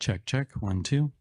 Check, check. 1, 2.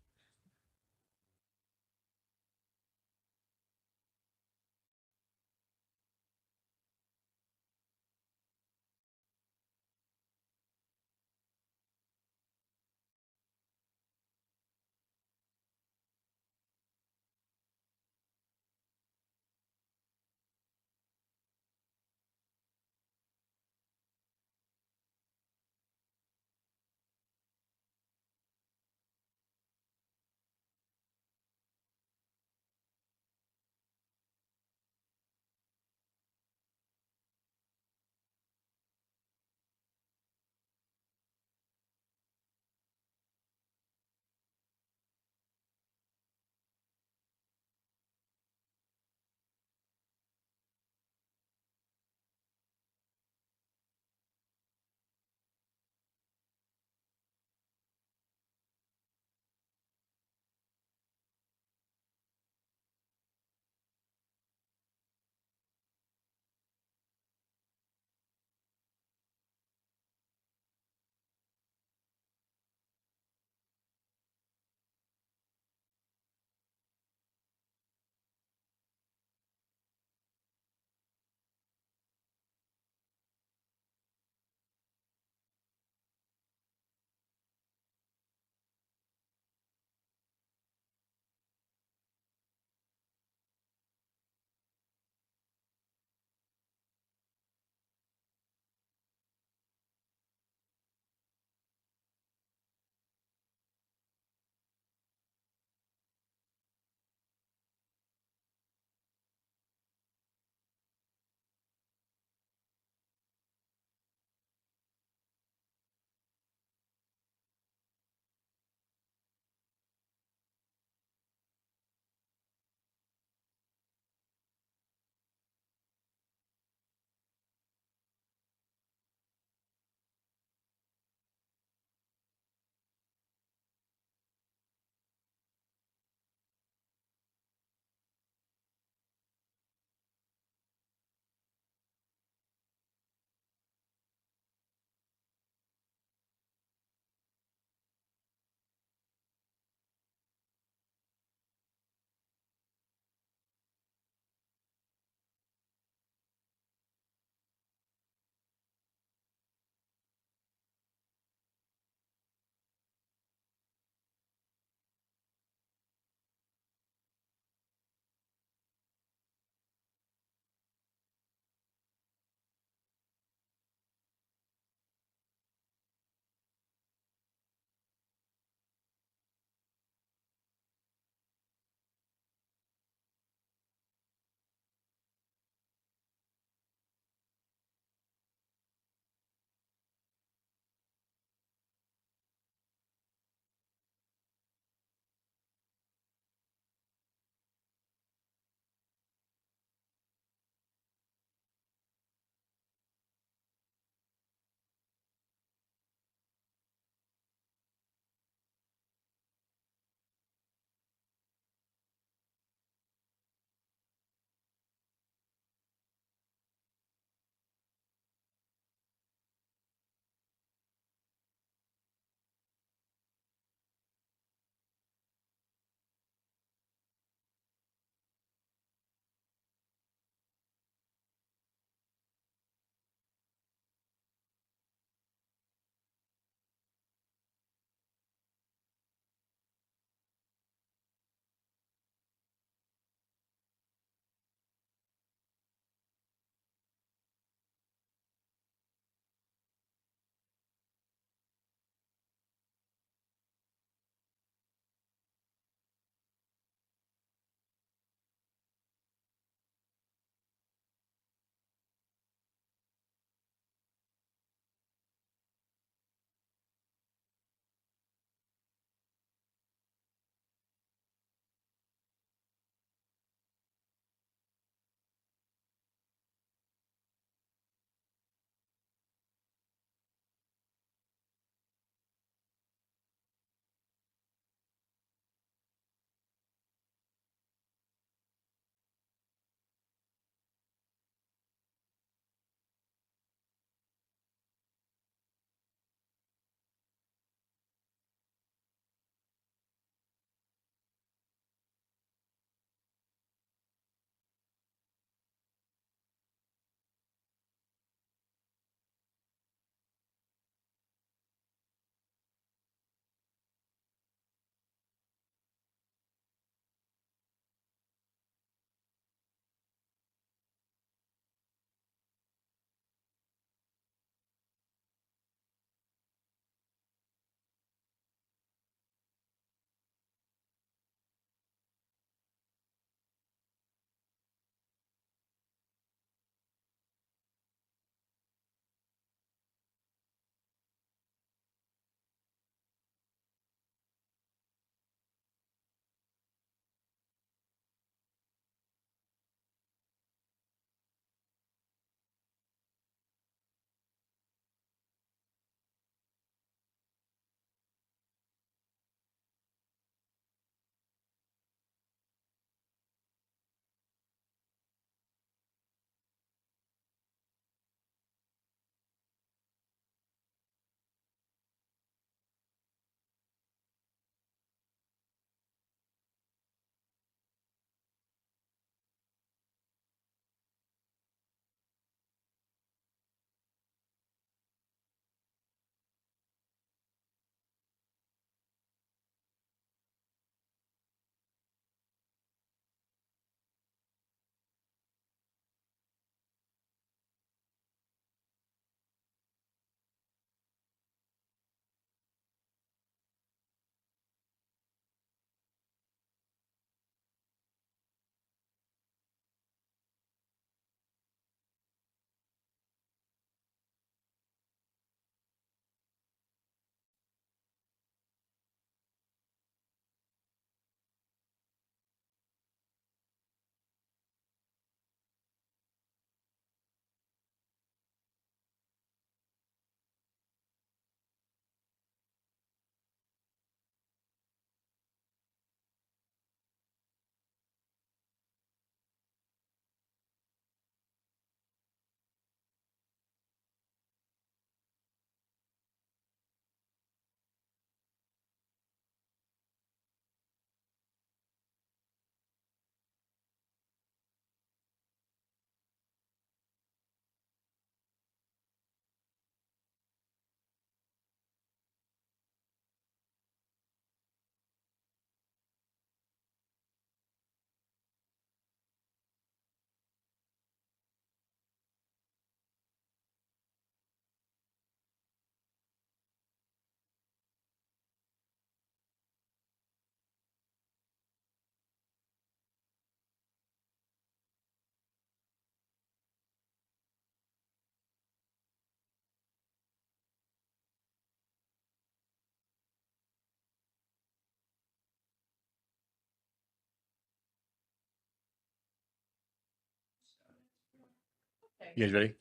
You guys ready?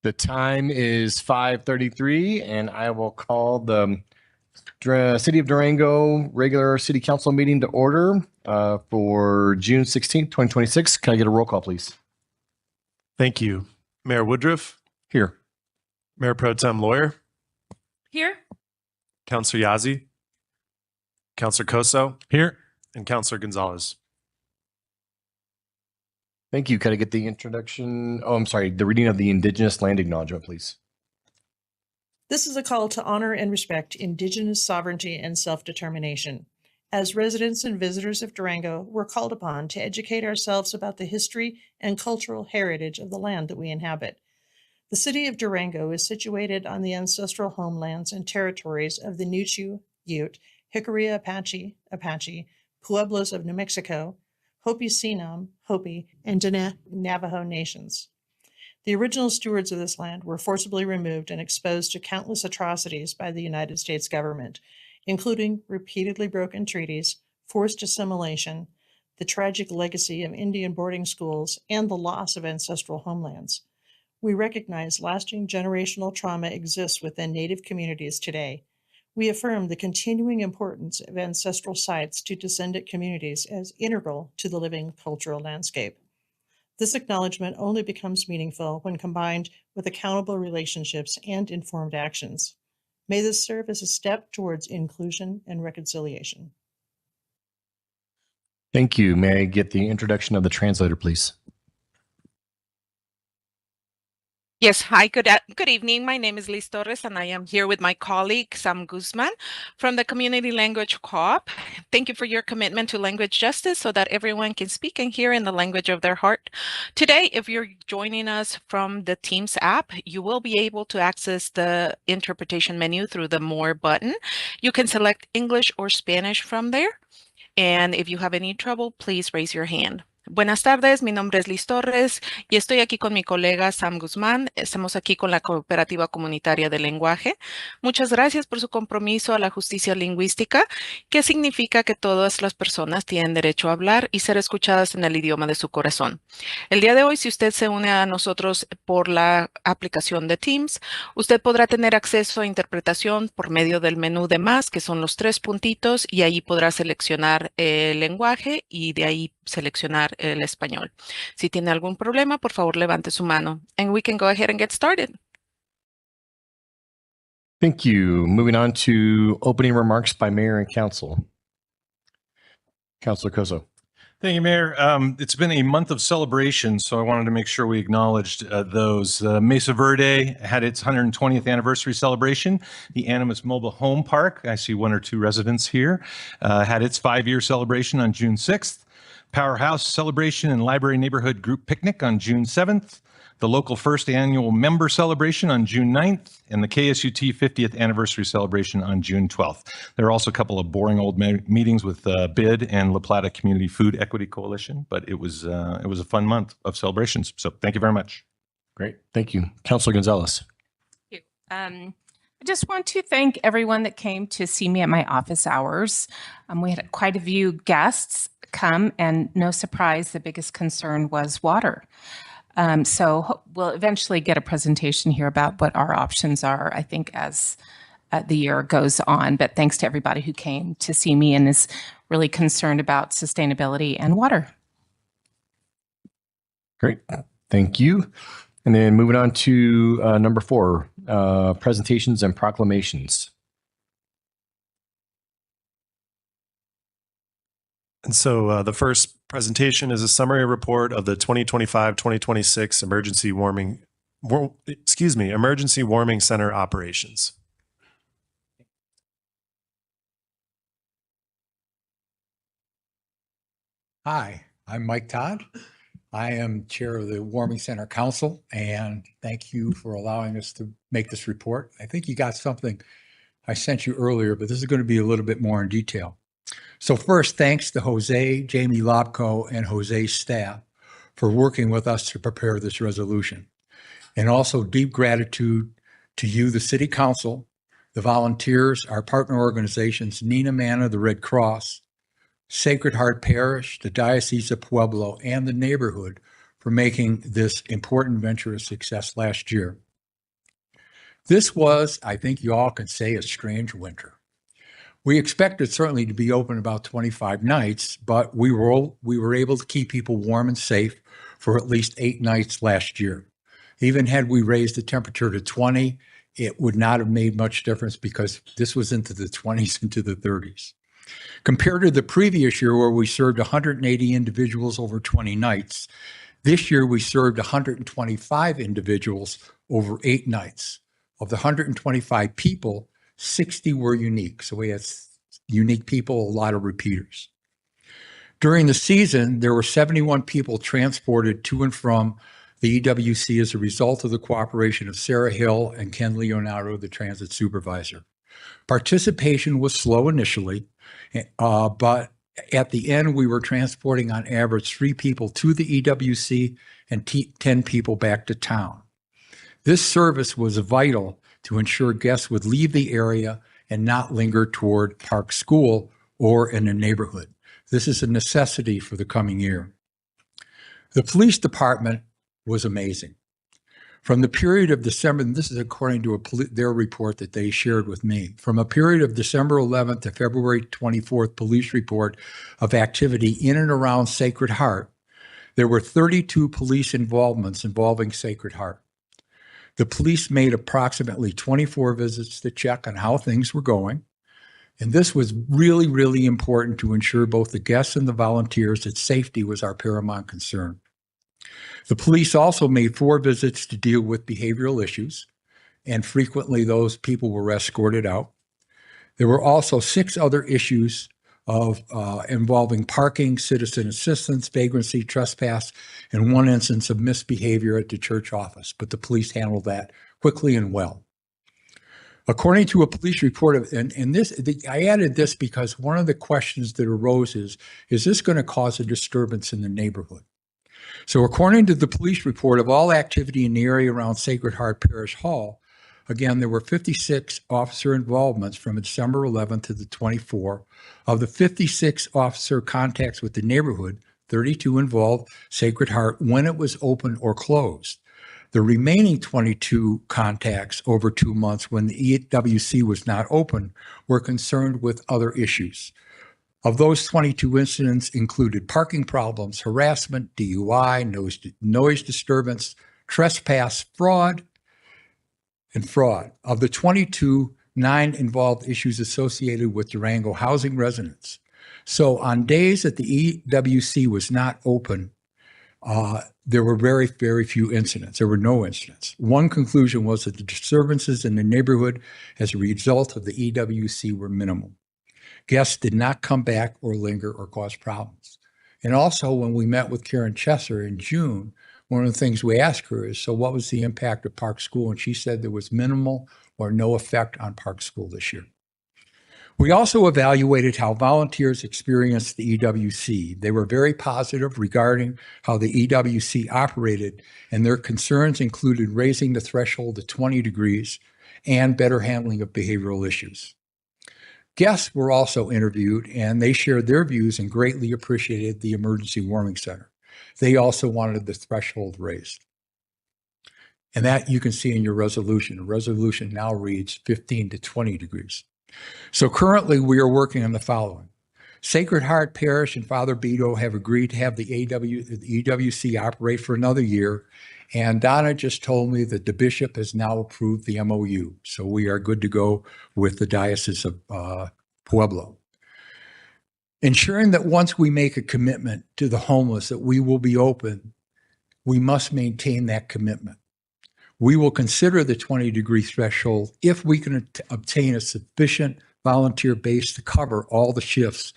The time is 5:33, and I will call the City of Durango regular city council meeting to order for June 16th, 2026. Can I get a roll call, please? Thank you. Mayor Woodruff, Here. Mayor Pro Tem Lawyer, Here. Councilor Yazzie, Councilor Coso, Here. and Councilor Gonzalez. Thank you. Can I get the introduction? Oh, I'm sorry. The reading of the Indigenous Land Acknowledgement, please. This is a call to honor and respect Indigenous sovereignty and self-determination. As residents and visitors of Durango, we're called upon to educate ourselves about the history and cultural heritage of the land that we inhabit. The city of Durango is situated on the ancestral homelands and territories of the Nuchu, Ute, Jicarilla Apache, Pueblos of New Mexico, Hopi-Sinam, Hopi, and Diné Navajo nations. The original stewards of this land were forcibly removed and exposed to countless atrocities by the United States government, including repeatedly broken treaties, forced assimilation, the tragic legacy of Indian boarding schools, and the loss of ancestral homelands. We recognize lasting generational trauma exists within Native communities today. We affirm the continuing importance of ancestral sites to descendant communities as integral to the living cultural landscape. This acknowledgement only becomes meaningful when combined with accountable relationships and informed actions. May this serve as a step towards inclusion and reconciliation. Thank you. May I get the introduction of the translator, please? Yes, hi, good evening. My name is Liz Torres, and I am here with my colleague, Sam Guzman, from the Community Language Co-op. Thank you for your commitment to language justice so that everyone can speak and hear in the language of their heart. Today, if you're joining us from the Teams app, you will be able to access the interpretation menu through the More button. You can select English or Spanish from there. And if you have any trouble, please raise your hand. Buenas tardes, mi nombre es Liz Torres y estoy aquí con mi colega Sam Guzmán. Estamos aquí con la Cooperativa Comunitaria de Lenguaje. Muchas gracias por su compromiso a la justicia lingüística, que significa que todas las personas tienen derecho a hablar y ser escuchadas en el idioma de su corazón. El día de hoy, si usted se une a nosotros por la aplicación de Teams, usted podrá tener acceso a interpretación por medio del menú de más, que son los 3 puntitos, y ahí podrá seleccionar el lenguaje y de ahí seleccionar el español. Si tiene algún problema, por favor, levante su mano. And we can go ahead and get started. Thank you. Moving on to opening remarks by mayor and council. Councilor Coso. Thank you, Mayor. It's been a month of celebration, so I wanted to make sure we acknowledged those. Mesa Verde had its 120th anniversary celebration. The Animas Mobile Home Park, I see 1 or 2 residents here, had its 5-year celebration on June 6th. Powerhouse Celebration and Library Neighborhood Group Picnic on June 7th. The local first annual member celebration on June 9th, and the KSUT 50th anniversary celebration on June 12th. There are also a couple of boring old meetings with BID and La Plata Community Food Equity Coalition, but it was a fun month of celebrations. So thank you very much. Great. Thank you. Councilor Gonzalez. Thank you. I just want to thank everyone that came to see me at my office hours. We had quite a few guests come, and no surprise, the biggest concern was water. So we'll eventually get a presentation here about what our options are, I think, as the year goes on. But thanks to everybody who came to see me and is really concerned about sustainability and water. Great. Thank you. And then moving on to number 4, presentations and proclamations. And so the first presentation is a summary report of the 2025-2026 Emergency Warming Center operations. Hi, I'm Mike Todd. I am chair of the Warming Center Council, and thank you for allowing us to make this report. I think you got something I sent you earlier, but this is going to be a little bit more in detail. So first, thanks to Jose, Jamie Lobko, and Jose's staff for working with us to prepare this resolution. And also deep gratitude to you, the City Council, the volunteers, our partner organizations, Nina Manna, the Red Cross, Sacred Heart Parish, the Diocese of Pueblo, and the neighborhood for making this important venture a success last year. This was, I think you all can say, a strange winter. We expected certainly to be open about 25 nights, but we were able to keep people warm and safe for at least 8 nights last year. Even had we raised the temperature to 20, it would not have made much difference because this was into the 20s, into the 30s. Compared to the previous year where we served 180 individuals over 20 nights, this year we served 125 individuals over 8 nights. Of the 125 people, 60 were unique. So we had unique people, a lot of repeaters. During the season, there were 71 people transported to and from the EWC as a result of the cooperation of Sarah Hill and Ken Leonardo, the transit supervisor. Participation was slow initially, but at the end, we were transporting on average 3 people to the EWC and 10 people back to town. This service was vital to ensure guests would leave the area and not linger toward Park School or in the neighborhood. This is a necessity for the coming year. The police department was amazing. From the period of December, and this is according to their report that they shared with me, from a period of December 11th to February 24th police report of activity in and around Sacred Heart, there were 32 police involvements involving Sacred Heart. The police made approximately 24 visits to check on how things were going. And this was really, really important to ensure both the guests and the volunteers that safety was our paramount concern. The police also made 4 visits to deal with behavioral issues, and frequently those people were escorted out. There were also 6 other issues of involving parking, citizen assistance, vagrancy, trespass, and 1 instance of misbehavior at the church office, but the police handled that quickly and well. According to a police report, I added this because one of the questions that arose is this going to cause a disturbance in the neighborhood? So according to the police report of all activity in the area around Sacred Heart Parish Hall, again, there were 56 officer involvements from December 11th to the 24th. Of the 56 officer contacts with the neighborhood, 32 involved Sacred Heart when it was open or closed. The remaining 22 contacts over 2 months when the EWC was not open were concerned with other issues. Of those 22 incidents included parking problems, harassment, DUI, noise disturbance, trespass, fraud, and fraud. Of the 22, 9 involved issues associated with Durango housing residents. So on days that the EWC was not open, there were very, very few incidents. There were no incidents. One conclusion was that the disturbances in the neighborhood as a result of the EWC were minimal. Guests did not come back or linger or cause problems. And also, when we met with Karen Chesser in June, one of the things we asked her is, so what was the impact of Park School? And she said there was minimal or no effect on Park School this year. We also evaluated how volunteers experienced the EWC. They were very positive regarding how the EWC operated, and their concerns included raising the threshold to 20 degrees and better handling of behavioral issues. Guests were also interviewed, and they shared their views and greatly appreciated the Emergency Warming Center. They also wanted the threshold raised. And that you can see in your resolution. The resolution now reads 15 to 20 degrees. So currently we are working on the following. Sacred Heart Parish and Father Beto have agreed to have the EWC operate for another year. And Donna just told me that the bishop has now approved the MOU. So we are good to go with the Diocese of Pueblo. Ensuring that once we make a commitment to the homeless that we will be open, we must maintain that commitment. We will consider the 20-degree threshold if we can obtain a sufficient volunteer base to cover all the shifts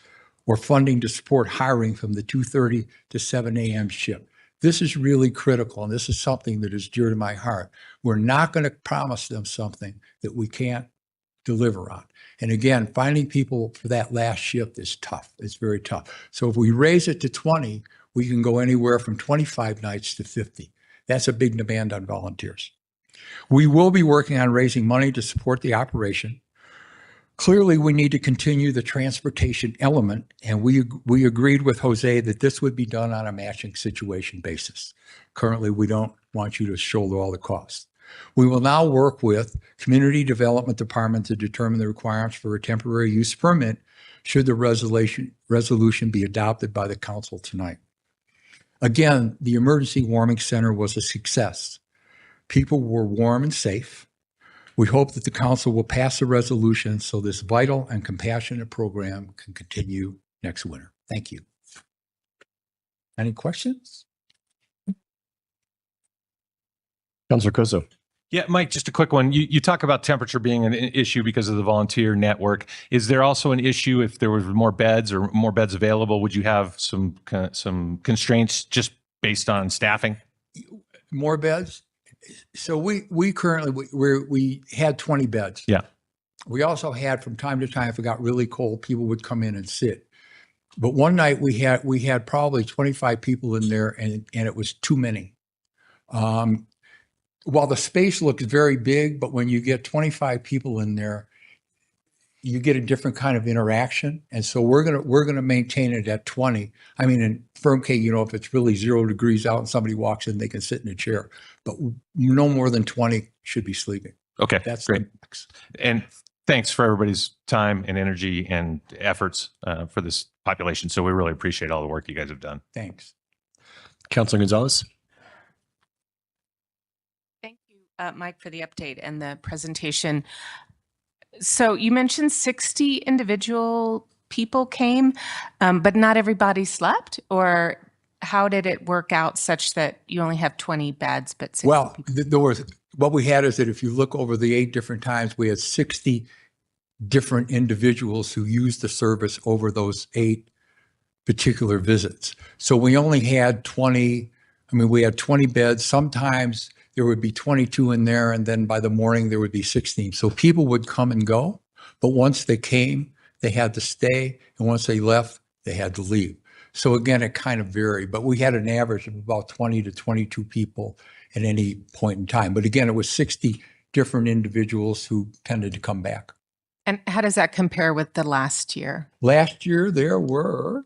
or funding to support hiring from the 2:30 to 7 a.m. shift. This is really critical, and this is something that is dear to my heart. We're not going to promise them something that we can't deliver on. And again, finding people for that last shift is tough. It's very tough. So if we raise it to 20, we can go anywhere from 25 nights to 50. That's a big demand on volunteers. We will be working on raising money to support the operation. Clearly, we need to continue the transportation element, and we agreed with Jose that this would be done on a matching situation basis. Currently, we don't want you to shoulder all the costs. We will now work with Community Development Department to determine the requirements for a temporary use permit should the resolution be adopted by the council tonight. Again, the Emergency Warming Center was a success. People were warm and safe. We hope that the council will pass a resolution so this vital and compassionate program can continue next winter. Thank you. Any questions? Councilor Coso. Yeah, Mike, just a quick one. You talk about temperature being an issue because of the volunteer network. Is there also an issue if there was more beds or more beds available? Would you have some constraints just based on staffing? More beds? So we currently, we had 20 beds. Yeah. We also had from time to time, if it got really cold, people would come in and sit. But one night we had probably 25 people in there and it was too many. While the space looks very big, but when you get 25 people in there, you get a different kind of interaction. And so we're gonna maintain it at 20. I mean, in firm K, if it's really 0 degrees out and somebody walks in, they can sit in a chair, but no more than 20 should be sleeping. Okay, That's great. the max. And thanks for everybody's time and energy and efforts for this population. So we really appreciate all the work you guys have done. Thanks. Councilor Gonzalez. Thank you, Mike, for the update and the presentation. So you mentioned 60 individual people came, but not everybody slept? Or how did it work out such that you only have 20 beds, but 60 Well, people? what we had is that if you look over the 8 different times, we had 60 different individuals who used the service over those 8 particular visits. So we only had 20, we had 20 beds. Sometimes there would be 22 in there, and then by the morning there would be 16. So people would come and go, but once they came, they had to stay, and once they left, they had to leave. So again, it kind of varied, but we had an average of about 20 to 22 people at any point in time. But again, it was 60 different individuals who tended to come back. And how does that compare with the last year? Last year, there were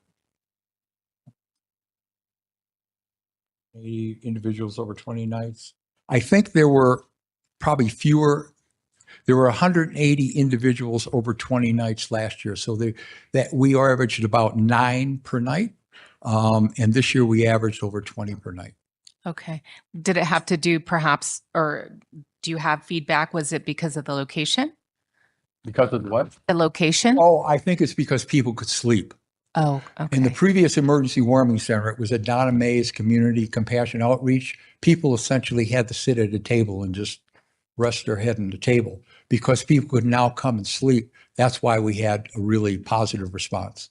80 individuals over 20 nights. I think there were probably fewer. There were 180 individuals over 20 nights last year. So that we averaged about 9 per night. And this year we averaged over 20 per night. Okay. Did it have to do perhaps, or do you have feedback? Was it because of the location? Because of what? The location? Oh, I think it's because people could sleep. Oh, okay. In the previous emergency warming center, it was at Donna May's Community Compassion Outreach. People essentially had to sit at a table and just rest their head on the table because people could now come and sleep. That's why we had a really positive response.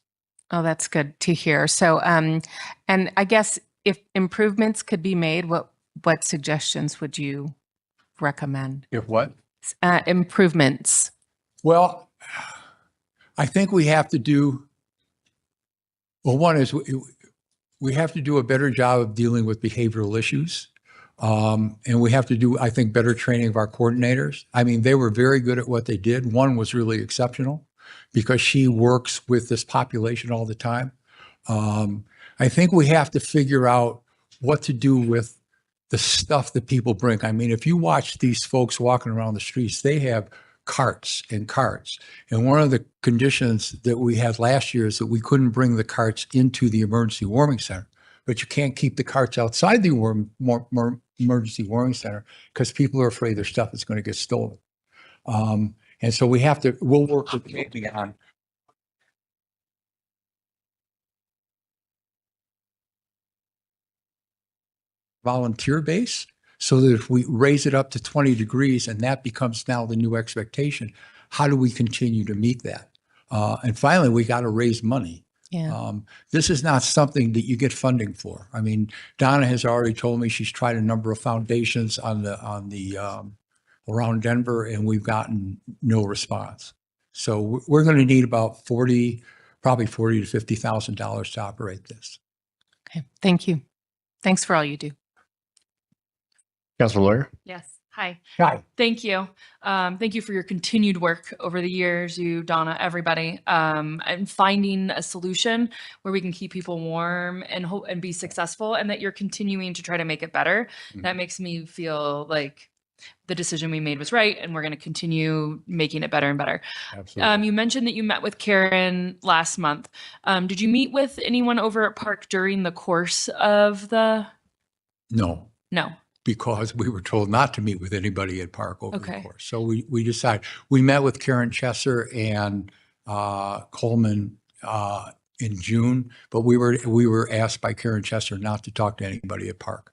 Oh, that's good to hear. So, and I guess if improvements could be made, what suggestions would you recommend? If what? Improvements. Well, I think we have to do, well, one is we have to do a better job of dealing with behavioral issues. And we have to do, I think, better training of our coordinators. I mean, they were very good at what they did. One was really exceptional because she works with this population all the time. I think we have to figure out what to do with the stuff that people bring. I mean, if you watch these folks walking around the streets, they have carts and carts. And one of the conditions that we had last year is that we couldn't bring the carts into the emergency warming center, but you can't keep the carts outside the emergency warming center because people are afraid their stuff is going to get stolen. And so we'll work with maybe on volunteer base so that if we raise it up to 20 degrees and that becomes now the new expectation, how do we continue to meet that? And finally, we got to raise money. Yeah. This is not something that you get funding for. I mean, Donna has already told me she's tried a number of foundations on the around Denver, and we've gotten no response. So we're going to need about probably $40,000 to $50,000 to operate this. Okay. Thank you. Thanks for all you do. Councilor Lawyer. Yes. Hi. Hi. Thank you. Thank you for your continued work over the years, you, Donna, everybody, and finding a solution where we can keep people warm and hope and be successful, and that you're continuing to try to make it better. That makes me feel like the decision we made was right, and we're going to continue making it better and better. Absolutely. You mentioned that you met with Karen last month. Did you meet with anyone over at Park during the course of the? No, No. because we were told not to meet with anybody at Park over the Okay. course. So we decided, we met with Karen Chesser and Coleman in June, but we were asked by Karen Chesser not to talk to anybody at Park.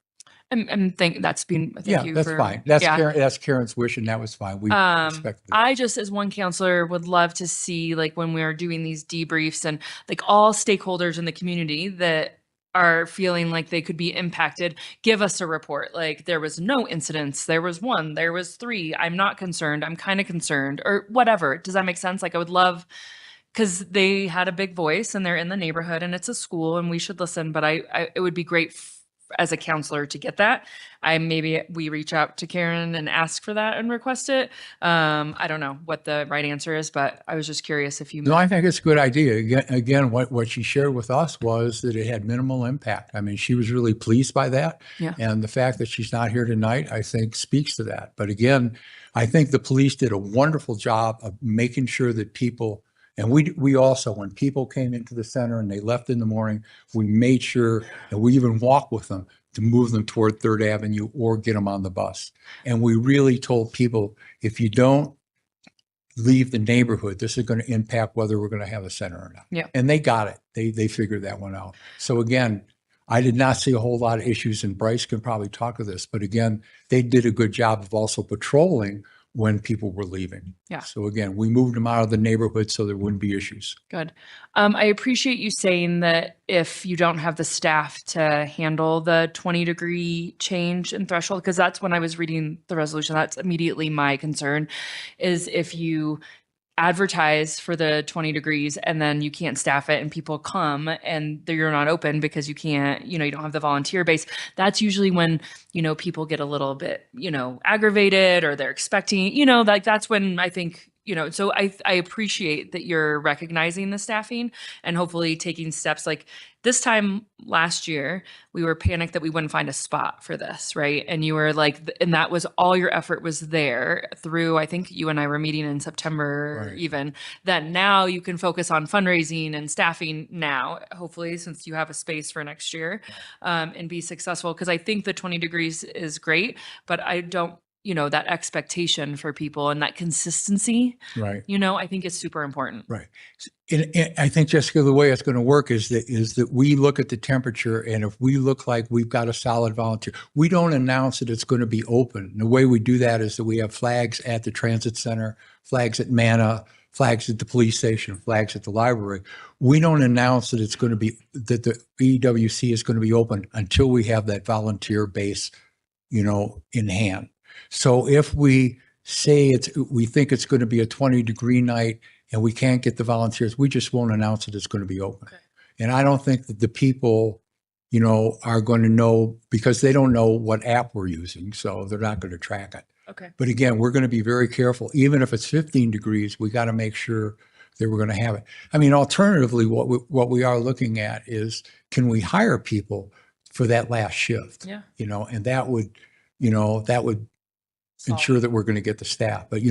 And that's been, thank Yeah, you that's for, fine. That's yeah. That's Karen's wish, and that was fine. We respected that. I just, as one counselor, would love to see, like, when we are doing these debriefs and like all stakeholders in the community that are feeling like they could be impacted, give us a report. Like, there was no incidents, there was 1, there was 3. I'm not concerned. I'm kind of concerned, or whatever. Does that make sense? Like, I would love, because they had a big voice and they're in the neighborhood and it's a school and we should listen. But it would be great as a counselor to get that. Maybe we reach out to Karen and ask for that and request it. I don't know what the right answer is, but I was just curious if you. No, I think it's a good idea. Again, what she shared with us was that it had minimal impact. I mean, she was really pleased by that. Yeah. And the fact that she's not here tonight, I think, speaks to that. But again, I think the police did a wonderful job of making sure that people, and we also, when people came into the center and they left in the morning, we made sure, and we even walked with them to move them toward 3rd Avenue or get them on the bus. And we really told people, if you don't leave the neighborhood, this is going to impact whether we're going to have a center or not. Yeah. And they got it. They figured that one out. So again, I did not see a whole lot of issues, and Bryce can probably talk to this, but again, they did a good job of also patrolling when people were leaving. Yeah. So again, we moved them out of the neighborhood so there wouldn't be issues. Good. I appreciate you saying that if you don't have the staff to handle the 20-degree change in threshold, because that's when I was reading the resolution, that's immediately my concern, is if you advertise for the 20 degrees and then you can't staff it and people come and you're not open because you can't, you don't have the volunteer base. That's usually when, people get a little bit, aggravated, or they're expecting, like that's when I think, so I appreciate that you're recognizing the staffing and hopefully taking steps. Like this time last year, we were panicked that we wouldn't find a spot for this, right? And you were like, and that was all your effort was there through, I think you and I were meeting in September, Right. even, that now you can focus on fundraising and staffing now, hopefully, since you have a space for next year, and be successful. Because I think the 20 degrees is great, but I don't, that expectation for people and that consistency, Right. I think is super important. Right. And I think, Jessica, the way it's going to work is that we look at the temperature, and if we look like we've got a solid volunteer, we don't announce that it's going to be open. And the way we do that is that we have flags at the transit center, flags at Mana, flags at the police station, flags at the library. We don't announce that it's going to be, that the EWC is going to be open until we have that volunteer base, in hand. So if we say we think it's going to be a 20-degree night and we can't get the volunteers, we just won't announce that it's going to be open. Okay. And I don't think that the people, are going to know, because they don't know what app we're using, so they're not going to track it. Okay. But again, we're going to be very careful. Even if it's 15 degrees, we got to make sure that we're going to have it. I mean, alternatively, what we are looking at is, can we hire people for that last shift? Yeah. And that would ensure that we're going to get the staff. But,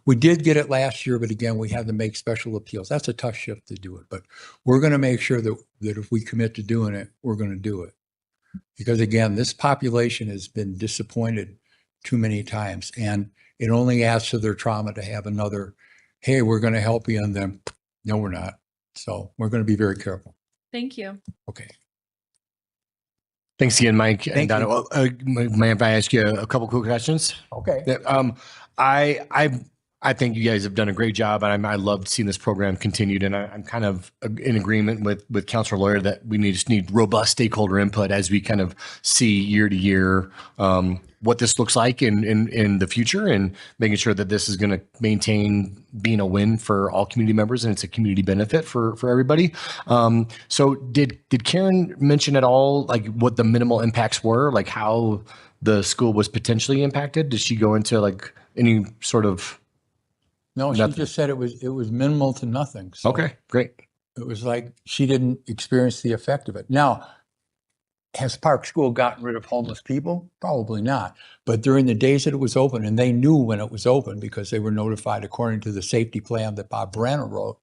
we did get it last year, but again, we had to make special appeals. That's a tough shift to do it, but we're going to make sure that if we commit to doing it, we're going to do it. Because again, this population has been disappointed too many times, and it only adds to their trauma to have another, hey, we're going to help you, and then, no, we're not. So we're going to be very careful. Thank you. Okay. Thanks again, Mike and Thank Donna. you. May I ask you a couple quick questions? Okay. I I think you guys have done a great job, and I loved seeing this program continued. And I'm kind of in agreement with Councilor Lawyer that we just need robust stakeholder input as we kind of see year to year what this looks like in the future, and making sure that this is going to maintain being a win for all community members, and it's a community benefit for everybody. So did Karen mention at all like what the minimal impacts were, like how the school was potentially impacted? Did she go into like any sort of? No, she Nothing. just said it was minimal to nothing. So Okay, great. it was like she didn't experience the effect of it. Now, has Park School gotten rid of homeless people? Probably not. But during the days that it was open, and they knew when it was open because they were notified according to the safety plan that Bob Branner wrote,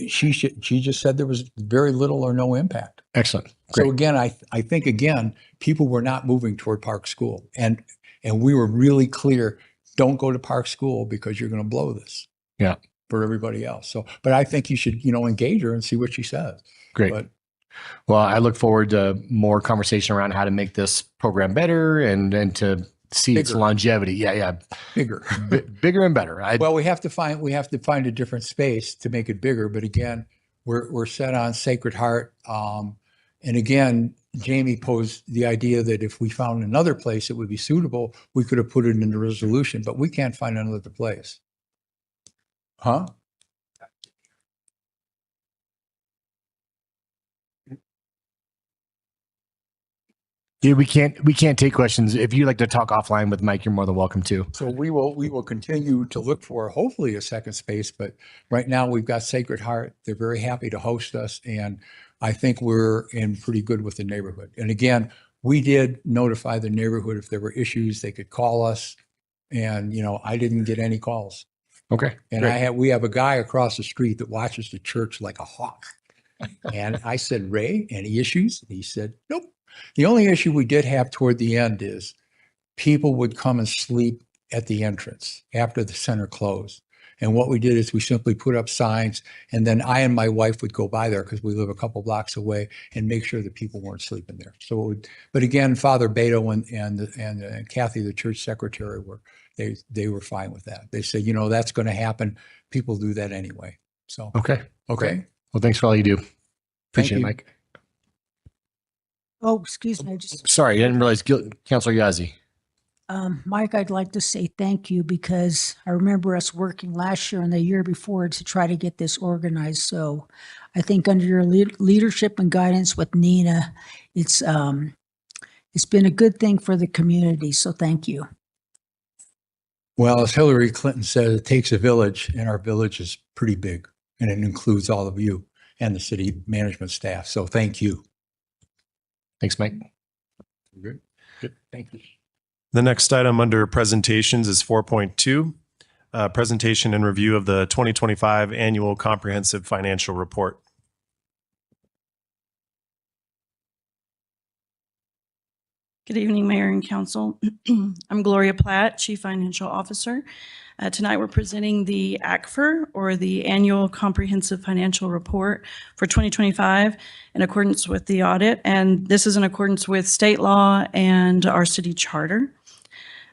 she just said there was very little or no impact. Excellent. So Great. again, I think again, people were not moving toward Park School, and we were really clear. Don't go to Park School because you're going to blow this. Yeah. For everybody else. So, but I think you should, engage her and see what she says. Great. But Well, I look forward to more conversation around how to make this program better and to see its Bigger. longevity. Yeah. bigger. Bigger and better. Well, we have to find a different space to make it bigger. But again, we're set on Sacred Heart. And again, Jamie posed the idea that if we found another place that would be suitable, we could have put it in the resolution, but we can't find another place. Huh? Yeah, we can't take questions. If you'd like to talk offline with Mike, you're more than welcome to. So we will continue to look for hopefully a second space, but right now we've got Sacred Heart. They're very happy to host us, and I think we're in pretty good with the neighborhood. And again, we did notify the neighborhood if there were issues, they could call us. And I didn't get any calls. Okay. And great. we have a guy across the street that watches the church like a hawk. And I said, Ray, any issues? And he said, nope. The only issue we did have toward the end is people would come and sleep at the entrance after the center closed. And what we did is we simply put up signs, and then I and my wife would go by there because we live a couple blocks away and make sure that people weren't sleeping there. So, but again, Father Beto and Kathy, the church secretary, they were fine with that. They said, that's going to happen. People do that anyway. So, Okay. okay. Well, thanks for all you do. Appreciate it, you. Mike. Oh, excuse me. Sorry, I didn't realize Councilor Yazzie. Mike, I'd like to say thank you because I remember us working last year and the year before to try to get this organized. So I think under your leadership and guidance with Nina, it's been a good thing for the community. So thank you. Well, as Hillary Clinton said, it takes a village, and our village is pretty big, and it includes all of you and the city management staff. So thank you. Thanks, Mike. Good. Thank you. The next item under presentations is 4.2, presentation and review of the 2025 annual comprehensive financial report. Good evening, Mayor and Council. I'm Gloria Platt, Chief Financial Officer. Tonight we're presenting the ACFR, or the Annual Comprehensive Financial Report for 2025, in accordance with the audit. And this is in accordance with state law and our city charter.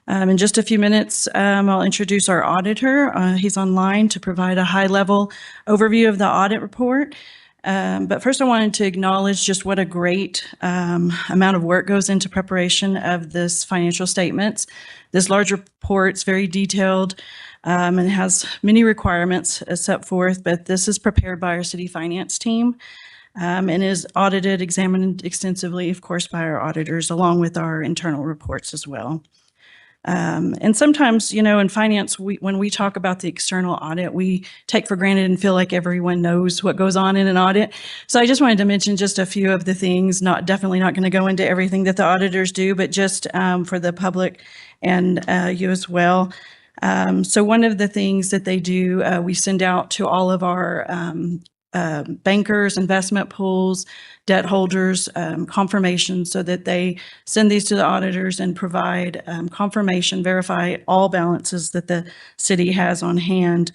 In just a few minutes, I'll introduce our auditor. He's online to provide a high-level overview of the audit report. But first I wanted to acknowledge just what a great amount of work goes into preparation of this financial statements. This large report's very detailed and has many requirements set forth, but this is prepared by our city finance team and is audited, examined extensively, of course, by our auditors, along with our internal reports as well. And sometimes, in finance, when we talk about the external audit, we take for granted and feel like everyone knows what goes on in an audit. So I just wanted to mention just a few of the things, definitely not going to go into everything that the auditors do, but just for the public and you as well. So one of the things that they do, we send out to all of our bankers, investment pools, debt holders, confirmation, so that they send these to the auditors and provide confirmation, verify all balances that the city has on hand.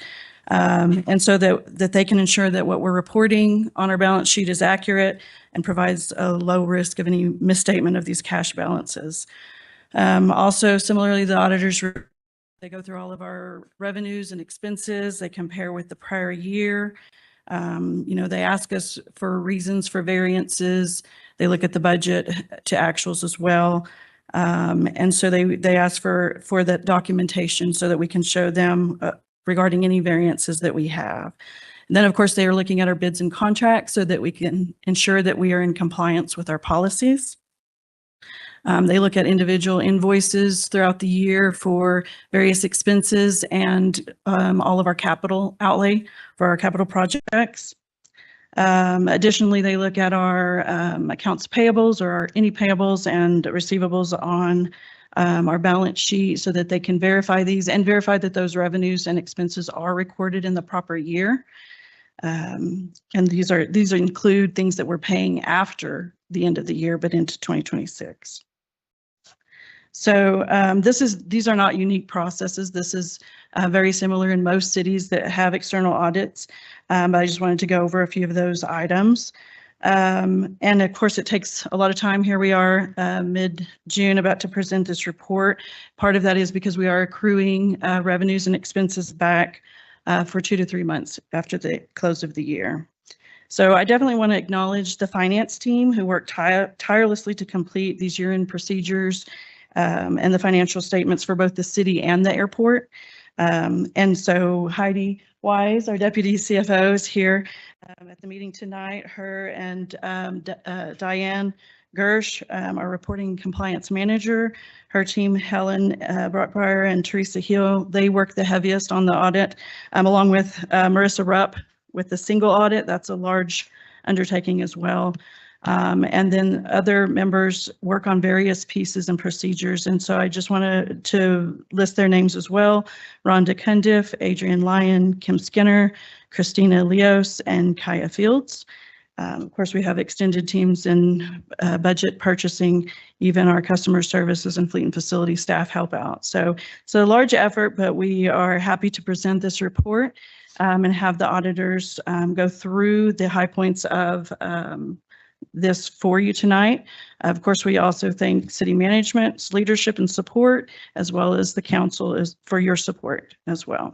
And so that they can ensure that what we're reporting on our balance sheet is accurate and provides a low risk of any misstatement of these cash balances. Also, similarly, the auditors They go through all of our revenues and expenses. They compare with the prior year. They ask us for reasons for variances. They look at the budget to actuals as well. And so they ask for that documentation so that we can show them regarding any variances that we have. And then, of course, they are looking at our bids and contracts so that we can ensure that we are in compliance with our policies. They look at individual invoices throughout the year for various expenses and all of our capital outlay for our capital projects. Additionally, they look at our accounts payables or any payables and receivables on our balance sheet so that they can verify these and verify that those revenues and expenses are recorded in the proper year. And these include things that we're paying after the end of the year, but into 2026. So these are not unique processes. This is very similar in most cities that have external audits. But I just wanted to go over a few of those items. And of course, it takes a lot of time. Here we are mid-June about to present this report. Part of that is because we are accruing revenues and expenses back for 2 to 3 months after the close of the year. So I definitely want to acknowledge the finance team who worked tirelessly to complete these year-end procedures and the financial statements for both the city and the airport. And so Heidi Wise, our deputy CFO, is here at the meeting tonight. Her and Diane Gersh, our reporting compliance manager, her team, Helen Brockbrier and Teresa Hill, they work the heaviest on the audit, along with Marissa Rupp with the single audit. That's a large undertaking as well. And then other members work on various pieces and procedures. And so I just wanted to list their names as well. Rhonda Cundiff, Adrian Lyon, Kim Skinner, Christina Leos, and Kaya Fields. Of course, we have extended teams in budget purchasing, even our customer services and fleet and facility staff help out. So it's a large effort, but we are happy to present this report and have the auditors go through the high points of this for you tonight. Of course, we also thank city management's leadership and support, as well as the council for your support as well.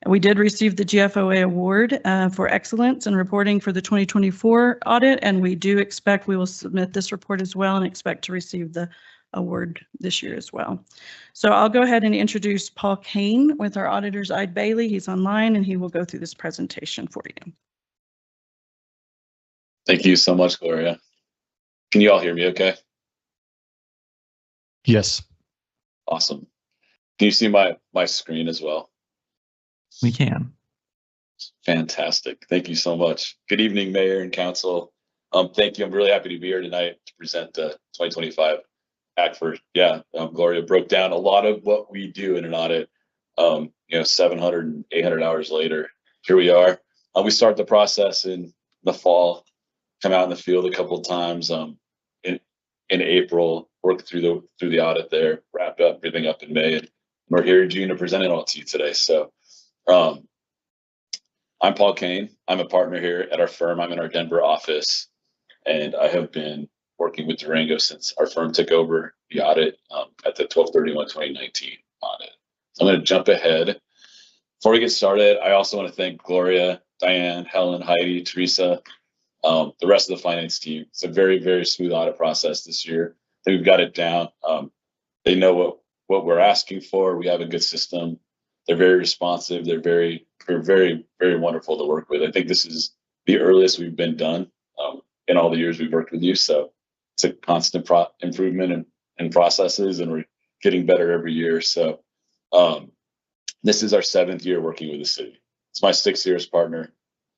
We did receive the GFOA award for excellence in reporting for the 2024 audit, and we do expect we will submit this report as well and expect to receive the award this year as well. So I'll go ahead and introduce Paul Kane with our auditors, Eide Bailey. He's online and he will go through this presentation for you. Thank you so much, Gloria. Can you all hear me okay? Yes. Awesome. Can you see my screen as well? We can. Fantastic. Thank you so much. Good evening, Mayor and Council. Thank you. I'm really happy to be here tonight to present the 2025 ACFR. Yeah, Gloria broke down a lot of what we do in an audit. 700 and 800 hours later, here we are. We start the process in the fall, come out in the field a couple of times in April, work through the audit there, wrapped up everything up in May. And we're here in June to present it all to you today. So I'm Paul Kane. I'm a partner here at our firm. I'm in our Denver office, and I have been working with Durango since our firm took over the audit at the 12/31/2019 audit. So I'm going to jump ahead. Before we get started, I also want to thank Gloria, Diane, Helen, Heidi, Teresa, the rest of the finance team. It's a very, very smooth audit process this year. I think we've got it down. They know what we're asking for. We have a good system. They're very responsive. They're very, very wonderful to work with. I think this is the earliest we've been done in all the years we've worked with you. So it's a constant improvement in processes, and we're getting better every year. So this is our 7th year working with the city. It's my 6th year as partner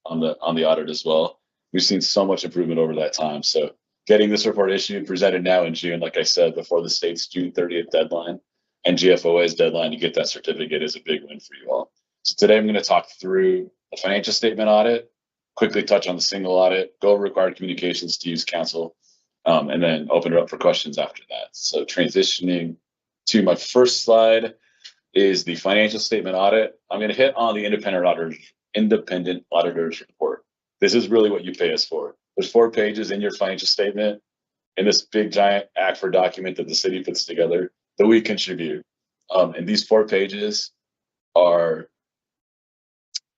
on the audit as well. We've seen so much improvement over that time. So getting this report issued, presented now in June, like I said, before the state's June 30th deadline and GFOA's deadline to get that certificate is a big win for you all. So today I'm going to talk through the financial statement audit, quickly touch on the single audit, go over required communications to use council, and then open it up for questions after that. So transitioning to my first slide is the financial statement audit. I'm going to hit on the independent auditor's report. This is really what you pay us for. There's 4 pages in your financial statement in this big giant ACFR document that the city puts together that we contribute. And these 4 pages are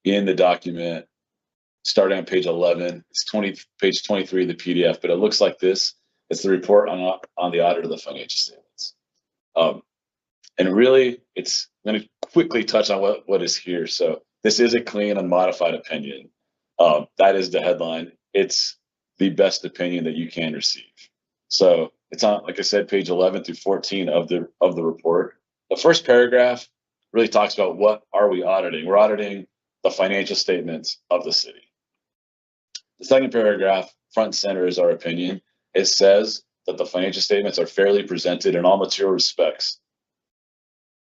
in the document, starting on page 11. It's page 23 of the PDF, but it looks like this. It's the report on the audit of the financial statements. And really, I'm going to quickly touch on what is here. So this is a clean, unmodified opinion. That is the headline. It's the best opinion that you can receive. So it's on, like I said, page 11 through 14 of the report. The first paragraph really talks about what are we auditing. We're auditing the financial statements of the city. The second paragraph, front and center, is our opinion. It says that the financial statements are fairly presented in all material respects.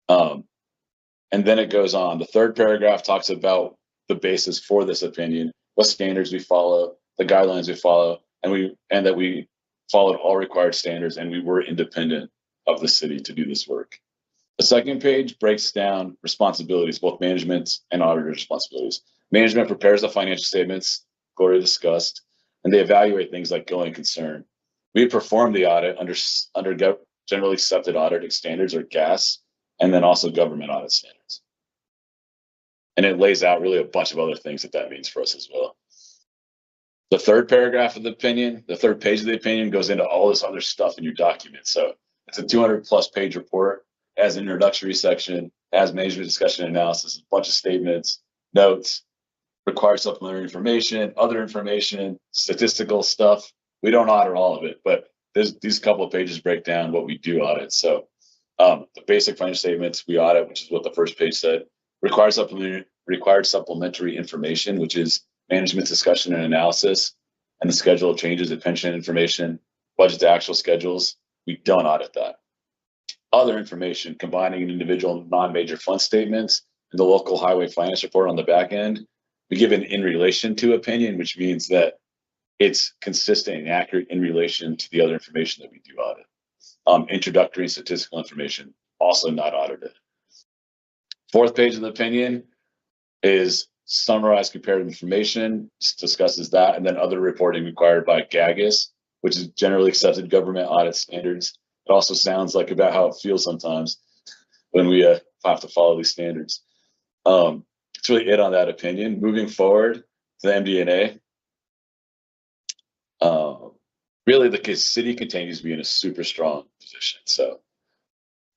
And then it goes on. The third paragraph talks about the basis for this opinion, what standards we follow, the guidelines we follow, and that we followed all required standards and we were independent of the city to do this work. The second page breaks down responsibilities, both management and auditor responsibilities. Management prepares the financial statements, Gloria discussed, and they evaluate things like going concern. We perform the audit under generally accepted auditing standards, or GAS, and then also government audit standards. And it lays out really a bunch of other things that means for us as well. The third paragraph of the opinion, the third page of the opinion, goes into all this other stuff in your document. So it's a 200+ page report, has an introductory section, has management discussion and analysis, a bunch of statements, notes, required supplementary information, other information, statistical stuff. We don't audit all of it, but these couple of pages break down what we do audit. So the basic financial statements we audit, which is what the first page said, required supplementary information, which is management discussion and analysis, and the schedule of changes in pension information, budget to actual schedules. We don't audit that. Other information, combining individual non-major fund statements and the local highway finance report on the back end, we give an in relation to opinion, which means that it's consistent and accurate in relation to the other information that we do audit. Introductory and statistical information, also not audited. Fourth page of the opinion is summarized comparative information, discusses that, and then other reporting required by GAGAS, which is generally accepted government audit standards. It also sounds like about how it feels sometimes when we have to follow these standards. It's really it on that opinion. Moving forward to the MD&A, really the city continues to be in a super strong position. So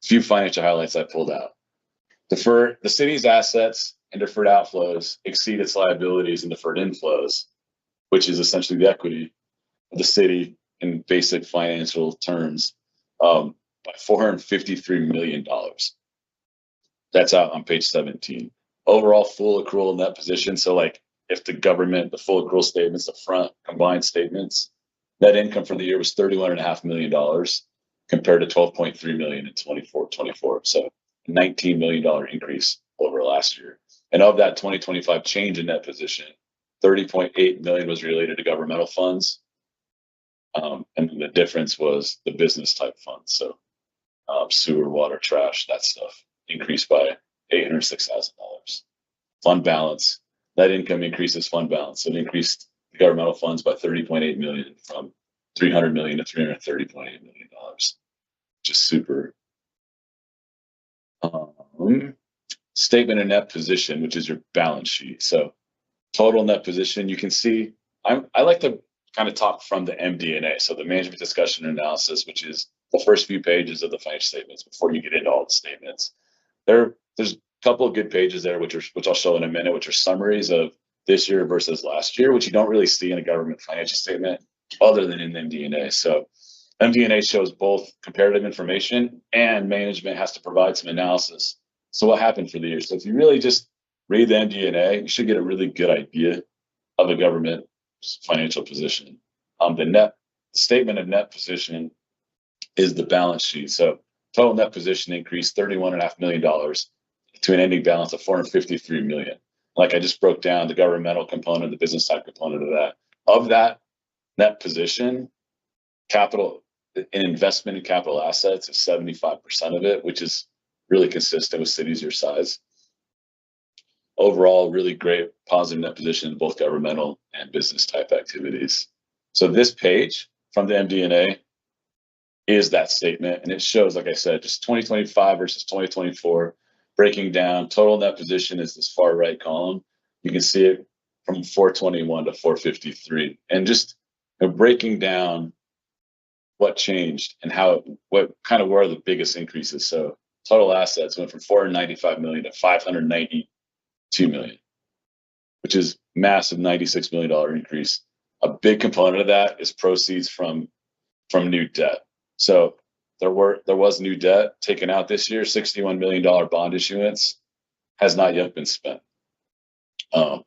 a few financial highlights I pulled out. The city's assets and deferred outflows exceed its liabilities and deferred inflows, which is essentially the equity of the city in basic financial terms, by $453 million. That's out on page 17. Overall full accrual net position. So like if the government, the full accrual statements, the front combined statements, net income for the year was $31.5 million compared to $12.3 million in 24. So a $19 million increase over last year. And of that 2025 change in net position, $30.8 million was related to governmental funds. And the difference was the business type funds. So sewer, water, trash, that stuff increased by $806,000. Fund balance, net income increases fund balance. So it increased the governmental funds by $30.8 million from $300 million to $330.8 million, which is super. Statement of net position, which is your balance sheet. So total net position, you can see, I like to kind of talk from the MD&A. So the management discussion and analysis, which is the first few pages of the financial statements before you get into all the statements. There's a couple of good pages there, which I'll show in a minute, which are summaries of this year versus last year, which you don't really see in a government financial statement other than in the MD&A. So MD&A shows both comparative information and management has to provide some analysis. So what happened for the year? So if you really just read the MD&A, you should get a really good idea of a government financial position. The statement of net position is the balance sheet. So total net position increased $31.5 million to an ending balance of $453 million. Like I just broke down the governmental component, the business type component of that. Of that net position, capital and investment in capital assets is 75% of it, which is really consistent with cities your size. Overall, really great positive net position in both governmental and business type activities. So this page from the MD&A is that statement. And it shows, like I said, just 2025 versus 2024, breaking down total net position is this far right column. You can see it from 421 to 453, and just breaking down what changed and how, what kind of were the biggest increases. So total assets went from 495 million to 592 million, which is massive $96 million increase. A big component of that is proceeds from new debt. So there was new debt taken out this year. $61 million bond issuance has not yet been spent.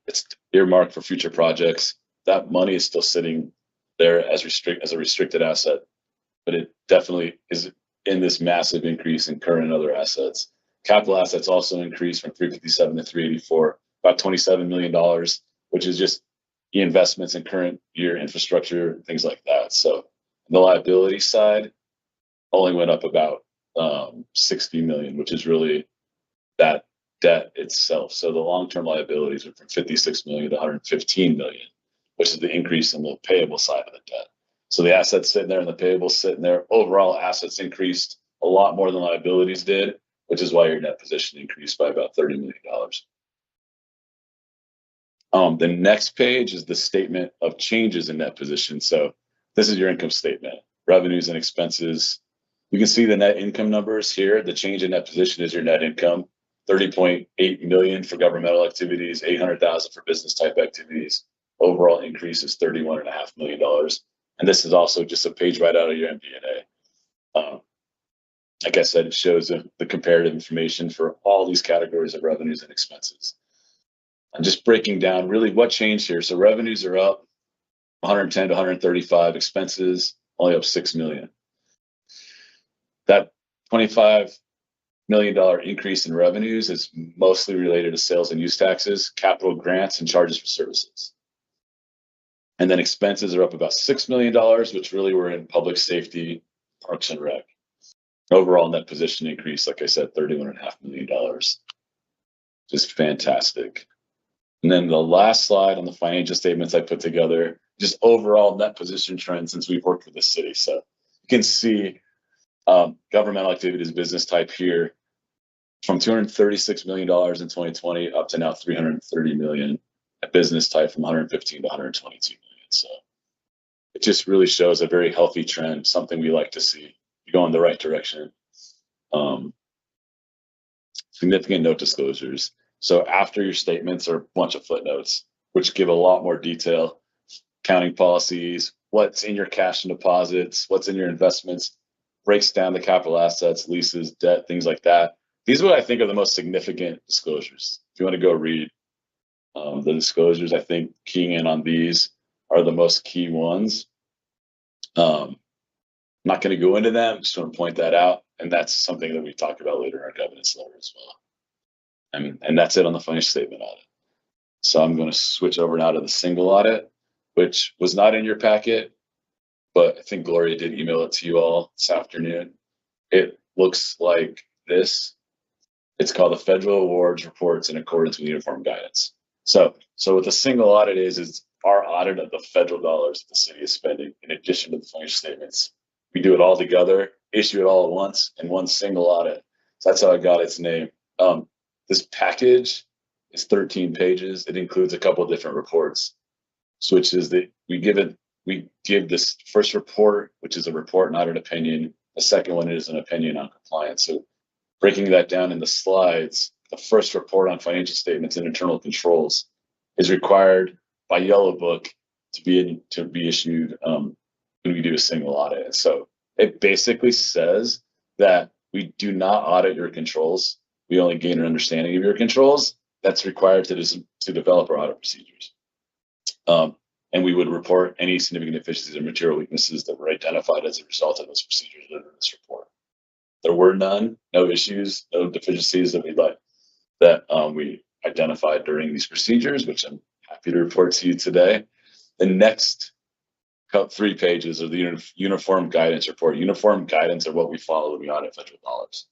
It's earmarked for future projects. That money is still sitting there as a restricted asset, but it definitely is in this massive increase in current and other assets. Capital assets also increased from 357 to 384, about $27 million, which is just the investments in current year infrastructure, things like that. So the liability side only went up about 60 million, which is really that debt itself. So the long-term liabilities are from 56 million to 115 million, which is the increase in the payable side of the debt. So the assets sitting there and the payables sitting there. Overall assets increased a lot more than liabilities did, which is why your net position increased by about $30 million. The next page is the statement of changes in net position. So this is your income statement, revenues and expenses. You can see the net income numbers here. The change in net position is your net income. 30.8 million for governmental activities, 800,000 for business type activities. Overall increase is $31.5 million. And this is also just a page right out of your MD&A. Like I said, it shows the comparative information for all these categories of revenues and expenses. I'm just breaking down really what changed here. So revenues are up 110 to 135, expenses only up 6 million. That $25 million increase in revenues is mostly related to sales and use taxes, capital grants, and charges for services. And then expenses are up about $6 million, which really were in public safety, parks and rec. Overall net position increase, like I said, $31.5 million. Just fantastic. And then the last slide on the financial statements I put together, just overall net position trends since we've worked with the city. So you can see governmental activities, business type here, from $236 million in 2020 up to now $330 million. At business type from 115 to 122 million. So it just really shows a very healthy trend, something we like to see. You go in the right direction. Significant note disclosures. So after your statements are a bunch of footnotes, which give a lot more detail, accounting policies, what's in your cash and deposits, what's in your investments, breaks down the capital assets, leases, debt, things like that. These are what I think are the most significant disclosures. If you want to go read the disclosures, I think keying in on these are the most key ones. I'm not going to go into them, just want to point that out. And that's something that we talk about later in our governance letter as well. And that's it on the financial statement audit. So I'm going to switch over now to the single audit, which was not in your packet, but I think Gloria did email it to you all this afternoon. It looks like this. It's called the Federal Awards Reports in Accordance with Uniform Guidance. So what the single audit is our audit of the federal dollars that the city is spending in addition to the financial statements. We do it all together, issue it all at once in one single audit. So that's how it got its name. This package is 13 pages. It includes a couple of different reports, which is that we give this first report, which is a report, not an opinion. The second one is an opinion on compliance. So breaking that down in the slides, the first report on financial statements and internal controls is required by Yellow Book to be issued when we do a single audit. And so it basically says that we do not audit your controls. We only gain an understanding of your controls. That's required to develop our audit procedures. And we would report any significant deficiencies or material weaknesses that were identified as a result of those procedures in this report. There were none, no issues, no deficiencies that we identified during these procedures, which I'm happy to report to you today. The next 3 pages of the Uniform Guidance Report. Uniform guidance are what we follow when we audit federal dollars.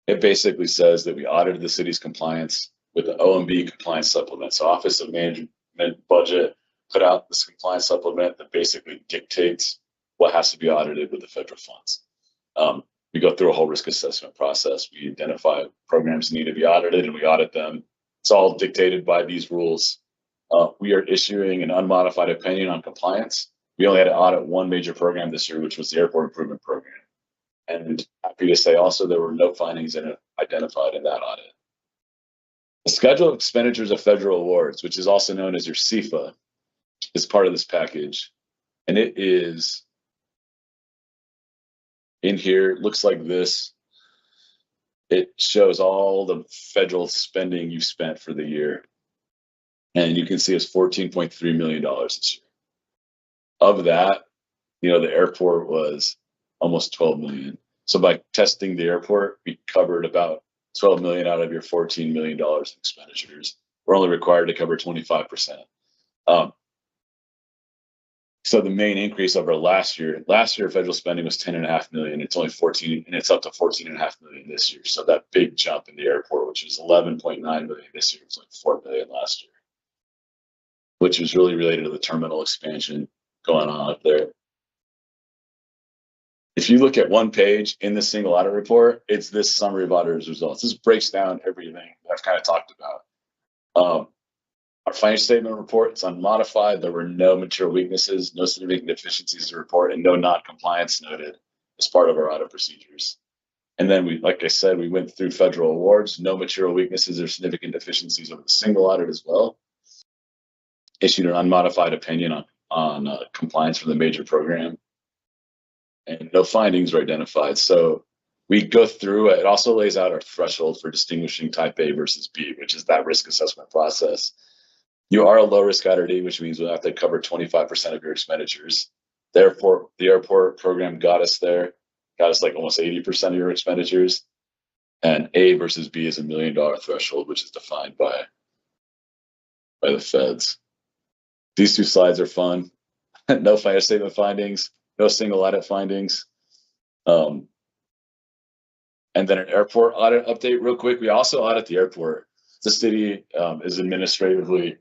It basically says that we audited the city's compliance with the OMB compliance supplement. So Office of Management Budget put out this compliance supplement that basically dictates what has to be audited with the federal funds. We go through a whole risk assessment process. We identify programs that need to be audited and we audit them. It's all dictated by these rules. We are issuing an unmodified opinion on compliance. We only had to audit one major program this year, which was the airport improvement program. And happy to say also there were no findings identified in that audit. The schedule of expenditures of federal awards, which is also known as your CFA, is part of this package. And it is in here, looks like this. It shows all the federal spending you've spent for the year. And you can see it's $14.3 million this year. Of that, the airport was almost 12 million. So by testing the airport, we covered about 12 million out of your $14 million in expenditures. We're only required to cover 25%. So the main increase over last year federal spending was 10.5 million. It's only 14, and it's up to 14.5 million this year. So that big jump in the airport, which was 11.9 million this year, was like 4 million last year, which was really related to the terminal expansion going on up there. If you look at one page in the single audit report, it's this summary of auditor's results. This breaks down everything that I've kind of talked about. Our financial statement report, it's unmodified. There were no material weaknesses, no significant deficiencies to report, and no non-compliance noted as part of our audit procedures. And then like I said, we went through federal awards, no material weaknesses or significant deficiencies over the single audit as well. Issued an unmodified opinion on compliance for the major program. And no findings were identified. So we go through, it also lays out our threshold for distinguishing type A versus B, which is that risk assessment process. You are a low risk IRD, which means we'll have to cover 25% of your expenditures. Therefore, the airport program got us there, got us like almost 80% of your expenditures. And A versus B is $1 million threshold, which is defined by the feds. These two slides are fun. No financial statement findings, no single audit findings. And then an airport audit update real quick. We also audit the airport. The city is administratively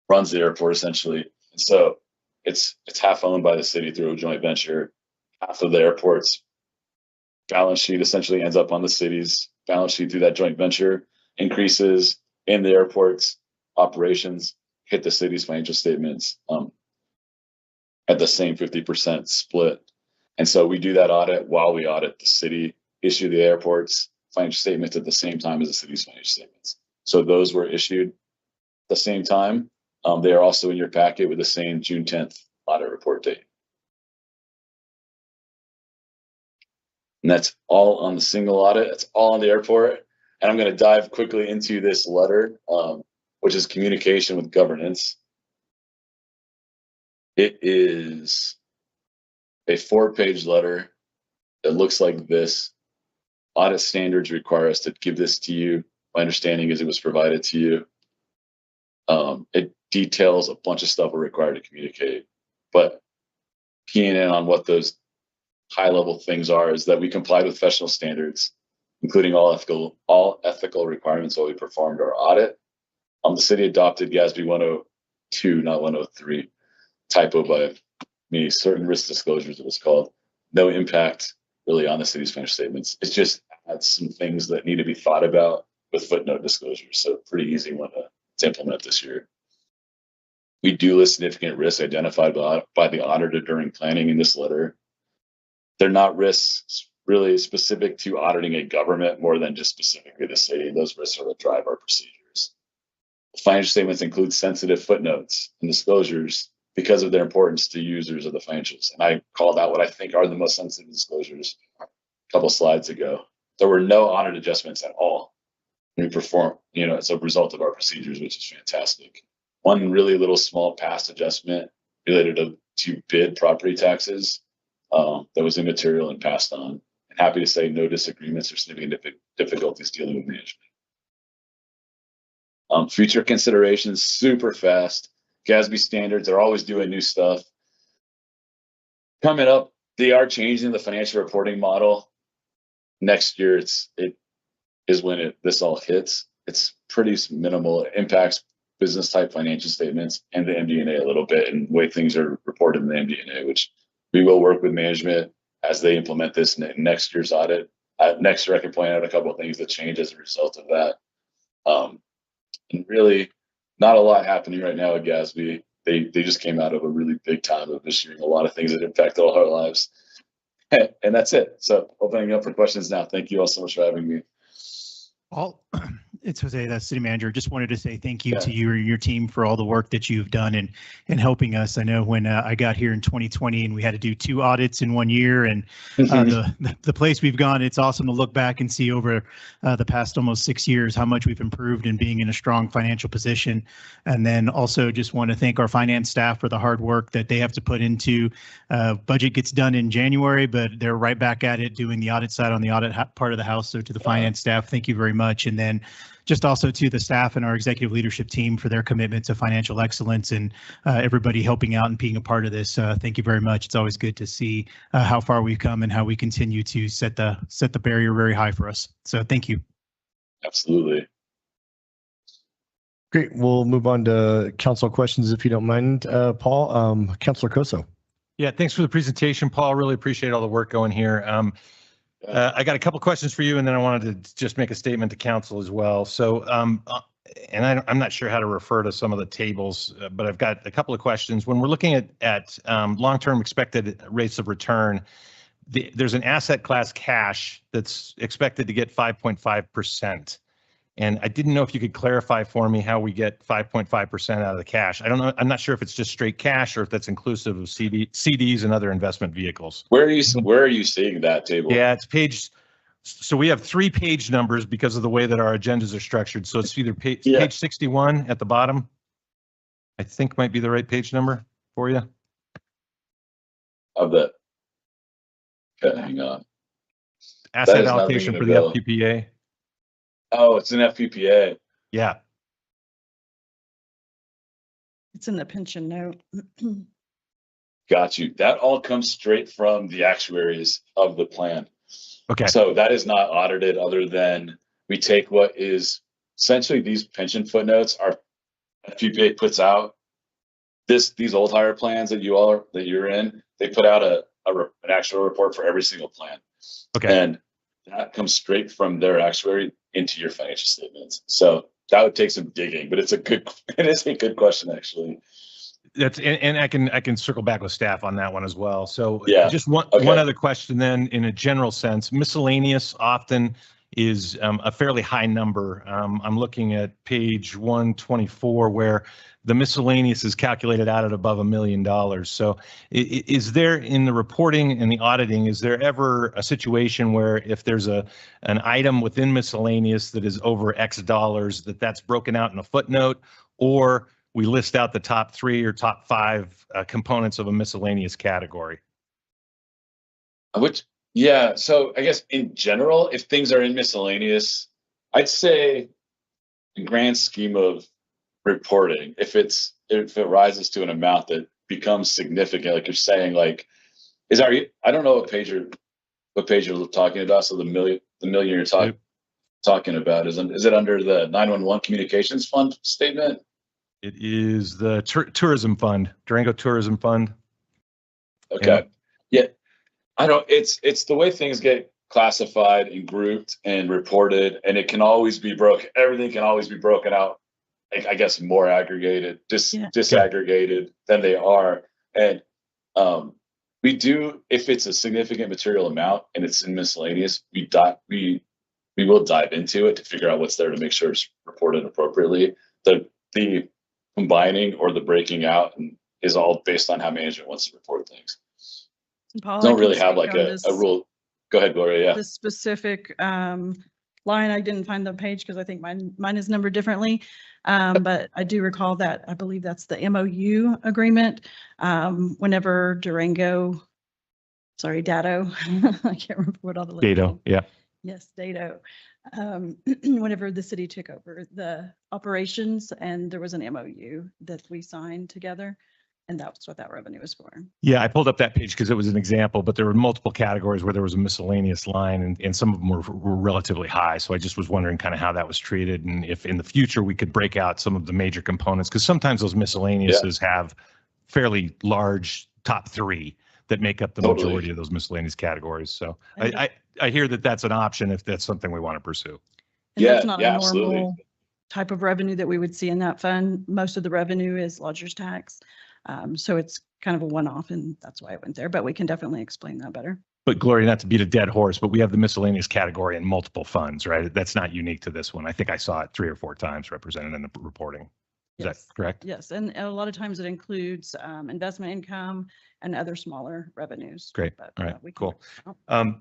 runs the airport essentially. And so it's half owned by the city through a joint venture. Half of the airport's balance sheet essentially ends up on the city's balance sheet through that joint venture. Increases in the airport's operations hit the city's financial statements at the same 50% split. And so we do that audit while we audit the city, issue the airport's financial statements at the same time as the city's financial statements. So those were issued at the same time. They are also in your packet with the same June 10th audit report date. And that's all on the single audit. It's all on the airport. And I'm going to dive quickly into this letter, which is communication with governance. It is a 4-page letter that looks like this. Audit standards require us to give this to you. My understanding is it was provided to you. It details a bunch of stuff we're required to communicate, but keying in on what those high-level things are is that we complied with professional standards, including all ethical requirements while we performed our audit. The city adopted GASB 102, not 103, typo by me, certain risk disclosures it was called. No impact really on the city's financial statements. It just adds some things that need to be thought about with footnote disclosures. So pretty easy one to implement this year. We do list significant risks identified by the auditor during planning in this letter. They're not risks really specific to auditing a government more than just specifically the city. Those risks are what drive our procedures. The financial statements include sensitive footnotes and disclosures because of their importance to users of the financials. And I called out what I think are the most sensitive disclosures a couple slides ago. There were no audit adjustments at all. We perform, as a result of our procedures, which is fantastic. One really little small past adjustment related to bid property taxes that was immaterial and passed on. And happy to say no disagreements or significant difficulties dealing with management. Future considerations, super fast. GASB standards are always doing new stuff. Coming up, they are changing the financial reporting model. Next year, it is when this all hits. It's pretty minimal. It impacts business type financial statements and the MD&A a little bit, and the way things are reported in the MD&A, which We will work with management as they implement this in next year's audit. Next year, I can point out a couple of things that change as a result of that. And really, not a lot happening right now at GASB. They just came out of a really big time of issuing a lot of things that impact all our lives. And that's it. So opening up for questions now. Thank you all so much for having me. Paul, it's Jose, the city manager. Just wanted to say thank you to you and your team for all the work that you've done in helping us. I know when I got here in 2020 and we had to do 2 audits in 1 year, and the place we've gone, it's awesome to look back and see over the past almost 6 years how much we've improved in being in a strong financial position. And then also just want to thank our finance staff for the hard work that they have to put into budget gets done in January, but they're right back at it doing the audit side on the audit part of the house. So to the finance staff, thank you very much. And then just also to the staff and our executive leadership team for their commitment to financial excellence and everybody helping out and being a part of this. Thank you very much. It's always good to see how far we've come and how we continue to set the barrier very high for us. So thank you. Absolutely. Great. We'll move on to council questions if you don't mind, Paul. Councilor Koso. Yeah, thanks for the presentation, Paul. Really appreciate all the work going here. I got a couple questions for you, and then I wanted to just make a statement to council as well. So, and I'm not sure how to refer to some of the tables, but I've got a couple of questions. When we're looking at long-term expected rates of return, there's an asset class cash that's expected to get 5.5%. And I didn't know if you could clarify for me how we get 5.5% out of the cash. I don't know. I'm not sure if it's just straight cash or if that's inclusive of CDs and other investment vehicles. Where are you seeing that table? Yeah, it's page. So we have 3 page numbers because of the way that our agendas are structured. So it's either page 61 at the bottom. I think might be the right page number for you. Of the. Okay, hang on. Asset allocation for the FPPA. Oh, it's an FPPA. Yeah. It's in the pension note. Got you. That all comes straight from the actuaries of the plan. Okay. So that is not audited other than we take what is essentially these pension footnotes our FPPA puts out. These old hire plans that you're in, they put out an actual report for every single plan. Okay. And that comes straight from their actuary into your financial statements. So that would take some digging, but it is a good question actually. That's and I can circle back with staff on that one as well. So yeah, just one other question then, in a general sense, miscellaneous often is a fairly high number. I'm looking at page 124 where the miscellaneous is calculated out at above $1 million. So is there, in the reporting and the auditing, is there ever a situation where if there's an item within miscellaneous that is over X dollars, that's broken out in a footnote, or we list out the top 3 or top 5 components of a miscellaneous category? Yeah, so I guess in general, if things are in miscellaneous, I'd say in grand scheme of reporting, if it rises to an amount that becomes significant, like you're saying, like I don't know what page you're talking about. So the million you're talking about is it under the 911 Communications Fund statement? It is the tourism fund, Durango Tourism Fund. Okay. Yeah. It's the way things get classified and grouped and reported, and it can always be everything can always be broken out, I guess more aggregated, disaggregated than they are. And we do, if it's a significant material amount and it's in miscellaneous, we will dive into it to figure out what's there to make sure it's reported appropriately. The combining or the breaking out is all based on how management wants to report things. Paul, don't really have like a rule. Go ahead, Gloria. Yeah. The specific line, I didn't find the page because I think mine is numbered differently. But I do recall that I believe that's the MOU agreement. Whenever Dado, I can't remember what all the Dado, yeah. Yes, Dado. Whenever the city took over the operations, and there was an MOU that we signed together. And that's what that revenue is for. Yeah, I pulled up that page because it was an example, but there were multiple categories where there was a miscellaneous line, and some of them were relatively high. So I just was wondering kind of how that was treated, and if in the future we could break out some of the major components, because sometimes those miscellaneouses have fairly large top 3 that make up the Totally. majority of those miscellaneous categories. So I hear that that's an option if that's something we want to pursue. And Yeah, that's not yeah, a absolutely. normal type of revenue that we would see in that fund. Most of the revenue is lodger's tax. So it's kind of a one-off, and that's why it went there, but we can definitely explain that better. But Gloria, not to beat a dead horse, but we have the miscellaneous category in multiple funds, right? That's not unique to this one. I think I saw it 3 or 4 times represented in the reporting. Is Yes. that correct? Yes, and a lot of times it includes investment income and other smaller revenues. Great. But, All right, we can- cool. oh,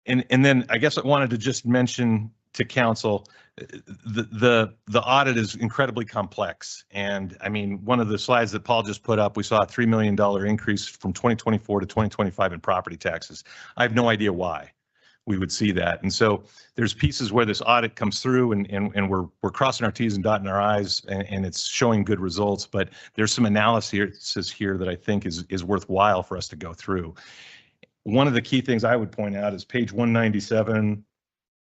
And then I guess I wanted to just mention to council, the audit is incredibly complex. And I mean, one of the slides that Paul just put up, we saw a $3 million increase from 2024 to 2025 in property taxes. I have no idea why we would see that. And so there's pieces where this audit comes through and we're crossing our T's and dotting our I's and it's showing good results, but there's some analysis here that I think is worthwhile for us to go through. One of the key things I would point out is page 197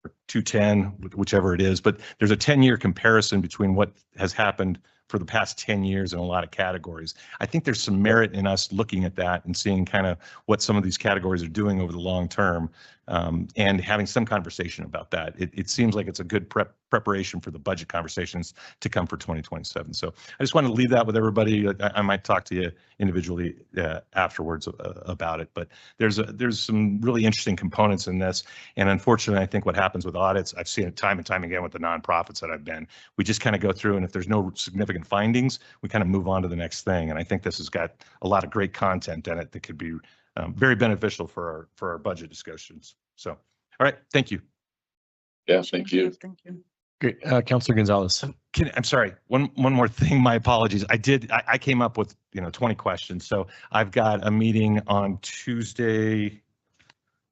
or 210, whichever it is, but there's a 10-year comparison between what has happened for the past 10 years in a lot of categories. I think there's some merit in us looking at that and seeing kind of what some of these categories are doing over the long term, and having some conversation about that. It seems like it's a good preparation for the budget conversations to come for 2027. So I just wanted to leave that with everybody. I might talk to you individually afterwards about it, but there's some really interesting components in this. And unfortunately, I think what happens with audits, I've seen it time and time again with the nonprofits that I've been, we just kind of go through, and if there's no significant findings, we kind of move on to the next thing. And I think this has got a lot of great content in it that could be very beneficial for our budget discussions. So, all right, thank you. Yeah, thank you. Thank you. Great. Councilor Gonzalez. I'm sorry. One more thing. My apologies. I came up with 20 questions. So I've got a meeting on Tuesday,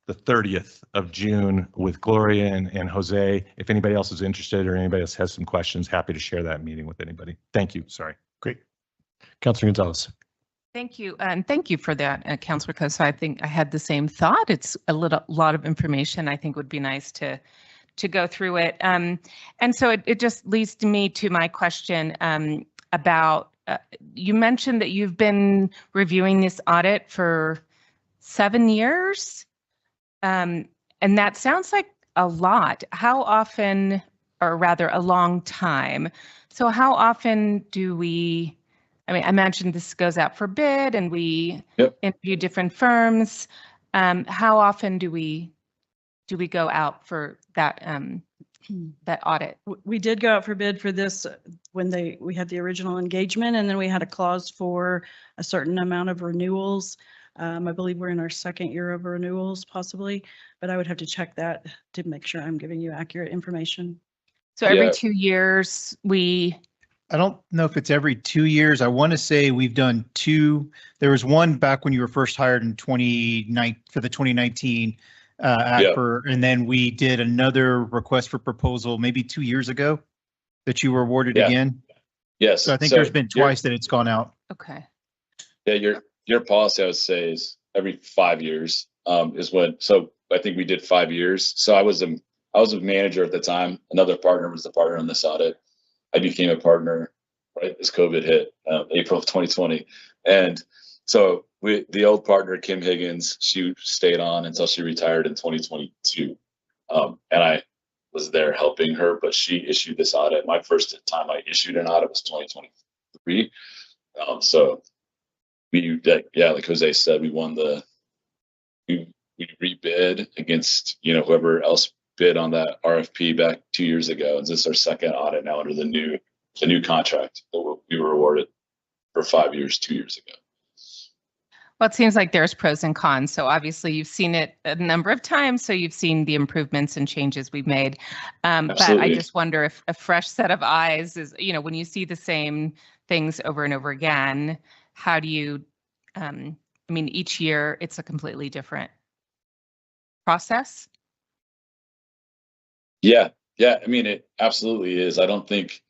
the 30th of June with Gloria and Jose. If anybody else is interested or anybody else has some questions, happy to share that meeting with anybody. Thank you. Sorry. Great. Councilor Gonzalez. Thank you. And thank you for that, Councilor Costa. I think I had the same thought. It's a lot of information. I think would be nice to go through it. And so it just leads me to my question about, you mentioned that you've been reviewing this audit for 7 years. And that sounds like a lot. How often, or rather a long time. So how often do we, I mean, I mentioned this goes out for bid and we interview different firms. How often do we go out for that that audit? We did go out for bid for this when we had the original engagement, and then we had a clause for a certain amount of renewals. I believe we're in our 2nd year of renewals possibly, but I would have to check that to make sure I'm giving you accurate information. So every 2 years I don't know if it's every 2 years. I want to say we've done 2. There was one back when you were first hired in 2019 for the 2019 ACFR, and then we did another request for proposal maybe 2 years ago that you were awarded again. Yes. So I think there's been twice that it's gone out. Okay. Yeah, your policy, I would say, is every 5 years is when. So I think we did 5 years. So I was a manager at the time. Another partner was the partner on this audit. I became a partner right as COVID hit, April of 2020, and so the old partner Kim Higgins, she stayed on until she retired in 2022, and I was there helping her. But she issued this audit. My first time I issued an audit was 2023. So like Jose said, we won we rebid against whoever else bid on that RFP back 2 years ago. And this is our 2nd audit now under the new contract that we were awarded for 5 years 2 years ago. Well, it seems like there's pros and cons. So obviously you've seen it a number of times. So you've seen the improvements and changes we've made. But I just wonder if a fresh set of eyes is, when you see the same things over and over again, how do you, each year it's a completely different process. Yeah. I mean, it absolutely is. I don't think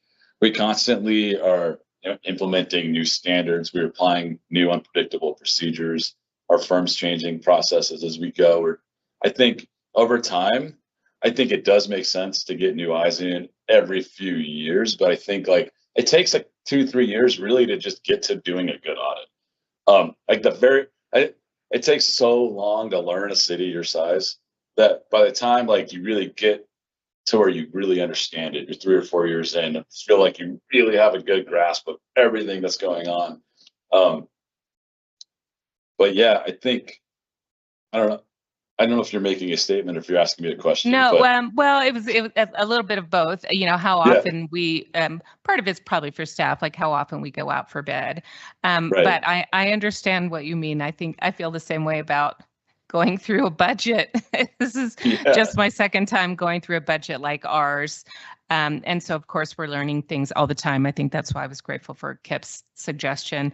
we constantly are implementing new standards. We're applying new unpredictable procedures. Our firm's changing processes as we go. I think over time, it does make sense to get new eyes in every few years. But I think it takes 2-3 years really to just get to doing a good audit. it takes so long to learn a city your size that by the time like you really get to where you really understand it, you're 3 or 4 years in, and feel like you really have a good grasp of everything that's going on. But yeah, I think, I don't know if you're making a statement or if you're asking me a question. No, but well, it was a little bit of both. You know, how Yeah. often we part of it's probably for staff, like how often we go out for bid. Right. But I understand what you mean. I think I feel the same way about going through a budget. This is Yeah. just my second time going through a budget like ours. And so, of course, we're learning things all the time. I think that's why I was grateful for Kip's suggestion.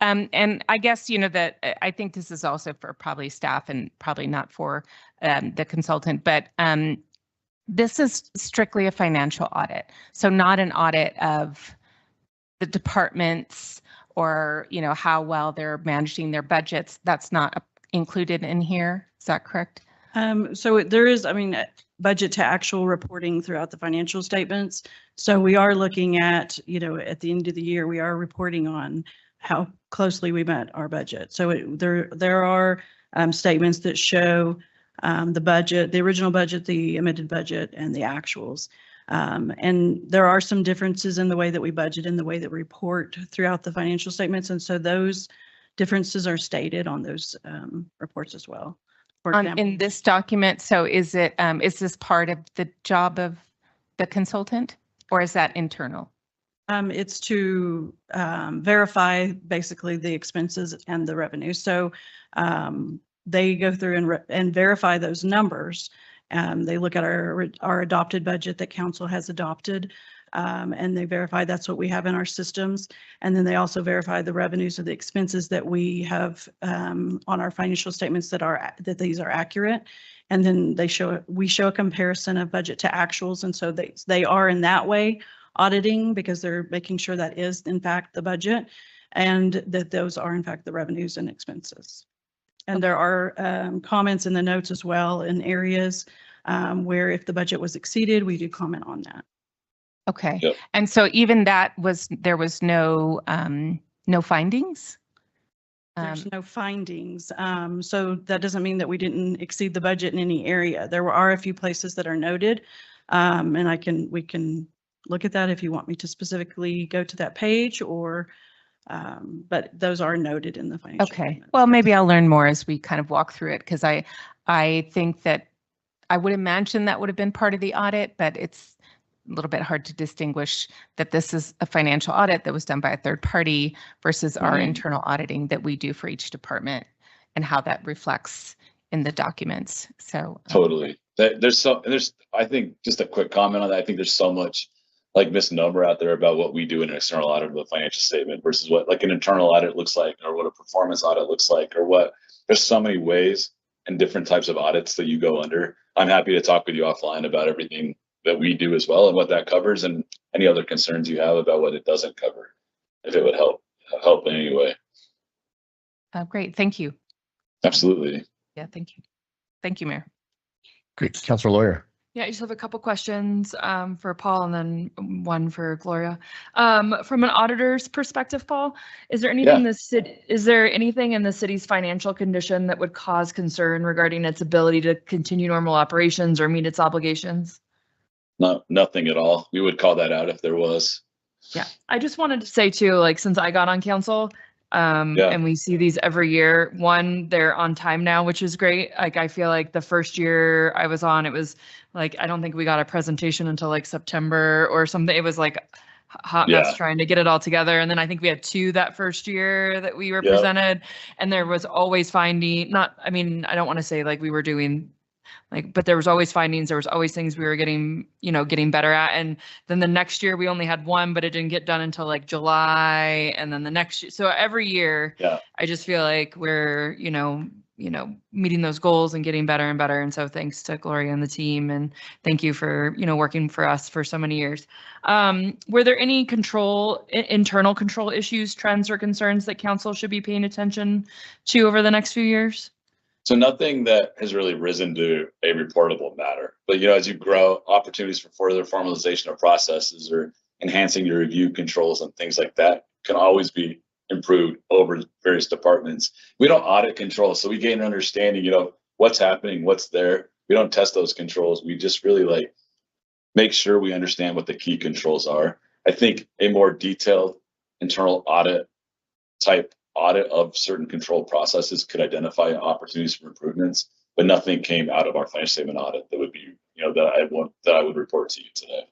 And I guess, you know, that I think this is also for probably staff and probably not for the consultant, but this is strictly a financial audit. So not an audit of the departments or, you know, how well they're managing their budgets. That's not included in here. Is that correct? So there is, I mean, budget to actual reporting throughout the financial statements. So we are looking at, you know, at the end of the year, we are reporting on how closely we met our budget. So there are statements that show the budget, the original budget, the amended budget, and the actuals. And there are some differences in the way that we budget and the way that we report throughout the financial statements. And so those differences are stated on those reports as well. For example, in this document, so is it is this part of the job of the consultant, or is that internal? It's to verify basically the expenses and the revenue. So they go through and verify those numbers. They look at our adopted budget that council has adopted, and they verify that's what we have in our systems. And then they also verify the revenues or the expenses that we have on our financial statements that these are accurate. And then we show a comparison of budget to actuals. And so they are in that way auditing, because they're making sure that is in fact the budget and that those are in fact the revenues and expenses. And there are comments in the notes as well in areas where if the budget was exceeded, we do comment on that. Okay. Yep. And so even there was no findings? There's no findings. So that doesn't mean that we didn't exceed the budget in any area. There are a few places that are noted, and we can look at that if you want me to specifically go to that page, or but those are noted in the financial Okay. statements. Well, maybe I'll learn more as we kind of walk through it, because I think that I would imagine that would have been part of the audit, but it's a little bit hard to distinguish that this is a financial audit that was done by a third party versus our internal auditing that we do for each department, and how that reflects in the documents. So Totally. I think just a quick comment on that. I think there's so much like misnomer out there about what we do in an external audit of the financial statement versus what like an internal audit looks like, or what a performance audit looks like, or what there's so many ways and different types of audits that you go under. I'm happy to talk with you offline about everything that we do as well and what that covers, and any other concerns you have about what it doesn't cover, if it would help in any way. great. Thank you. Absolutely. Yeah, thank you. Thank you, Mayor. Great. Councilor Lawyer. Yeah, I just have a couple questions for Paul and then one for Gloria. From an auditor's perspective, Paul, is there anything in the city's financial condition that would cause concern regarding its ability to continue normal operations or meet its obligations? No, nothing at all. We would call that out if there was. Yeah, I just wanted to say too, like since I got on council, and we see these every year. One, they're on time now, which is great. Like I feel like the first year I was on, it was like I don't think we got a presentation until like September or something. It was like hot mess trying to get it all together. And then I think we had 2 that first year that we were presented, and there was always finding. I don't want to say like we were doing. But there was always findings. There was always things we were getting better at. And then the next year we only had 1, but it didn't get done until like July. And then the next year. So every year, I just feel like we're, meeting those goals and getting better and better. And so thanks to Gloria and the team, and thank you for, working for us for so many years. Were there any internal control issues, trends, or concerns that council should be paying attention to over the next few years? So nothing that has really risen to a reportable matter, but as you grow, opportunities for further formalization of processes or enhancing your review controls and things like that can always be improved over various departments. We don't audit controls, so we gain an understanding, what's happening, what's there. We don't test those controls. We just really like make sure we understand what the key controls are. I think a more detailed internal audit type audit of certain control processes could identify opportunities for improvements, but nothing came out of our financial statement audit that would be, that I would report to you today.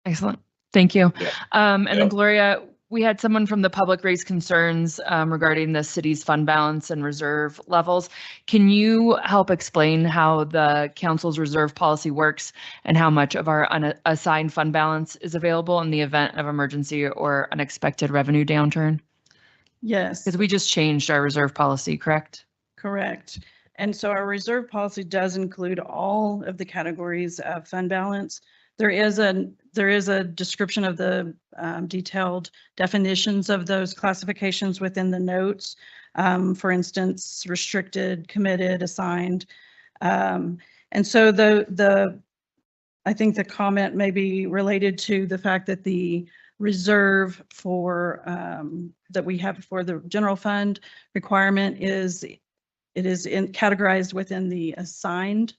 Excellent. Thank you. Yeah. And then Gloria, we had someone from the public raise concerns regarding the city's fund balance and reserve levels. Can you help explain how the council's reserve policy works and how much of our unassigned fund balance is available in the event of emergency or unexpected revenue downturn? Yes. Because we just changed our reserve policy, correct? Correct. And so our reserve policy does include all of the categories of fund balance. There is a description of the detailed definitions of those classifications within the notes. For instance, restricted, committed, assigned. And so I think the comment may be related to the fact that the reserve for that we have for the general fund requirement is categorized within the assigned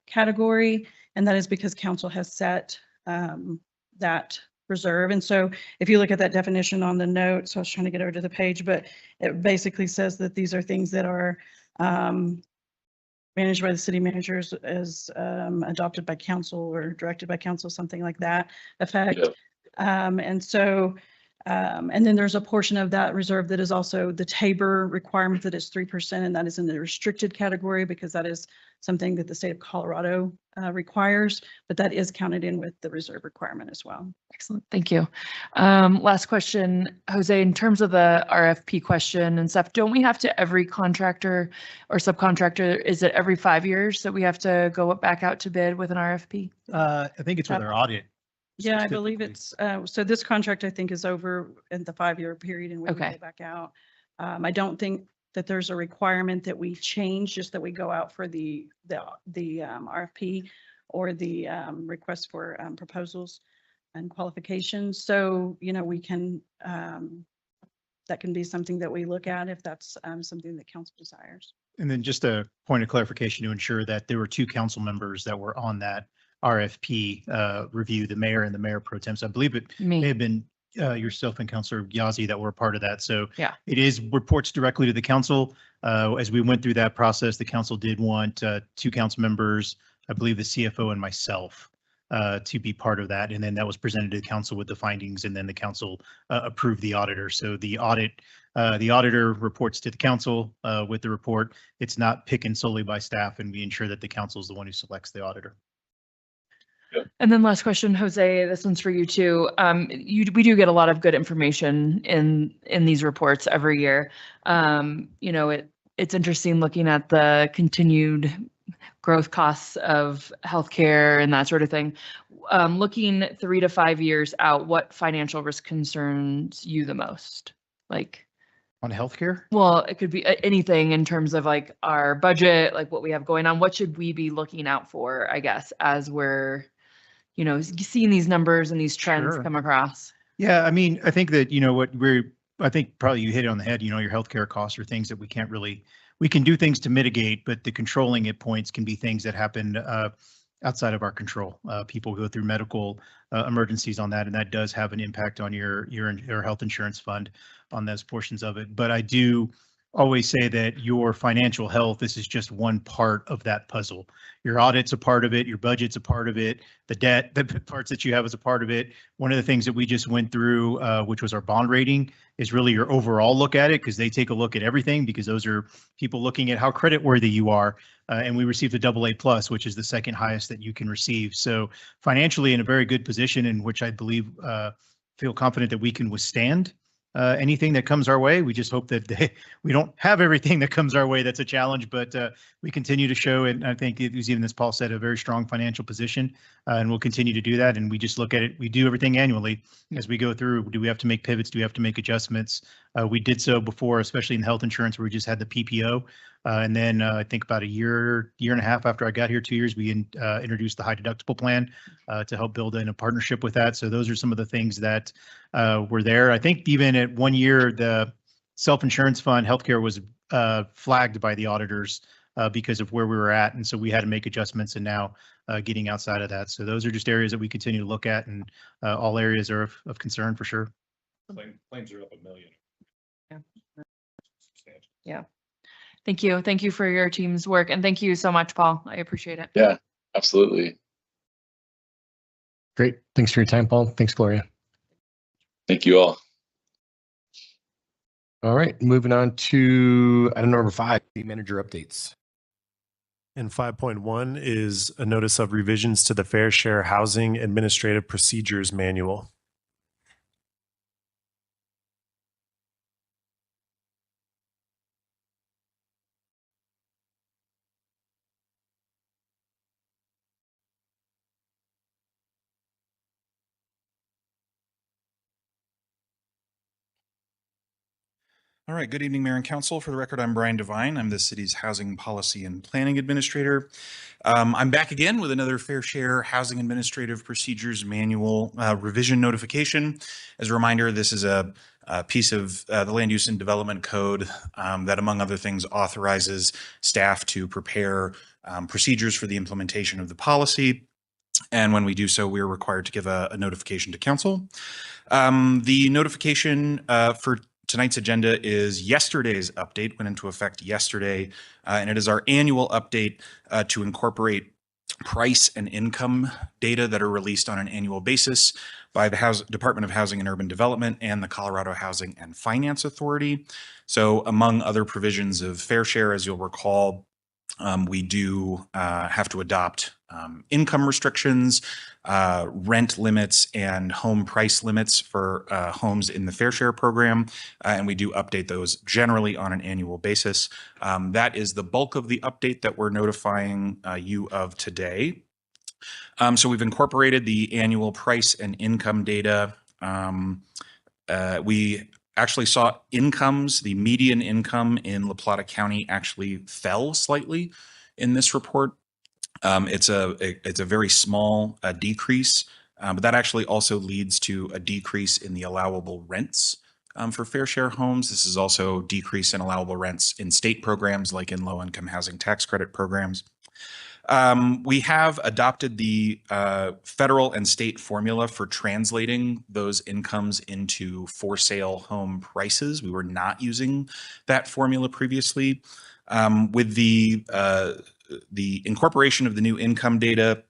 category, and that is because council has set that reserve. And so if you look at that definition on the note, so I was trying to get over to the page, but it basically says that these are things that are managed by the city managers as adopted by council or directed by council, something like that effect. Yep. And then there's a portion of that reserve that is also the TABOR requirement that is 3%, and that is in the restricted category because that is something that the state of Colorado requires, but that is counted in with the reserve requirement as well. Excellent. Thank you. Last question, Jose, in terms of the RFP question and stuff, don't we have to every contractor or subcontractor, is it every 5 years that we have to go back out to bid with an RFP? I think it's with our audit. Yeah, I believe it's, so this contract I think is over in the 5-year period and we will Okay. go back out. I don't think that there's a requirement that we change, just that we go out for the RFP or the request for proposals and qualifications. So, we can, that can be something that we look at if that's something that council desires. And then just a point of clarification to ensure that there were 2 council members that were on that RFP review, the mayor and the mayor pro tem. So I believe it may have been yourself and Councilor Yazzie that were part of that. So yeah, it is reports directly to the council. As we went through that process, the council did want 2 council members, I believe the CFO and myself, to be part of that. And then that was presented to the council with the findings, and then the council approved the auditor. So the auditor reports to the council with the report. It's not picked solely by staff, and we ensure that the council is the one who selects the auditor. And then last question, Jose, this one's for you too. We do get a lot of good information in these reports every year. It's interesting looking at the continued growth costs of healthcare and that sort of thing. Looking 3 to 5 years out, what financial risk concerns you the most? Like on healthcare? Well, it could be anything in terms of like our budget, like what we have going on. What should we be looking out for, I guess, as we're seeing these numbers and these trends come across? Yeah, I mean, I think that, I think probably you hit it on the head, your healthcare costs are things that we can do things to mitigate, but the controlling it points can be things that happen outside of our control. People go through medical emergencies on that, and that does have an impact on your health insurance fund on those portions of it. But I do always say that your financial health, this is just one part of that puzzle. Your audit's a part of it, your budget's a part of it, the debt, the parts that you have is a part of it. One of the things that we just went through, which was our bond rating, is really your overall look at it, because they take a look at everything, because those are people looking at how creditworthy you are. And we received a AA+, which is the second highest that you can receive. So financially in a very good position, in which I believe, feel confident that we can withstand anything that comes our way. We just hope that we don't have everything that comes our way. That's a challenge, but we continue to show, and I think it was even, as Paul said, a very strong financial position, and we'll continue to do that. And we just look at it. We do everything annually as we go through. Do we have to make pivots? Do we have to make adjustments? We did so before, especially in health insurance, where we just had the PPO. And then I think about a year and a half after I got here, 2 years, we introduced the high deductible plan to help build in a partnership with that. So those are some of the things that were there. I think even at 1 year, the self-insurance fund healthcare was flagged by the auditors because of where we were at. And so we had to make adjustments, and now getting outside of that. So those are just areas that we continue to look at, and all areas are of concern for sure. Claims are up $1 million. Yeah. Thank you. Thank you for your team's work. And thank you so much, Paul. I appreciate it. Yeah, absolutely. Great. Thanks for your time, Paul. Thanks, Gloria. Thank you all. All right, moving on to item number 5, the manager updates. And 5.1 is a notice of revisions to the Fair Share Housing Administrative Procedures Manual. All right, good evening, Mayor and Council. For the record, I'm Brian Devine. I'm the city's Housing Policy and Planning Administrator. I'm back again with another Fair Share Housing Administrative Procedures Manual revision notification. As a reminder, this is a piece of the Land Use and Development Code that, among other things, authorizes staff to prepare procedures for the implementation of the policy. And when we do so, we're required to give a notification to council. The notification for tonight's agenda is yesterday's update, went into effect yesterday, and it is our annual update to incorporate price and income data that are released on an annual basis by the Department of Housing and Urban Development and the Colorado Housing and Finance Authority. So among other provisions of Fair Share, as you'll recall, we do have to adopt income restrictions, rent limits, and home price limits for homes in the Fair Share program, and we do update those generally on an annual basis. That is the bulk of the update that we're notifying you of today. So we've incorporated the annual price and income data. We actually saw incomes, the median income in La Plata County actually fell slightly in this report. It's a very small decrease, but that actually also leads to a decrease in the allowable rents for Fair Share homes. This is also decrease in allowable rents in state programs like in low-income housing tax credit programs. We have adopted the federal and state formula for translating those incomes into for sale home prices. We were not using that formula previously. With the incorporation of the new income data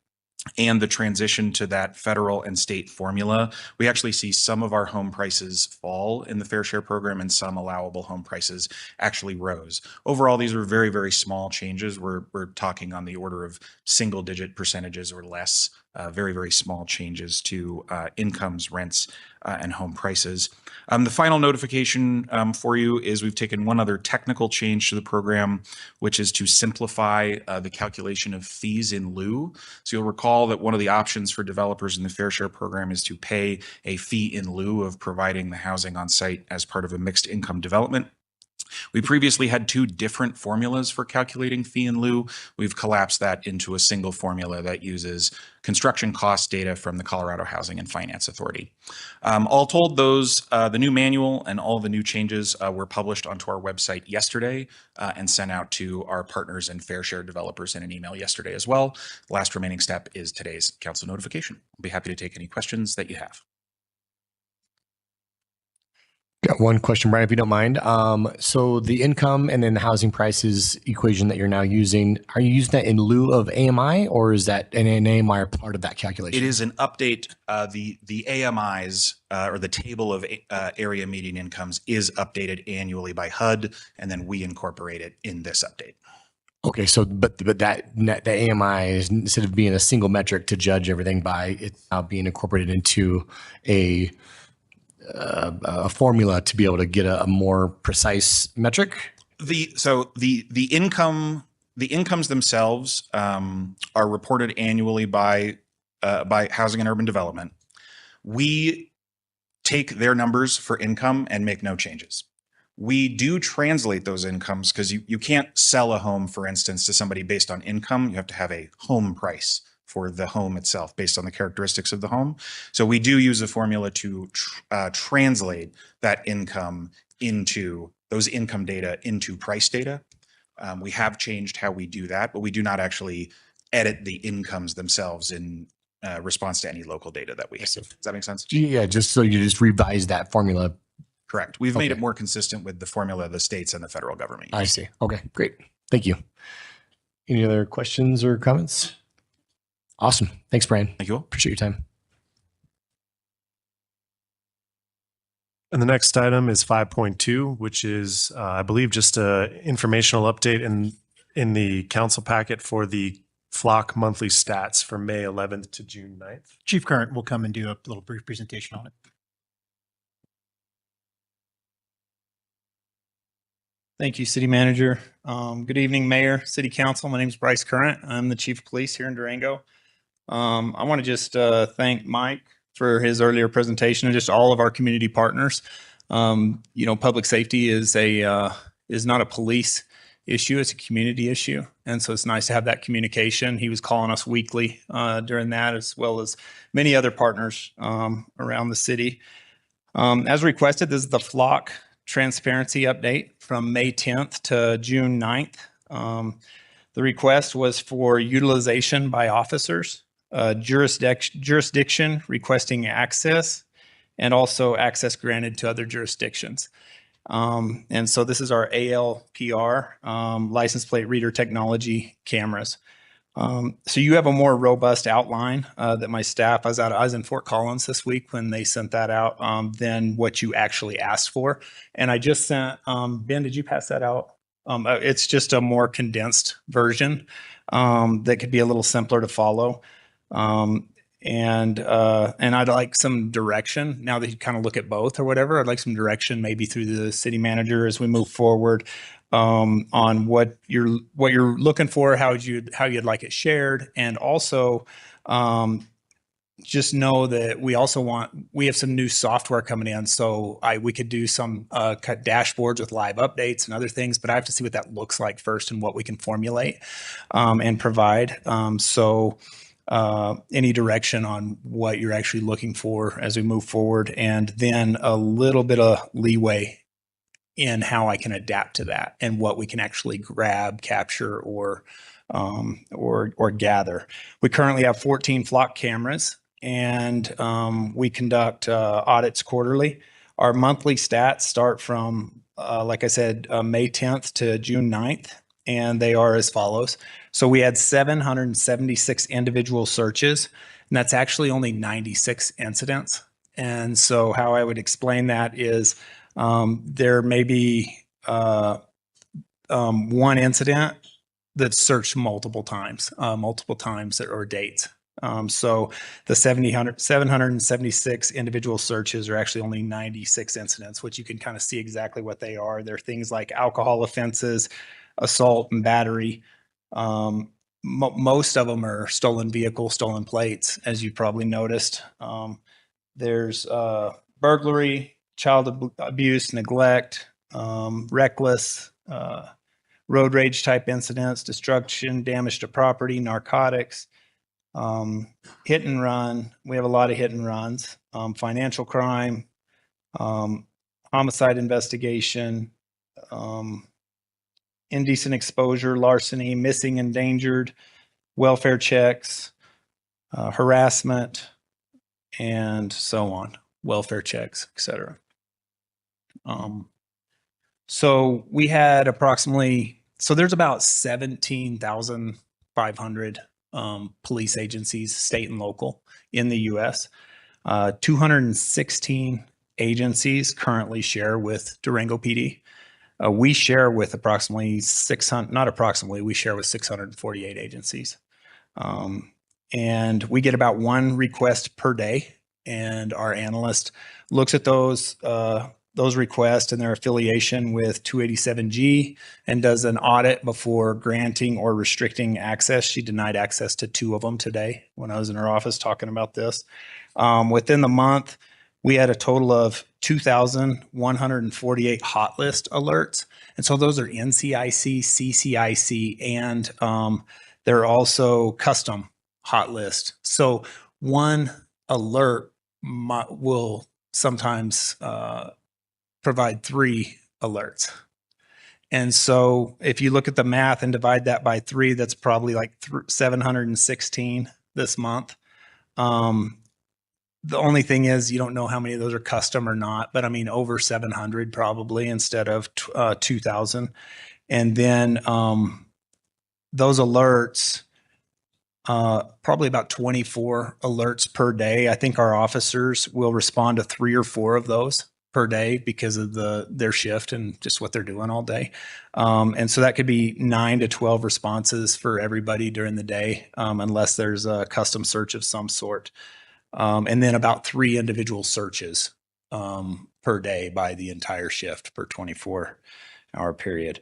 and the transition to that federal and state formula, we actually see some of our home prices fall in the Fair Share program and some allowable home prices actually rose. Overall, these are very, very small changes. We're talking on the order of single-digit percentages or less, very, very small changes to incomes, rents, and home prices. The final notification for you is we've taken one other technical change to the program, which is to simplify the calculation of fees in lieu. So you'll recall that one of the options for developers in the Fair Share program is to pay a fee in lieu of providing the housing on site as part of a mixed income development. We previously had 2 different formulas for calculating fee in lieu. We've collapsed that into a single formula that uses construction cost data from the Colorado Housing and Finance Authority. All told, the new manual and all the new changes were published onto our website yesterday and sent out to our partners and Fair Share developers in an email yesterday as well. The last remaining step is today's council notification. I'll be happy to take any questions that you have. Got one question, Brian, if you don't mind. So the income and then the housing prices equation that you're now using, are you using that in lieu of AMI, or is that an AMI or part of that calculation? It is an update. The AMIs or the table of area median incomes is updated annually by HUD, and then we incorporate it in this update. Okay, so but that the AMI is, instead of being a single metric to judge everything by, it's now being incorporated into a formula to be able to get a more precise metric? The incomes themselves are reported annually by Housing and Urban Development. We take their numbers for income and make no changes. We do translate those incomes because you can't sell a home, for instance, to somebody based on income. You have to have a home price for the home itself based on the characteristics of the home. So we do use a formula to translate that income into those income data into price data. We have changed how we do that, but we do not actually edit the incomes themselves in response to any local data that we have. Does that make sense? Yeah, just so you just revise that formula. Correct. We've made Okay. it more consistent with the formula the states and the federal government use. I see. Okay, great. Thank you. Any other questions or comments? Awesome. Thanks, Brian. Thank you all. Appreciate your time. And the next item is 5.2, which is, I believe, just a informational update in the council packet for the Flock monthly stats for May 11th to June 9th. Chief Current will come and do a little brief presentation on it. Thank you, City Manager. Good evening, Mayor, City Council. My name is Bryce Current. I'm the Chief of Police here in Durango. I want to just thank Mike for his earlier presentation and just all of our community partners. Public safety is not a police issue, it's a community issue. And so it's nice to have that communication. He was calling us weekly during that, as well as many other partners around the city. As requested, this is the Flock transparency update from May 10th to June 9th. The request was for utilization by officers, jurisdiction requesting access, and also access granted to other jurisdictions. And so this is our ALPR, license plate reader technology cameras. So you have a more robust outline that my staff, I was in Fort Collins this week when they sent that out, than what you actually asked for. And I just sent, Ben, did you pass that out? It's just a more condensed version that could be a little simpler to follow. And I'd like some direction now that you kind of look at both or whatever. I'd like some direction maybe through the city manager as we move forward on what you're looking for, how you'd like it shared, and also just know that we have some new software coming in, so we could do some cut dashboards with live updates and other things, but I have to see what that looks like first and what we can formulate and provide. So any direction on what you're actually looking for as we move forward, and then a little bit of leeway in how I can adapt to that and what we can actually grab, capture, or gather. We currently have 14 Flock cameras, and we conduct audits quarterly. Our monthly stats start from, like I said, May 10th to June 9th, and they are as follows. So we had 776 individual searches, and that's actually only 96 incidents. And so how I would explain that is there may be one incident that's searched multiple times or dates. So the 776 individual searches are actually only 96 incidents, which you can kind of see exactly what they are. They're things like alcohol offenses, assault and battery. Most of them are stolen vehicle, stolen plates, as you probably noticed. There's burglary, child abuse, neglect, reckless, road rage type incidents, destruction, damage to property, narcotics, hit and run. We have a lot of hit and runs, financial crime, homicide investigation, indecent exposure, larceny, missing, endangered, welfare checks, harassment, and so on, welfare checks, etc. So we had there's about 17,500 police agencies, state and local, in the U.S. 216 agencies currently share with Durango PD. We share with we share with 648 agencies. And we get about one request per day, and our analyst looks at those requests and their affiliation with 287G and does an audit before granting or restricting access. She denied access to 2 of them today when I was in her office talking about this. Within the month, we had a total of 2,148 hot list alerts. And so those are NCIC, CCIC, and they're also custom hot list. So one alert will sometimes provide 3 alerts. And so if you look at the math and divide that by 3, that's probably like 716 this month. The only thing is you don't know how many of those are custom or not, but I mean over 700 probably instead of 2,000. And then those alerts, probably about 24 alerts per day. I think our officers will respond to 3 or 4 of those per day because of their shift and just what they're doing all day. And so that could be 9 to 12 responses for everybody during the day, unless there's a custom search of some sort. And then about 3 individual searches per day by the entire shift per 24-hour period.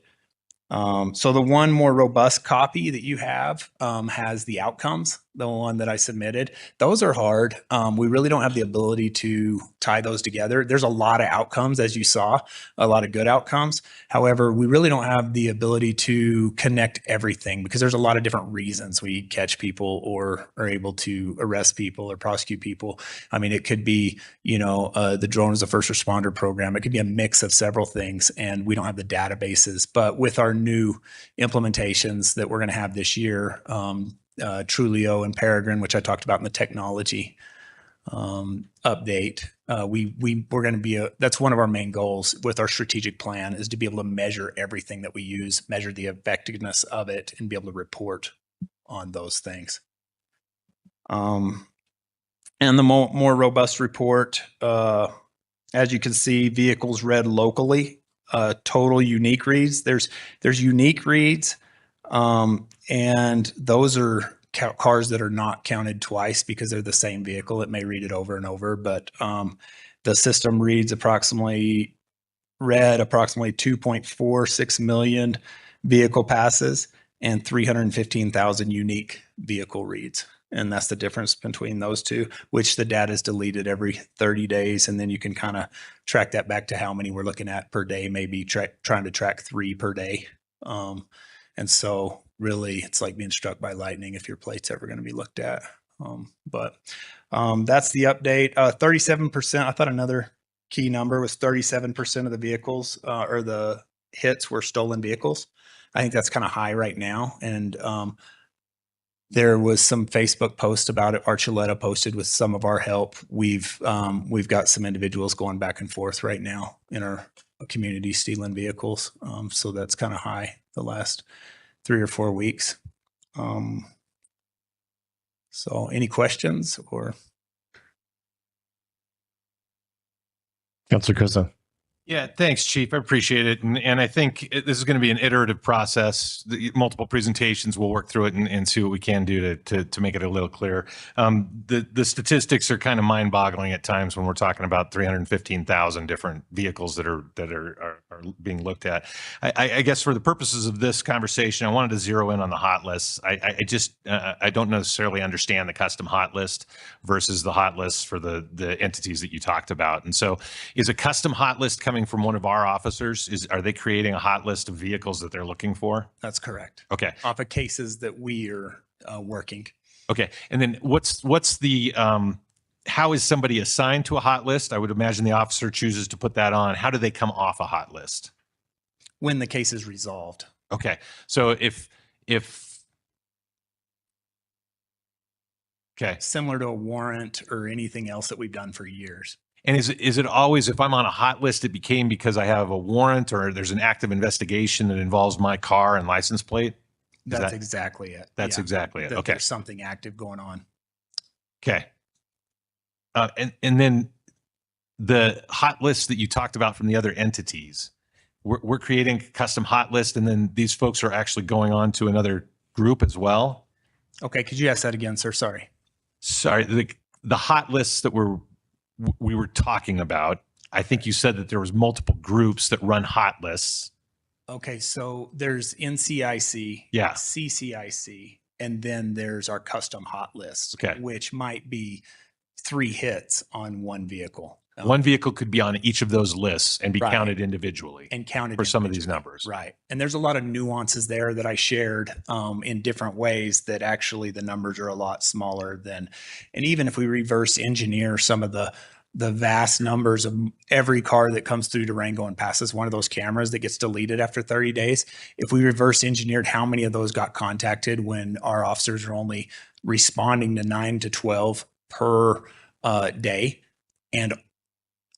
So the one more robust copy that you have has the outcomes, the one that I submitted. Those are hard. We really don't have the ability to tie those together. There's a lot of outcomes, as you saw, a lot of good outcomes. However, we really don't have the ability to connect everything because there's a lot of different reasons we catch people or are able to arrest people or prosecute people. I mean, it could be, the drone is a first responder program. It could be a mix of several things, and we don't have the databases. But with our new implementations that we're going to have this year, Trulio and Peregrine, which I talked about in the technology update, we're going to be that's one of our main goals with our strategic plan is to be able to measure everything that we use, measure the effectiveness of it, and be able to report on those things. And the more robust report, as you can see, vehicles read locally, total unique reads. There's unique reads, and those are cars that are not counted twice because they're the same vehicle. It may read it over and over, but the system read approximately 2.46 million vehicle passes and 315,000 unique vehicle reads. And that's the difference between those two, which the data is deleted every 30 days. And then you can kind of track that back to how many we're looking at per day, maybe trying to track 3 per day. And so really it's like being struck by lightning if your plate's ever going to be looked at. But that's the update. 37%, I thought another key number was 37% of the vehicles or the hits were stolen vehicles. I think that's kind of high right now. And there was some Facebook post about it. Archuleta posted with some of our help. We've got some individuals going back and forth right now in our community stealing vehicles. So that's kind of high the last 3 or 4 weeks. So any questions or? Councilor Costa. Yeah, thanks, Chief. I appreciate it. And I think this is going to be an iterative process. Multiple presentations, we'll work through it and see what we can do to make it a little clearer. The statistics are kind of mind-boggling at times when we're talking about 315,000 different vehicles that are being looked at. I guess for the purposes of this conversation, I wanted to zero in on the hot lists. I don't necessarily understand the custom hot list versus the hot lists for the entities that you talked about. And so is a custom hot list coming from one of our officers? Are they creating a hot list of vehicles that they're looking for? That's correct. Okay. Off of cases that we are working. Okay. And then what's the how is somebody assigned to a hot list? I would imagine the officer chooses to put that on. How do they come off a hot list? When the case is resolved. Okay. So if okay. Similar to a warrant or anything else that we've done for years. And is it always, if I'm on a hot list, it became because I have a warrant or there's an active investigation that involves my car and license plate? That's exactly it. That's exactly it. That Okay. There's something active going on. Okay. And then the hot lists that you talked about from the other entities, we're creating a custom hot list, and then these folks are actually going on to another group as well. Okay. Could you ask that again, sir? Sorry. The hot lists that we were talking about, I think you said that there was multiple groups that run hot lists. Okay, so there's NCIC, Yeah. CCIC, and then there's our custom hot list, Okay. which might be 3 hits on one vehicle. One vehicle could be on each of those lists and be Right. counted individually and counted for some of these individually. numbers. Right. And there's a lot of nuances there that I shared in different ways that actually the numbers are a lot smaller than, and even if we reverse engineer some of the vast numbers of every car that comes through Durango and passes one of those cameras that gets deleted after 30 days, if we reverse engineered how many of those got contacted when our officers are only responding to 9 to 12 per day, and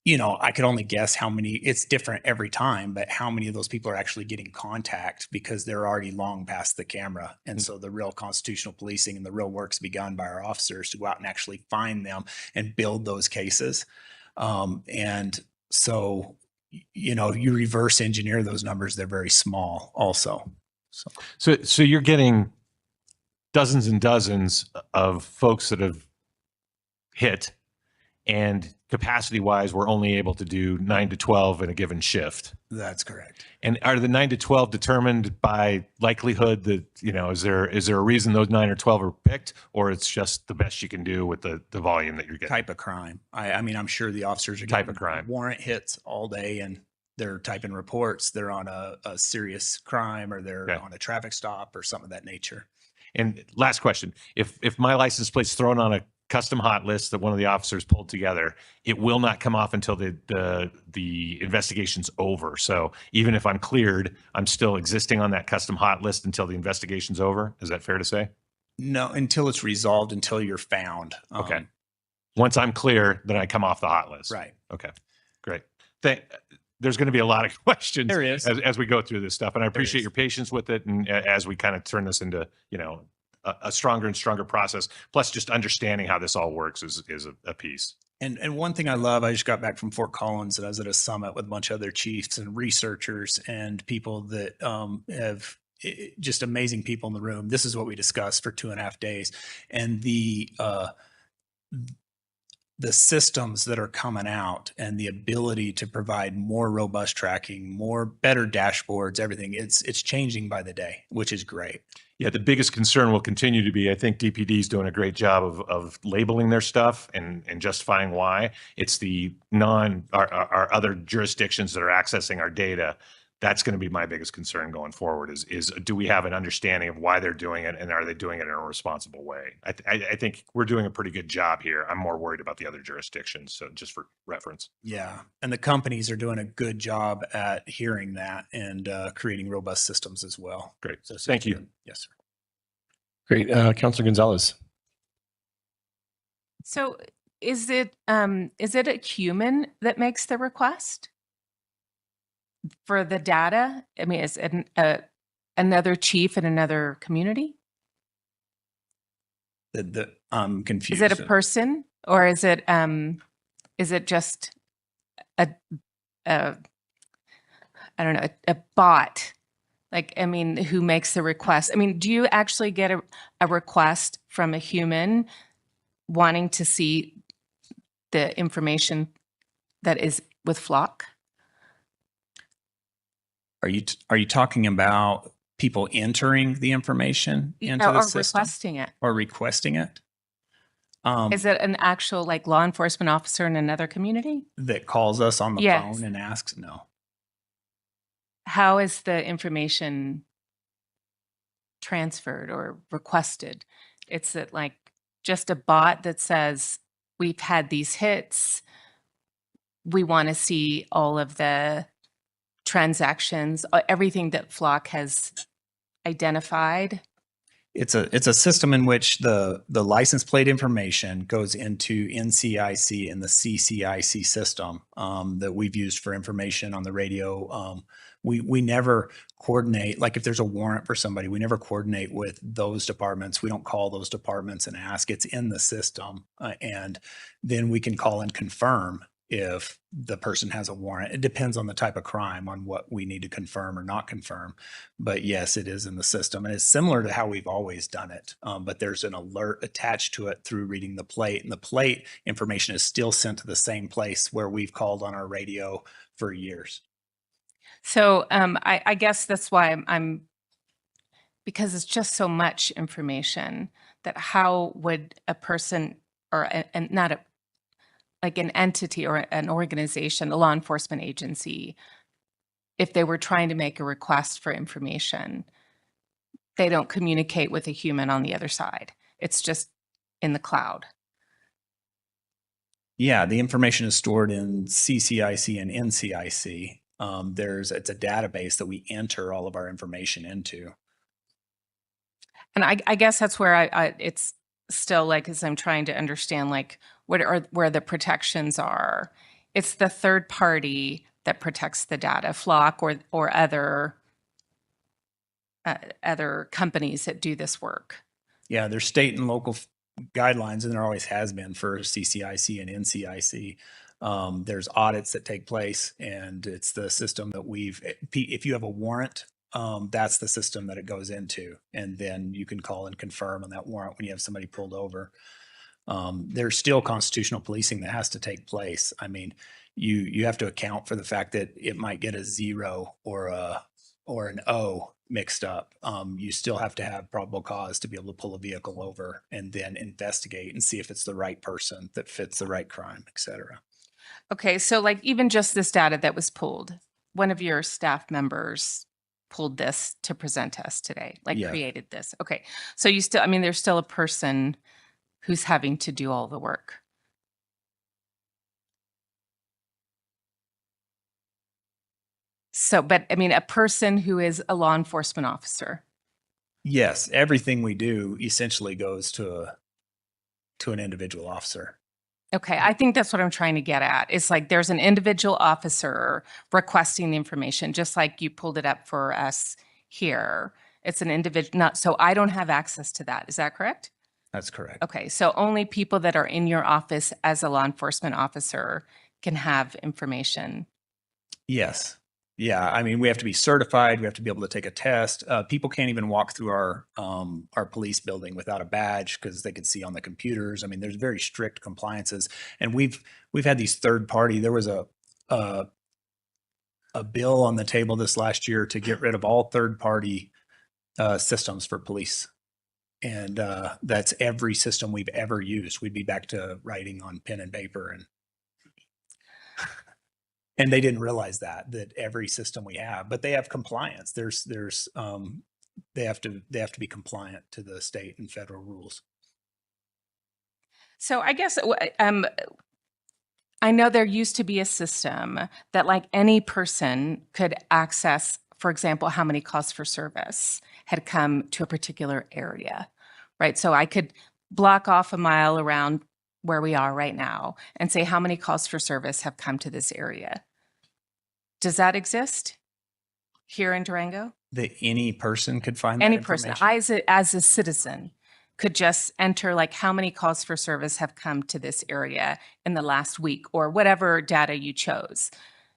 I could only guess how many, it's different every time, but how many of those people are actually getting contact because they're already long past the camera. And so the real constitutional policing and the real work's begun by our officers to go out and actually find them and build those cases. And so, you reverse engineer those numbers, they're very small also. So you're getting dozens and dozens of folks that have hit, and capacity wise, we're only able to do 9 to 12 in a given shift. That's correct. And are the 9 to 12 determined by likelihood that, is there a reason those 9 or 12 are picked, or it's just the best you can do with the volume that you're getting? Type of crime. I mean, I'm sure the officers are Type getting of crime. warrant hits all day and they're typing reports. They're on a serious crime or they're Okay. on a traffic stop or something of that nature. And last question, if my license plate's thrown on a custom hot list that one of the officers pulled together, it will not come off until the investigation's over. So even if I'm cleared, I'm still existing on that custom hot list until the investigation's over. Is that fair to say? No, until it's resolved, until you're found. Okay. Once I'm clear, then I come off the hot list. Right. Okay, great. There's going to be a lot of questions There is. as we go through this stuff, and I appreciate is. your patience with it, and as we kind of turn this into a stronger and stronger process. Plus, just understanding how this all works is a piece. And one thing I love, I just got back from Fort Collins and I was at a summit with a bunch of other chiefs and researchers and people that have just amazing people in the room. This is what we discussed for 2.5 days. And the systems that are coming out and the ability to provide more robust tracking, better dashboards, everything, it's changing by the day, which is great. Yeah, the biggest concern will continue to be, I think DPD is doing a great job of labeling their stuff and justifying why. It's the our other jurisdictions that are accessing our data. That's going to be my biggest concern going forward is do we have an understanding of why they're doing it, and are they doing it in a responsible way? I think we're doing a pretty good job here. I'm more worried about the other jurisdictions. So just for reference. Yeah. And the companies are doing a good job at hearing that and creating robust systems as well. Great. So Thank you. Yes, sir. Great. Councilor Gonzalez. So is it a human that makes the request for the data? I mean, is it another chief in another community? I'm confused. Is it a person, or is it just a I don't know, a bot? Like, I mean, who makes the request? I mean, do you actually get a request from a human wanting to see the information that is with Flock? Are you talking about people entering the information into the Or system? requesting it? Or requesting it? Is it an actual like law enforcement officer in another community? That calls us on the Yes. phone and asks? No. How is the information transferred or requested? It's like just a bot that says, we've had these hits. We want to see all of the transactions, everything that Flock has identified. It's a system in which the license plate information goes into NCIC and the CCIC system that we've used for information on the radio. We never coordinate, like if there's a warrant for somebody, we never coordinate with those departments. We don't call those departments and ask. It's in the system. And then we can call and confirm if the person has a warrant. It depends on the type of crime on what we need to confirm or not confirm. But yes, it is in the system. And it's similar to how we've always done it. But there's an alert attached to it through reading the plate. And the plate information is still sent to the same place where we've called on our radio for years. So I guess that's why I'm because it's just so much information that how would a person or not like an entity or an organization, a law enforcement agency, if they were trying to make a request for information, they don't communicate with a human on the other side. It's just in the cloud. Yeah, the information is stored in CCIC and NCIC. It's a database that we enter all of our information into. And I guess that's where it's still like, as I'm trying to understand, like where the protections are. It's the third party that protects the data, Flock or other companies that do this work. Yeah, there's state and local guidelines, and there always has been for CCIC and NCIC. There's audits that take place, and it's the system that if you have a warrant, that's the system that it goes into. And then you can call and confirm on that warrant when you have somebody pulled over. There's still constitutional policing that has to take place. I mean, you have to account for the fact that it might get a 0 or an O mixed up. You still have to have probable cause to be able to pull a vehicle over and then investigate and see if it's the right person that fits the right crime, et cetera. Okay, so like even just this data that was pulled, one of your staff members pulled this to present to us today, like Yeah. created this. Okay, so there's still a person who's having to do all the work. So, but I mean, a person who is a law enforcement officer. Yes, everything we do essentially goes to an individual officer. Okay, I think that's what I'm trying to get at. It's like there's an individual officer requesting the information, just like you pulled it up for us here. It's an individual, so I don't have access to that. Is that correct? That's correct. Okay, so only people that are in your office as a law enforcement officer can have information. Yes. Yeah, I mean, we have to be certified. We have to be able to take a test. People can't even walk through our police building without a badge because they can see on the computers. I mean, there's very strict compliances, and we've had these third party. There was a bill on the table this last year to get rid of all third party systems for police, and that's every system we've ever used. We'd be back to writing on pen and paper and they didn't realize that every system we have, but they have compliance. They have to be compliant to the state and federal rules. So I guess I know there used to be a system that like any person could access, for example, how many calls for service had come to a particular area, right? So I could block off a mile around where we are right now and say how many calls for service have come to this area. Does that exist here in Durango? That any person could find that Any person, information? I as a citizen could just enter like how many calls for service have come to this area in the last week or whatever data you chose.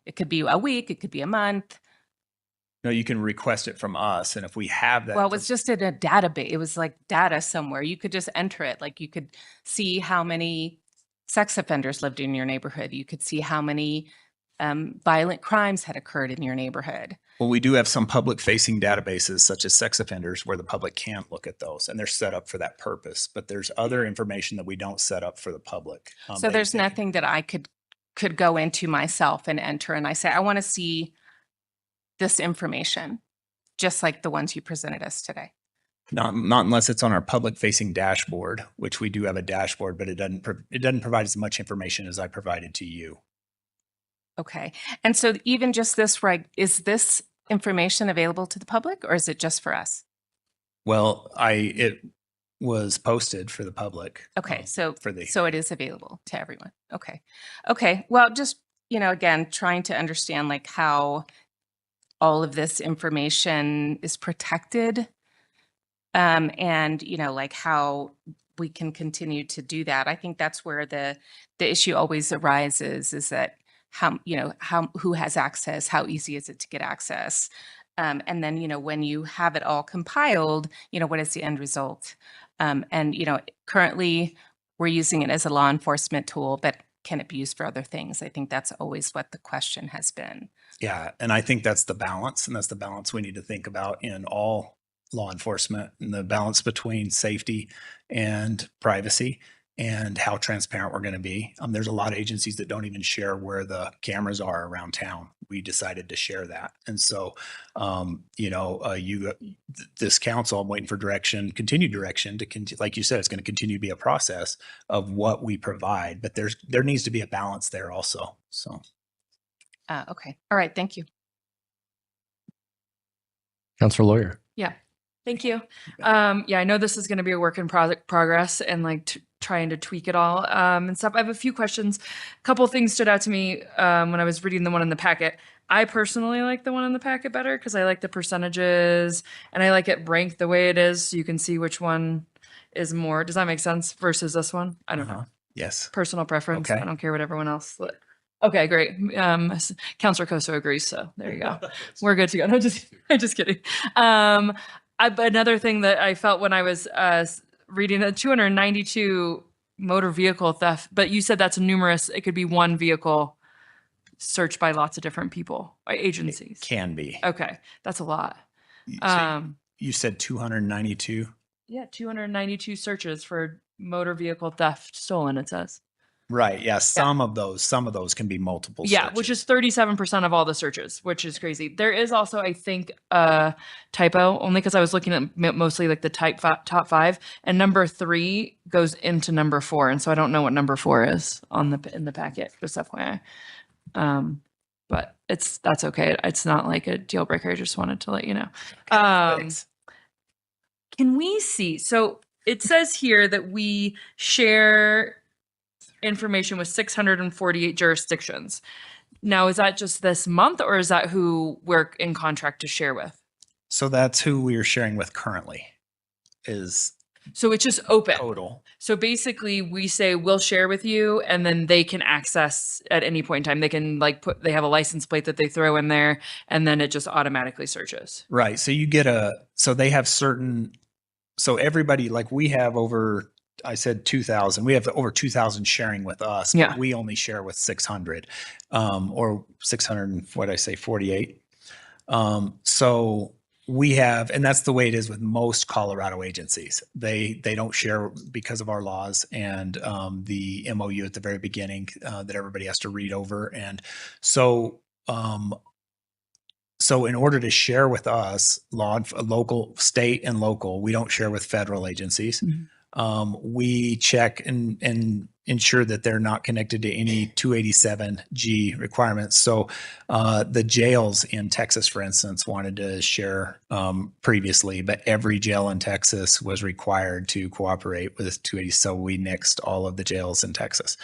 It could be a week, it could be a month. No, you can request it from us, and if we have that, Well, it was just in a database. It was like data somewhere. You could just enter it. Like you could see how many sex offenders lived in your neighborhood. You could see how many violent crimes had occurred in your neighborhood. Well, we do have some public-facing databases, such as sex offenders, where the public can look at those, and they're set up for that purpose. But there's other information that we don't set up for the public. So there's nothing that I could go into myself and enter, and I say, I want to see this information, just like the ones you presented us today. Not unless it's on our public-facing dashboard, which we do have a dashboard, but it doesn't provide as much information as I provided to you. Okay. And so even just this, right, is this information available to the public or is it just for us? Well, it was posted for the public. Okay. So for the it is available to everyone. Okay. Okay. Well, just, again, trying to understand like how all of this information is protected and, like how we can continue to do that. I think that's where the issue always arises is that who has access, how easy is it to get access? And then, when you have it all compiled, what is the end result? And, currently we're using it as a law enforcement tool, but can it be used for other things? I think that's always what the question has been. Yeah. And I think that's the balance, and that's the balance we need to think about in all law enforcement, and the balance between safety and privacy. and how transparent we're going to be. There's a lot of agencies that don't even share where the cameras are around town. We decided to share that. And so, this council, I'm waiting for continued direction like you said, it's going to continue to be a process of what we provide, but there needs to be a balance there also. So. Okay. All right. Thank you. Councilor Lawyer. Yeah. Thank you. Yeah, I know this is going to be a work in progress and like trying to tweak it all and stuff. I have a few questions. A couple of things stood out to me when I was reading the one in the packet. I personally like the one in the packet better because I like the percentages and I like it ranked the way it is so you can see which one is more. Does that make sense versus this one? I don't know. Yes. Personal preference. Okay. I don't care what everyone else. Okay, great. Councilor Coso agrees, so there you go. We're good to go. No, I'm just kidding. Another thing that I felt when I was reading 292 motor vehicle theft, but you said that's numerous. It could be one vehicle searched by lots of different people, by agencies. It can be. Okay, that's a lot. You said 292? Yeah, 292 searches for motor vehicle theft stolen, it says. Right. Yeah. Some of those can be multiple. Yeah, searches. which is 37% of all the searches, which is crazy. There is also, I think, a typo, only because I was looking at mostly like the top 5, and number 3 goes into number 4, and so I don't know what number 4 is in the packet. Just FYI, but that's okay. It's not like a deal breaker. I just wanted to let you know. Can we see? So it says here that we share information with 648 jurisdictions. Now, is that just this month or is that who we're in contract to share with? So that's who we are sharing with currently so it's just open. Total. So basically we say we'll share with you and then they can access at any point in time. They can they have a license plate that they throw in there and then it just automatically searches. Right. So you get they have so everybody, like we have over, I said 2,000. We have over 2,000 sharing with us. Yeah. But we only share with 600, or 600. What did I say? 48. So we have, and that's the way it is with most Colorado agencies. They don't share because of our laws and the MOU at the very beginning that everybody has to read over. And so in order to share with us, local, state, and local, we don't share with federal agencies. Mm-hmm. We check and ensure that they're not connected to any 287G requirements. So the jails in Texas, for instance, wanted to share previously, but every jail in Texas was required to cooperate with 280. So we nixed all of the jails in Texas.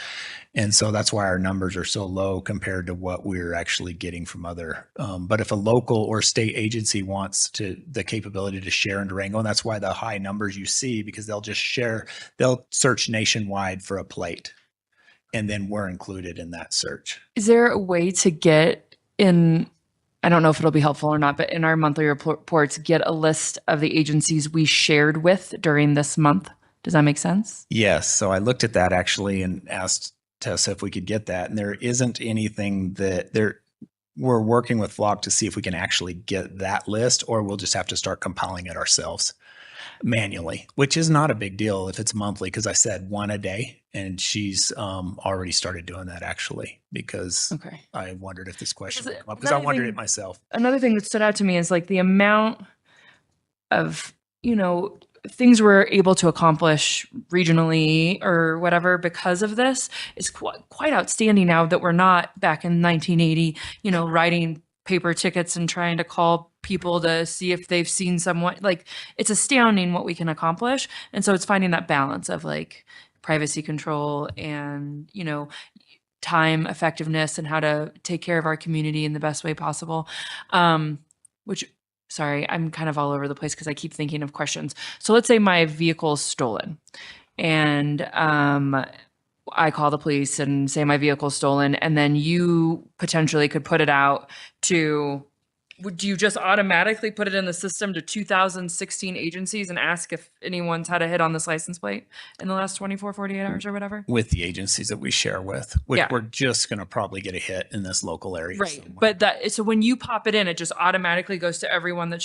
And so that's why our numbers are so low compared to what we're actually getting from other. But if a local or state agency wants the capability to share in Durango, and that's why the high numbers you see, because they'll search nationwide for a plate, and then we're included in that search. Is there a way to get in, I don't know if it'll be helpful or not, but in our monthly reports, get a list of the agencies we shared with during this month? Does that make sense? Yes. So I looked at that actually and asked Tessa if we could get that. And there isn't anything we're working with Flock to see if we can actually get that list, or we'll just have to start compiling it ourselves manually, which is not a big deal if it's monthly, because I said one a day, and she's already started doing that actually, because I wondered if this question would come up, because I wondered it myself. Another thing that stood out to me is like the amount of, things we're able to accomplish regionally or whatever because of this is quite outstanding now that we're not back in 1980, writing paper tickets and trying to call people to see if they've seen someone. Like, it's astounding what we can accomplish. And so it's finding that balance of like privacy control and, time effectiveness and how to take care of our community in the best way possible. Sorry, I'm kind of all over the place because I keep thinking of questions. So let's say my vehicle is stolen and I call the police and say my vehicle is stolen, and then you potentially could put it out to do you just automatically put it in the system to 2016 agencies and ask if anyone's had a hit on this license plate in the last 24, 48 hours or whatever? With the agencies that we share with, which Yeah. we're just going to probably get a hit in this local area. Right. somewhere. But so when you pop it in, it just automatically goes to everyone that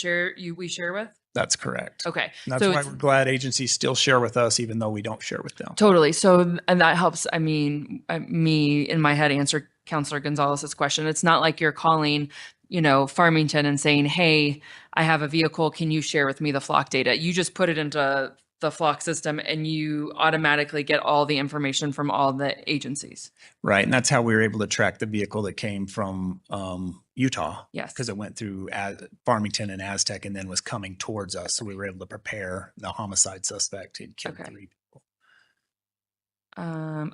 we share with? That's correct. Okay. And that's so why it's- we're glad agencies still share with us, even though we don't share with them. Totally. So, and that helps. I mean, me in my head answer Counselor Gonzalez's question. It's not like you're calling, Farmington and saying, hey, I have a vehicle. Can you share with me the flock data? You just put it into the flock system and you automatically get all the information from all the agencies. Right. And that's how we were able to track the vehicle that came from Utah. Yes. Because it went through Farmington and Aztec and then was coming towards us. So we were able to prepare the homicide suspect who'd killed 3 people.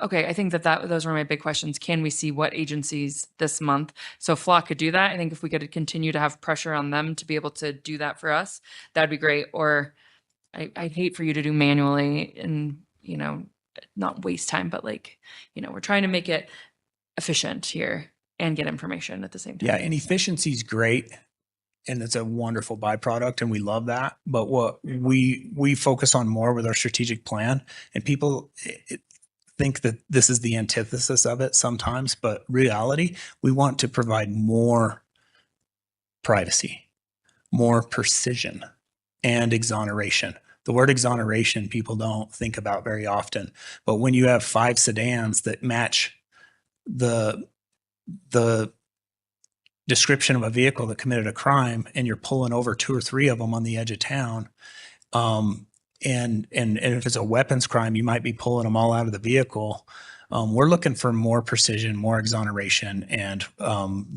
Okay, I think those were my big questions. Can we see what agencies this month? So Flock could do that. I think if we could continue to have pressure on them to be able to do that for us, that'd be great. Or I'd hate for you to do manually and, not waste time, but we're trying to make it efficient here and get information at the same time. Yeah, and efficiency is great. And it's a wonderful byproduct and we love that. But what we focus on more with our strategic plan, and people think that this is the antithesis of it sometimes, but reality, we want to provide more privacy, more precision, and exoneration. The word exoneration people don't think about very often, but when you have 5 sedans that match the description of a vehicle that committed a crime and you're pulling over 2 or 3 of them on the edge of town, and if it's a weapons crime, you might be pulling them all out of the vehicle. We're looking for more precision, more exoneration, and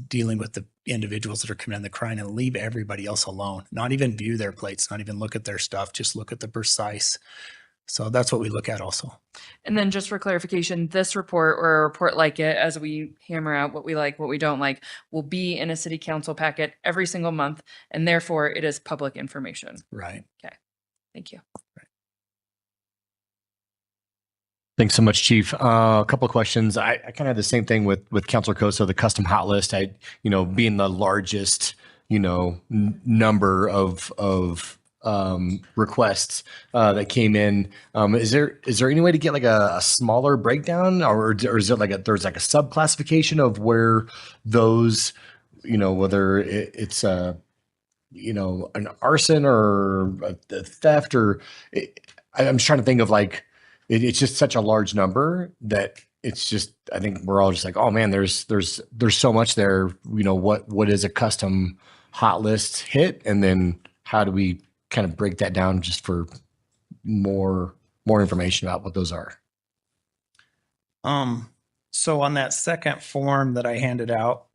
dealing with the individuals that are committing the crime and leave everybody else alone. Not even view their plates, not even look at their stuff, just look at the precise. So that's what we look at also. And then just for clarification, this report or a report like it, as we hammer out what we like, what we don't like, will be in a city council packet every single month. And therefore it is public information. Right. Okay. Thank you. Thanks so much, Chief. A couple of questions. I kind of had the same thing with Councilor Koso, the custom hot list. Being the largest, number of requests that came in. Is there any way to get like a smaller breakdown, or is it there's like a sub classification of where those, whether it's an arson or a theft, or I'm just trying to think of it's just such a large number that it's just, I think we're all just like, oh man, there's so much there. What is a custom hot list hit, and then how do we kind of break that down just for more information about what those are? So on that second form that I handed out,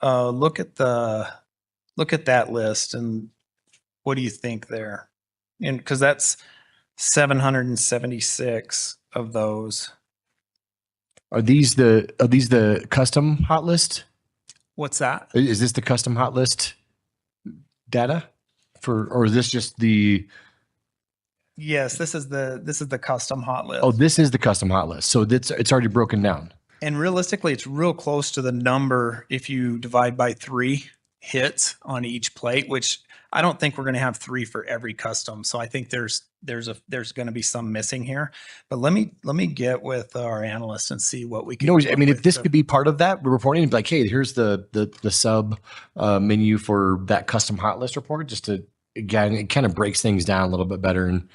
look at that list and what do you think there? And because that's 776 of those. Are these the custom hot list? What's that? Is this the custom hot list data or is this just the? Yes, this is the custom hot list. Oh, this is the custom hot list. So it's already broken down. And realistically, it's real close to the number if you divide by 3 hits on each plate, which I don't think we're going to have 3 for every custom. So I think there's going to be some missing here. But let me get with our analyst and see what we can. If this could be part of that reporting, like, hey, here's the sub menu for that custom hot list report, just to, again, it kind of breaks things down a little bit better. And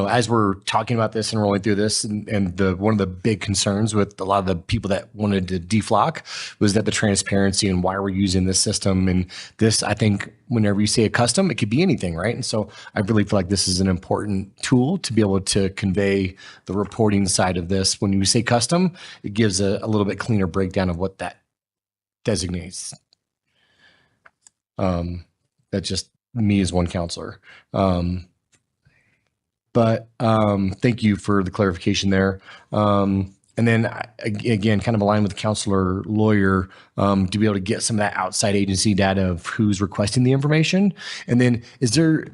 as we're talking about this and rolling through this, and one of the big concerns with a lot of the people that wanted to deflock was that the transparency and why we're using this system. And this, I think, whenever you say a custom, it could be anything, right? And so I really feel like this is an important tool to be able to convey the reporting side of this. When you say custom, it gives a little bit cleaner breakdown of what that designates. That's just me as one counselor. But thank you for the clarification there. And then again, kind of aligned with Counselor Lawyer, to be able to get some of that outside agency data of who's requesting the information. And then is there,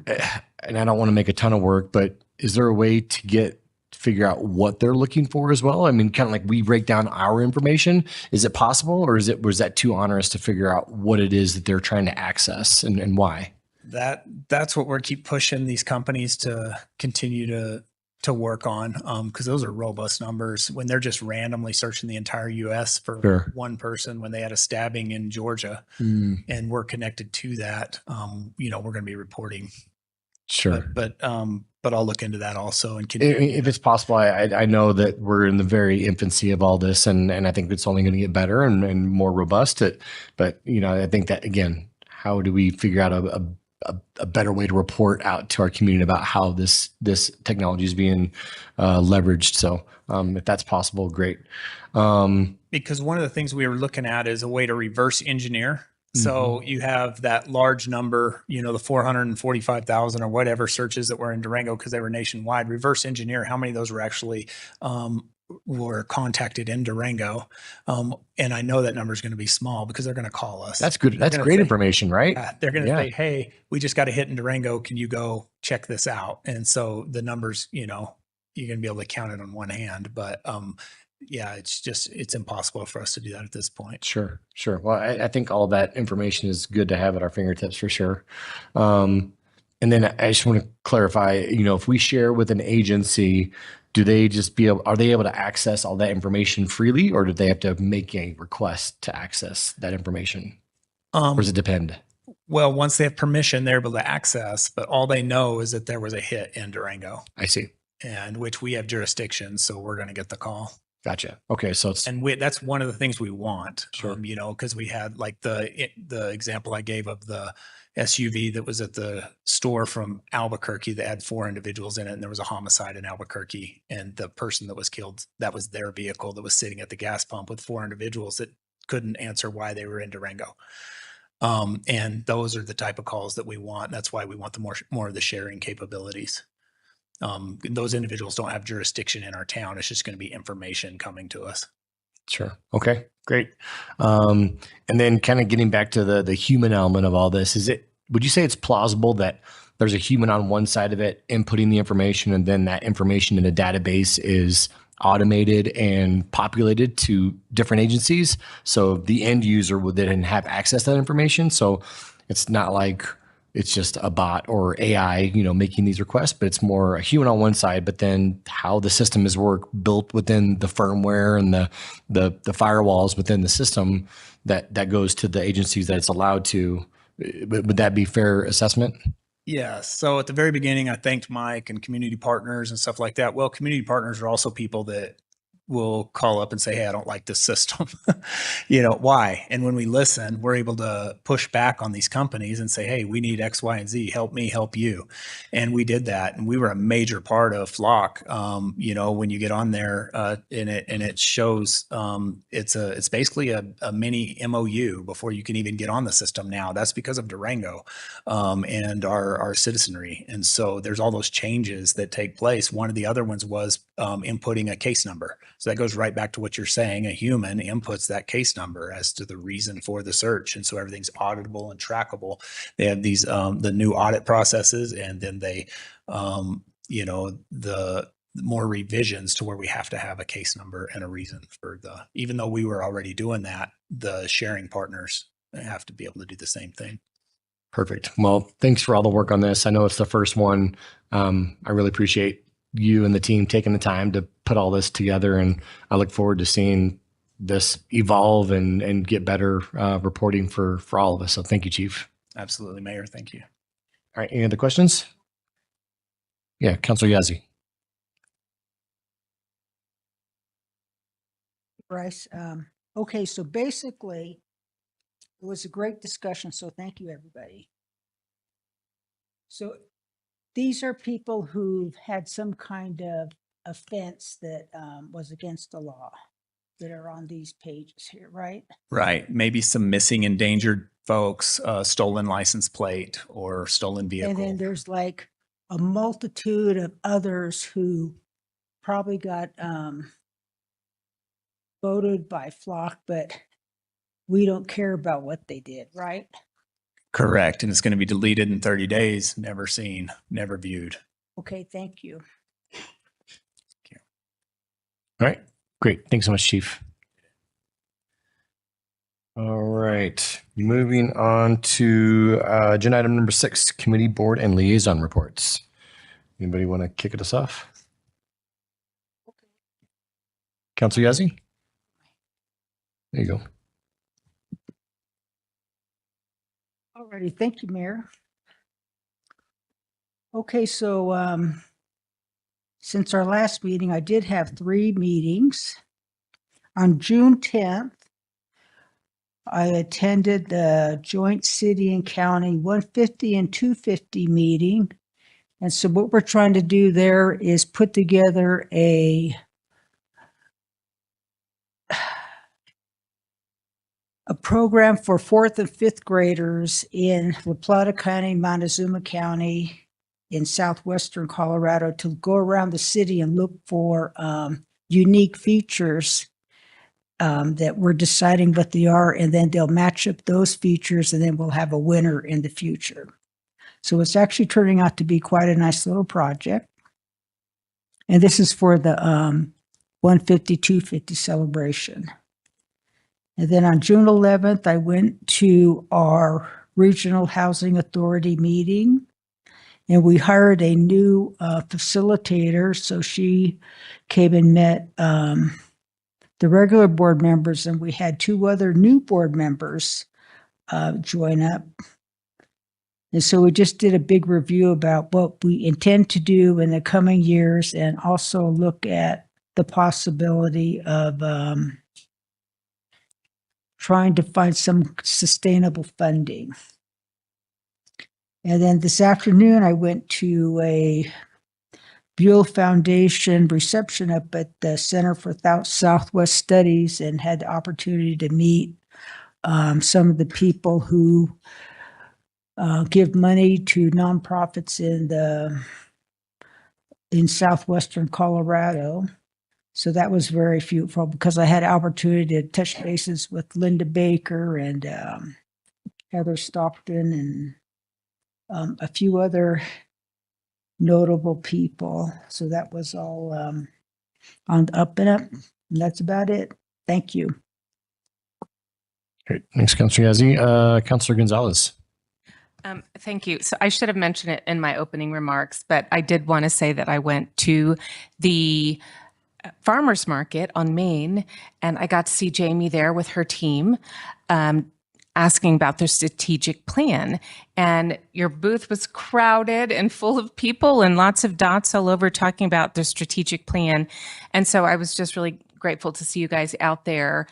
and I don't want to make a ton of work, but is there a way to get figure out what they're looking for as well? I mean, kind of like we break down our information. Is it possible, or was that too onerous to figure out what it is that they're trying to access and why? That's what we're keep pushing these companies to continue to work on, because those are robust numbers. When they're just randomly searching the entire U.S. for Sure. one person, when they had a stabbing in Georgia, and we're connected to that, we're going to be reporting. Sure. But I'll look into that also. And If it's possible, I know that we're in the very infancy of all this, and I think it's only going to get better and more robust. But I think that, again, how do we figure out a better way to report out to our community about how this technology is being leveraged? So if that's possible, great. Because one of the things we were looking at is a way to reverse engineer. So you have that large number, the 445,000 or whatever searches that were in Durango because they were nationwide. Reverse engineer how many of those were actually were contacted in Durango. And I know that number is going to be small because they're going to call us. That's good. That's great information, right? They're going to say, hey, we just got a hit in Durango. Can you go check this out? And so the numbers, you're going to be able to count it on one hand. But it's impossible for us to do that at this point. Sure. Well, I think all that information is good to have at our fingertips for sure. And then I just want to clarify, if we share with an agency, are they able to access all that information freely, or do they have to make a request to access that information? Or does it depend? Well, once they have permission, they're able to access, but all they know is that there was a hit in Durango. I see. And which we have jurisdiction, so we're going to get the call. Gotcha. Okay, so that's one of the things we want. Sure. Because we had like the example I gave of the SUV that was at the store from Albuquerque that had 4 individuals in it, and there was a homicide in Albuquerque, and the person that was killed, that was their vehicle that was sitting at the gas pump with 4 individuals that couldn't answer why they were in Durango. And those are the type of calls that we want. That's why we want the more of the sharing capabilities. Those individuals don't have jurisdiction in our town. It's just going to be information coming to us. Sure. Okay, great. And then kind of getting back to the human element of all this, would you say it's plausible that there's a human on one side of it inputting the information, and then that information in a database is automated and populated to different agencies? So the end user would then have access to that information. So it's not like it's just a bot or AI, making these requests, but it's more a human on one side, but then how the system is built within the firmware and the firewalls within the system that goes to the agencies that it's allowed to. Would that be fair assessment? Yeah. So at the very beginning, I thanked Mike and community partners and stuff like that. Well, community partners are also people that will call up and say, hey, I don't like this system. Why? And when we listen, we're able to push back on these companies and say, hey, we need X, Y, and Z. Help me, help you. And we did that. And we were a major part of Flock. When you get on there and it shows, it's basically a mini MOU before you can even get on the system now. That's because of Durango and our citizenry. And so there's all those changes that take place. One of the other ones was inputting a case number. So that goes right back to what you're saying. A human inputs that case number as to the reason for the search. And so everything's auditable and trackable. They have these, the new audit processes, and then they, the more revisions to where we have to have a case number and a reason for even though we were already doing that, the sharing partners have to be able to do the same thing. Perfect. Well, thanks for all the work on this. I know it's the first one. I really appreciate you and the team taking the time to put all this together, and I look forward to seeing this evolve and get better reporting for all of us. So thank you, Chief. Absolutely, Mayor. Thank you. All right. Any other questions? Yeah, Councilor Yazzie. Bryce, okay, so basically it was a great discussion, so thank you, everybody. So these are people who've had some kind of offense that was against the law that are on these pages here, right? Right. Maybe some missing endangered folks, stolen license plate or stolen vehicle. And then there's like a multitude of others who probably got voted by Flock, but we don't care about what they did, right? Correct. And it's going to be deleted in 30 days, never seen, never viewed. Okay, thank you. Thank you. All right, great. Thanks so much, Chief. All right, moving on to agenda item number 6, committee, board, and liaison reports. Anybody want to kick us off? Councilor Yazzie? There you go. Alrighty, thank you, Mayor. Okay, so since our last meeting, I did have 3 meetings. On June 10th, I attended the joint city and county 150 and 250 meeting. And so what we're trying to do there is put together a program for 4th and 5th graders in La Plata County, Montezuma County, in southwestern Colorado to go around the city and look for unique features that we're deciding what they are, and then they'll match up those features, and then we'll have a winner in the future. So it's actually turning out to be quite a nice little project. And this is for the 150, 250 celebration. And then on June 11th, I went to our Regional Housing Authority meeting, and we hired a new facilitator. So she came and met the regular board members, and we had 2 other new board members join up. And so we just did a big review about what we intend to do in the coming years, and also look at the possibility of trying to find some sustainable funding. And then this afternoon, I went to a Buell Foundation reception up at the Center for Southwest Studies, and had the opportunity to meet some of the people who give money to nonprofits in southwestern Colorado. So that was very fruitful, because I had an opportunity to touch bases with Linda Baker and Heather Stockton and a few other notable people. So that was all on the up and up. And that's about it. Thank you. Great. Thanks, Councilor Yazzie. Councilor Gonzalez. Thank you. So I should have mentioned it in my opening remarks, but I did want to say that I went to the farmers market on Main, and I got to see Jamie there with her team, asking about their strategic plan. And your booth was crowded and full of people, and lots of dots all over talking about their strategic plan. And so I was just really grateful to see you guys out there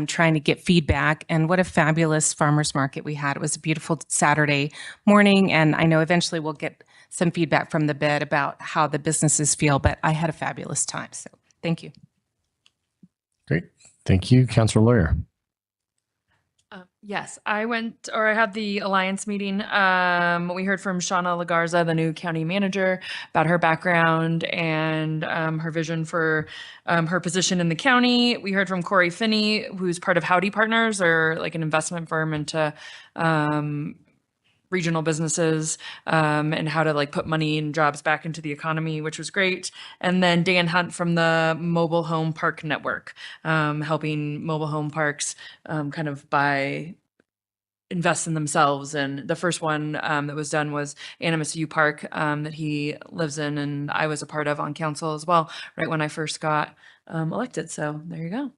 trying to get feedback. And what a fabulous farmers market we had. It was a beautiful Saturday morning, and I know eventually we'll get some feedback from the bid about how the businesses feel, but I had a fabulous time. So thank you. Great. Thank you, Councilor Lawyer. Yes, I had the Alliance meeting. We heard from Shauna Lagarza, the new county manager, about her background and her vision for her position in the county. We heard from Corey Finney, who's part of Howdy Partners, or like an investment firm into regional businesses, and how to like put money and jobs back into the economy, which was great. And then Dan Hunt from the Mobile Home Park Network, helping mobile home parks kind of invest in themselves. And the first one that was done was Animas U Park that he lives in, and I was a part of on council as well, right when I first got elected. So there you go.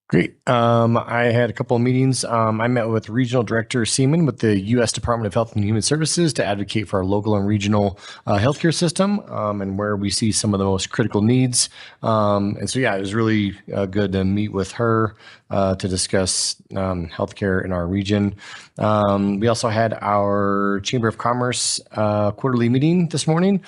Great. I had a couple of meetings. I met with Regional Director Seaman with the U.S. Department of Health and Human Services to advocate for our local and regional healthcare system and where we see some of the most critical needs. And so, yeah, it was really good to meet with her to discuss healthcare in our region. We also had our Chamber of Commerce quarterly meeting this morning.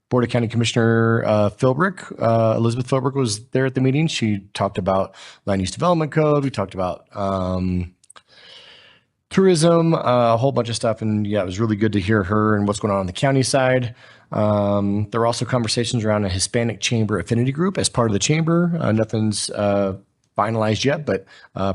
Board of County Commissioner Philbrick, Elizabeth Philbrick was there at the meeting. She talked about land use development code. We talked about tourism, a whole bunch of stuff. And yeah, it was really good to hear her and what's going on the county side. There were also conversations around a Hispanic Chamber affinity group as part of the chamber. Nothing's finalized yet, but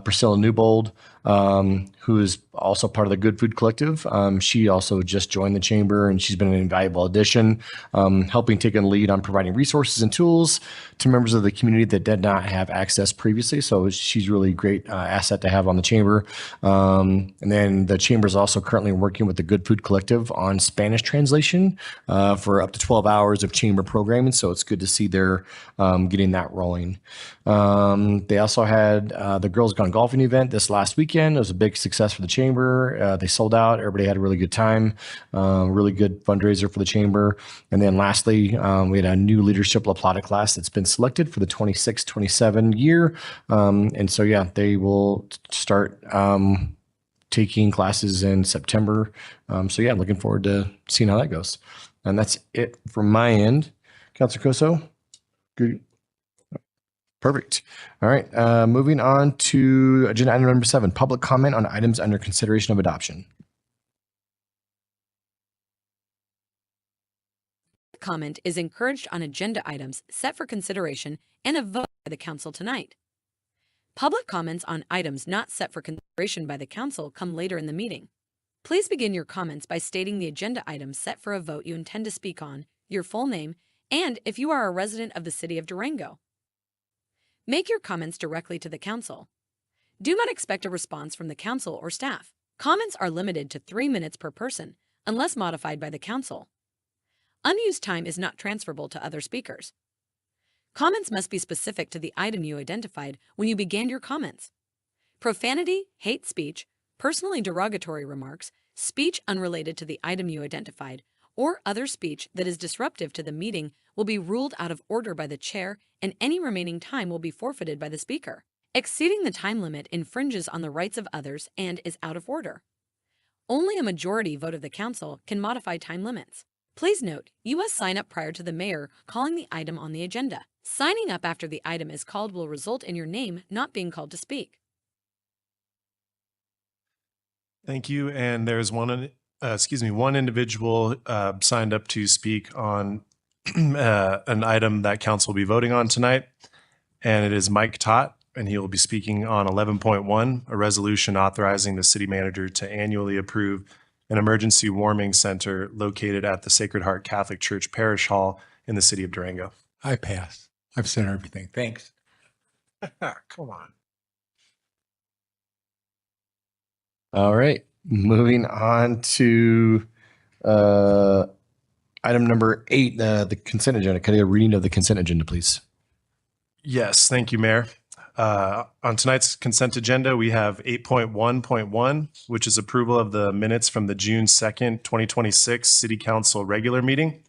Priscilla Newbold who is also part of the Good Food Collective. She also just joined the chamber, and she's been an invaluable addition, helping take a lead on providing resources and tools to members of the community that did not have access previously. So she's really a great asset to have on the chamber. And then the chamber is also currently working with the Good Food Collective on Spanish translation for up to 12 hours of chamber programming. So it's good to see they're getting that rolling. They also had the Girls Gone Golfing event this last weekend. It was a big success for the chamber. They sold out. Everybody had a really good time. Really good fundraiser for the chamber. And then lastly, we had a new leadership La Plata class that's been selected for the 26-27 year. And so, yeah, they will start taking classes in September. So, yeah, looking forward to seeing how that goes. And that's it from my end. Councilor Coso? Good. Perfect. All right. Moving on to agenda item number 7, public comment on items under consideration of adoption. Comment is encouraged on agenda items set for consideration and a vote by the council tonight. Public comments on items not set for consideration by the council come later in the meeting. Please begin your comments by stating the agenda item set for a vote you intend to speak on, your full name, and if you are a resident of the city of Durango. Make your comments directly to the council. Do not expect a response from the council or staff. Comments are limited to 3 minutes per person, unless modified by the council. Unused time is not transferable to other speakers. Comments must be specific to the item you identified when you began your comments. Profanity, hate speech, personally derogatory remarks, speech unrelated to the item you identified, or other speech that is disruptive to the meeting will be ruled out of order by the chair, and any remaining time will be forfeited by the speaker. Exceeding the time limit infringes on the rights of others and is out of order. Only a majority vote of the council can modify time limits. Please note, you must sign up prior to the mayor calling the item on the agenda. Signing up after the item is called will result in your name not being called to speak. Thank you. And there's one individual signed up to speak on an item that council will be voting on tonight, and it is Mike Tott, and he will be speaking on 11.1, a resolution authorizing the city manager to annually approve an emergency warming center located at the Sacred Heart Catholic Church Parish Hall in the city of Durango. I pass. I've sent everything. Thanks. Come on. All right. Moving on to item number 8, the consent agenda. Can I get a reading of the consent agenda, please? Yes, thank you, Mayor. On tonight's consent agenda, we have 8.1.1, which is approval of the minutes from the June 2nd, 2026 City Council regular meeting.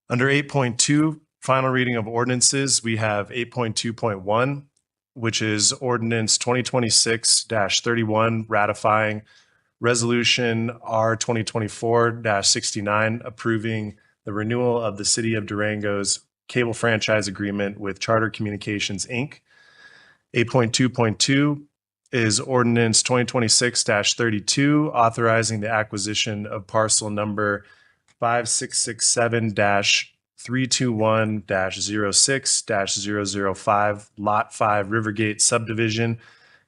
Under 8.2, final reading of ordinances, we have 8.2.1, which is ordinance 2026-31 ratifying resolution R 2024-69 approving the renewal of the City of Durango's cable franchise agreement with Charter Communications, Inc. 8.2.2 is ordinance 2026-32 authorizing the acquisition of parcel number 5667-321-06-005 Lot 5 Rivergate subdivision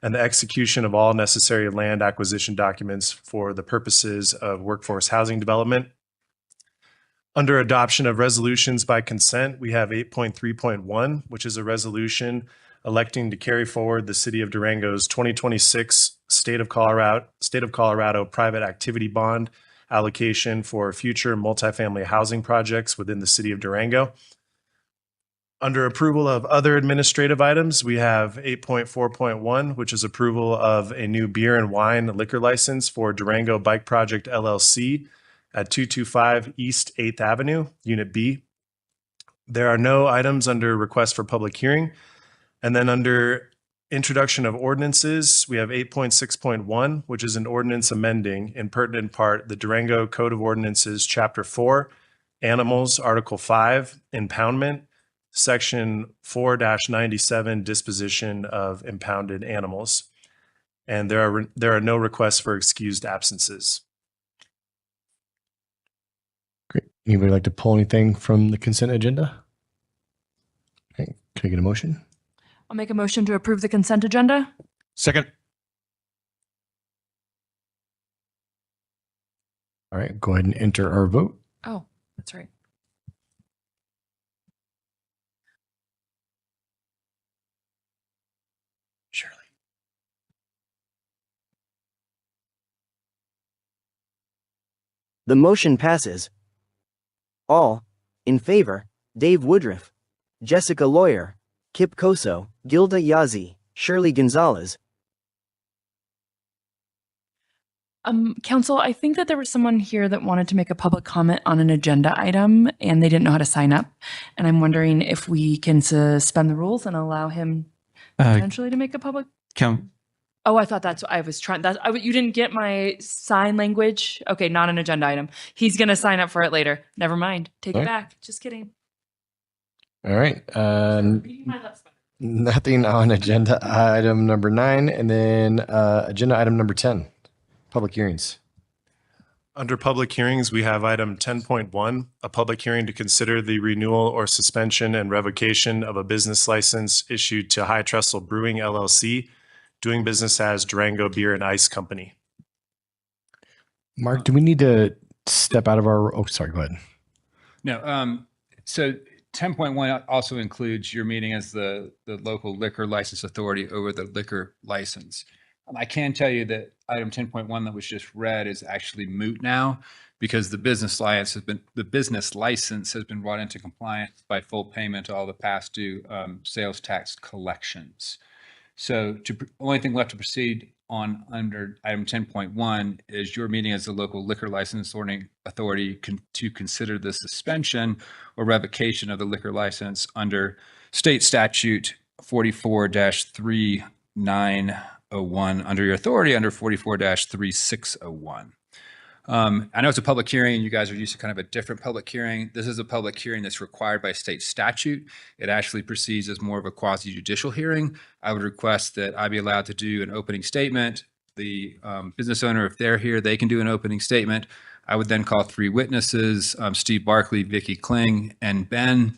and the execution of all necessary land acquisition documents for the purposes of workforce housing development. Under adoption of resolutions by consent, we have 8.3.1, which is a resolution electing to carry forward the City of Durango's 2026 State of Colorado Private Activity Bond allocation for future multifamily housing projects within the City of Durango. Under approval of other administrative items, we have 8.4.1, which is approval of a new beer and wine liquor license for Durango Bike Project LLC at 225 East 8th Avenue, Unit B. There are no items under request for public hearing. And then under introduction of ordinances, we have 8.6.1, which is an ordinance amending in pertinent part the Durango Code of Ordinances, Chapter 4, Animals, Article 5, Impoundment, Section 4-97, Disposition of Impounded Animals. And there are no requests for excused absences. Great. Anybody like to pull anything from the consent agenda? Okay. Can I get a motion? I'll make a motion to approve the consent agenda. Second. All right, go ahead and enter our vote. Oh, that's right. Shirley. The motion passes. All in favor: Dave Woodruff, Jessica Lawyer, Kip Koso, Gilda Yazzie, Shirley Gonzalez. Council, I think that there was someone here that wanted to make a public comment on an agenda item and they didn't know how to sign up. And I'm wondering if we can suspend the rules and allow him potentially to make a public. Oh, I thought that's what I was trying. You didn't get my sign language? Okay, not an agenda item. He's going to sign up for it later. Never mind. Take All it right. back. Just kidding. All right. Nothing on agenda item number 9. And then agenda item number 10, public hearings. Under public hearings, we have item 10.1, a public hearing to consider the renewal or suspension and revocation of a business license issued to High Trestle Brewing LLC, doing business as Durango Beer and Ice Company. Mark, do we need to step out of our, oh, sorry, go ahead. No, so 10.1 also includes your meeting as the local liquor license authority over the liquor license. I can tell you that item 10.1 that was just read is actually moot now because the business license has been brought into compliance by full payment to all the past due sales tax collections. So the only thing left to proceed on under item 10.1 is your meeting as the local liquor license authority to consider the suspension or revocation of the liquor license under state statute 44-3901 under your authority under 44-3601. I know it's a public hearing. You guys are used to kind of a different public hearing. This is a public hearing that's required by state statute. It actually proceeds as more of a quasi-judicial hearing. I would request that I be allowed to do an opening statement. The business owner, if they're here, they can do an opening statement. I would then call 3 witnesses, Steve Barkley, Vicky Kling, and Ben,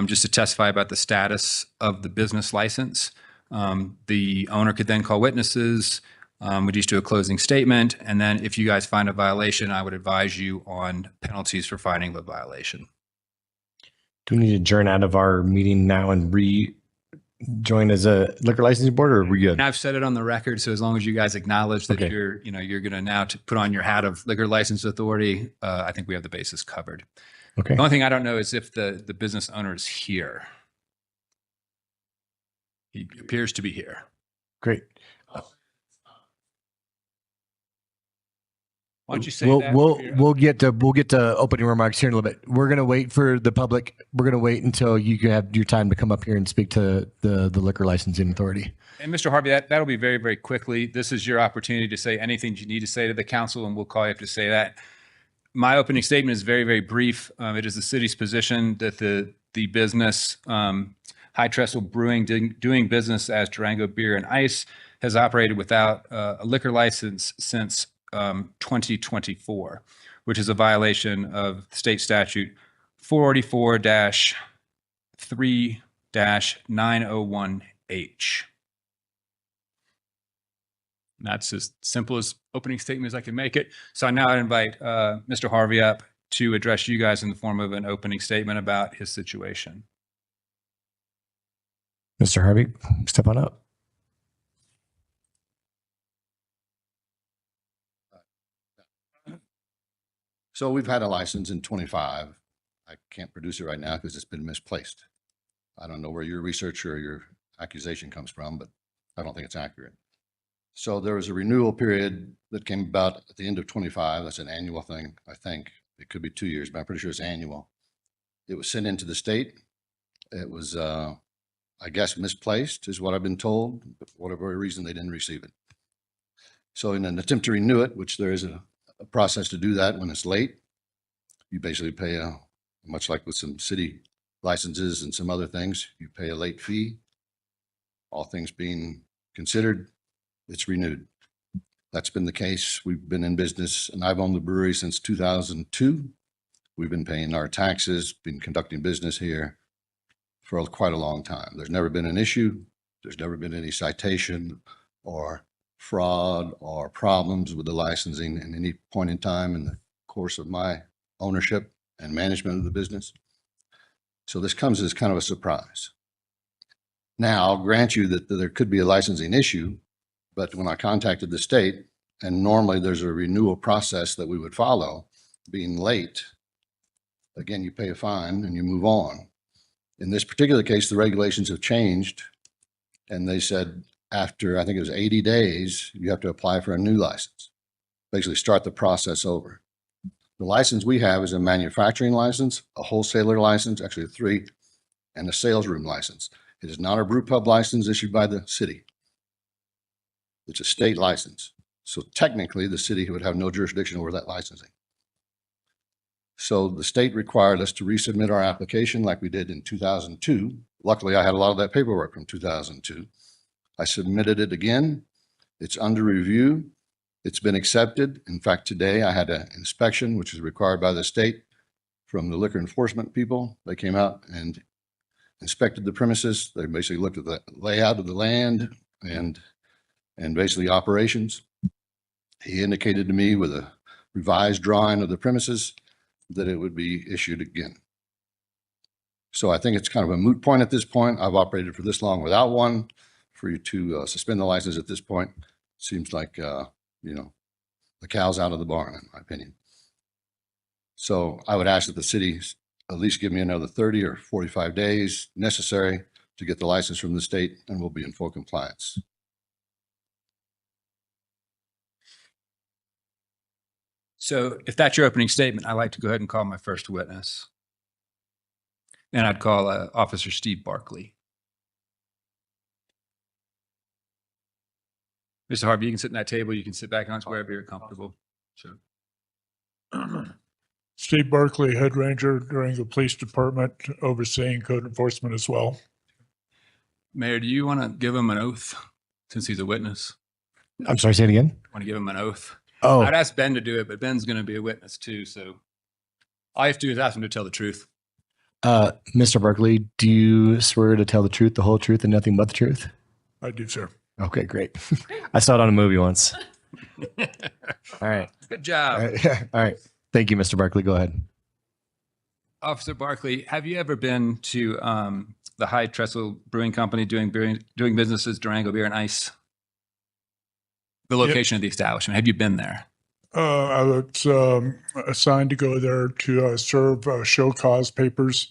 just to testify about the status of the business license. The owner could then call witnesses. We'd each do a closing statement. And then if you guys find a violation, I would advise you on penalties for finding the violation. Do we need to adjourn out of our meeting now and rejoin as a liquor licensing board, or are we good? And I've said it on the record. So as long as you guys acknowledge that you're going to now put on your hat of liquor license authority, I think we have the basis covered. Okay. The only thing I don't know is if the business owner is here. He appears to be here. Great. Why don't you say we'll, that? We'll get to opening remarks here in a little bit. We're going to wait for the public. We're going to wait until you can have your time to come up here and speak to the liquor licensing authority. And Mr. Harvey, that'll be very, very quickly. This is your opportunity to say anything you need to say to the council, and we'll call you up to say that. My opening statement is very, very brief. It is the city's position that the business, High Trestle Brewing, doing business as Durango Beer and Ice, has operated without a liquor license since 2024, which is a violation of state statute 444-3-901H. That's as simple as opening statement as I can make it. So now I invite Mr. Harvey up to address you guys in the form of an opening statement about his situation. Mr. Harvey, step on up. So we've had a license in 25. I can't produce it right now because it's been misplaced. I don't know where your research or your accusation comes from, but I don't think it's accurate. So there was a renewal period that came about at the end of 25. That's an annual thing, I think. It could be 2 years, but I'm pretty sure it's annual. It was sent into the state. It was, I guess, misplaced is what I've been told, but for whatever reason, they didn't receive it. So in an attempt to renew it, which there is a process to do that when it's late, you basically pay much like with some city licenses and some other things, you pay a late fee. All things being considered, it's renewed. That's been the case. We've been in business, and I've owned the brewery since 2002. We've been paying our taxes, been conducting business here for quite a long time. There's never been an issue. There's never been any citation or fraud or problems with the licensing at any point in time in the course of my ownership and management of the business. So this comes as kind of a surprise. Now, I'll grant you that there could be a licensing issue, but when I contacted the state, and normally there's a renewal process that we would follow, being late, again, you pay a fine and you move on. In this particular case, the regulations have changed, and they said after, I think it was 80 days, you have to apply for a new license, basically start the process over. The license we have is a manufacturing license, a wholesaler license, actually 3, and a sales room license. It is not a brew pub license issued by the city. It's a state license. So technically, the city would have no jurisdiction over that licensing. So the state required us to resubmit our application like we did in 2002. Luckily, I had a lot of that paperwork from 2002. I submitted it again. It's under review. It's been accepted. In fact, today I had an inspection, which is required by the state from the liquor enforcement people. They came out and inspected the premises. They basically looked at the layout of the land and basically operations. He indicated to me with a revised drawing of the premises that it would be issued again. So I think it's kind of a moot point at this point. I've operated for this long without one. For you to suspend the license at this point seems like, you know, the cow's out of the barn, in my opinion. So I would ask that the city at least give me another 30 or 45 days necessary to get the license from the state, and we'll be in full compliance. So if that's your opening statement, I'd like to go ahead and call my first witness. And I'd call Officer Steve Barkley. Mr. Harvey, you can sit in that table. You can sit back on it wherever you're comfortable. Sure. Steve Barkley, Head Ranger during the police department, overseeing code enforcement as well. Mayor, do you want to give him an oath since he's a witness? I'm sorry, say it again. Want to give him an oath? Oh. I'd ask Ben to do it, but Ben's going to be a witness too. So all you have to do is ask him to tell the truth. Mr. Barkley, do you swear to tell the truth, the whole truth, and nothing but the truth? I do, sir. Okay, great. I saw it on a movie once. All right. Good job. All right. Thank you, Mr. Barkley. Go ahead. Officer Barkley, have you ever been to the High Trestle Brewing Company doing business as Durango Beer and Ice? The location of the establishment. Have you been there? I was assigned to go there to serve show cause papers.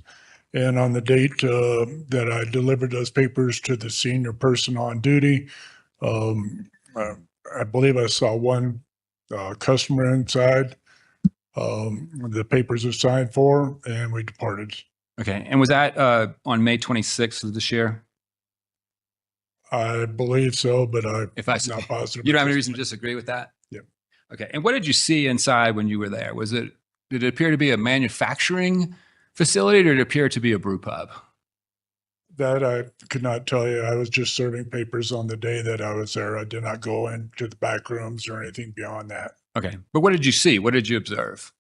And on the date that I delivered those papers to the senior person on duty, I believe I saw one customer inside. The papers were signed for, and we departed. Okay. And was that on May 26th of this year? I believe so, but I'm not positive. You don't have any reason to disagree with that? Yeah. Okay. And what did you see inside when you were there? Did it appear to be a manufacturing facility, or did it appear to be a brew pub? That I could not tell you. I was just serving papers on the day that I was there. I did not go into the back rooms or anything beyond that. Okay. But what did you see? What did you observe?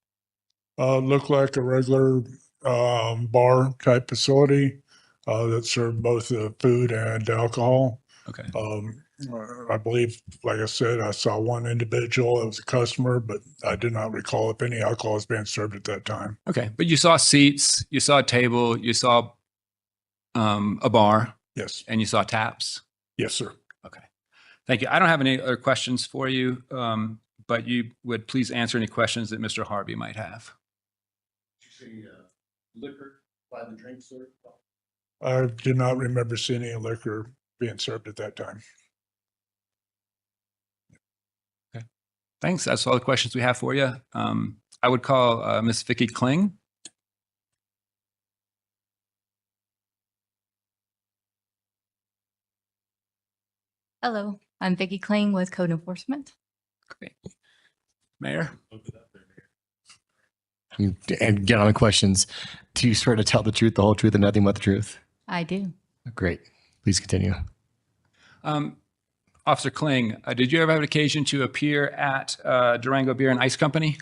Looked like a regular bar type facility that served both food and alcohol. Okay. I believe, like I said, I saw one individual. It was a customer, but I did not recall if any alcohol was being served at that time. Okay. But you saw seats, you saw a table, you saw a bar. Yes. And you saw taps. Yes, sir. Okay. Thank you. I don't have any other questions for you, but you would please answer any questions that Mr. Harvey might have. Did you see liquor by the drink, sir? I did not remember seeing any liquor being served at that time. Okay. Thanks. That's all the questions we have for you. I would call Miss Vicki Kling. Hello, I'm Vicki Kling with Code Enforcement. Great. Mayor? And get on the questions. Do you swear to tell the truth, the whole truth, and nothing but the truth? I do. Great. Please continue. Officer Kling, did you ever have an occasion to appear at Durango Beer and Ice Company?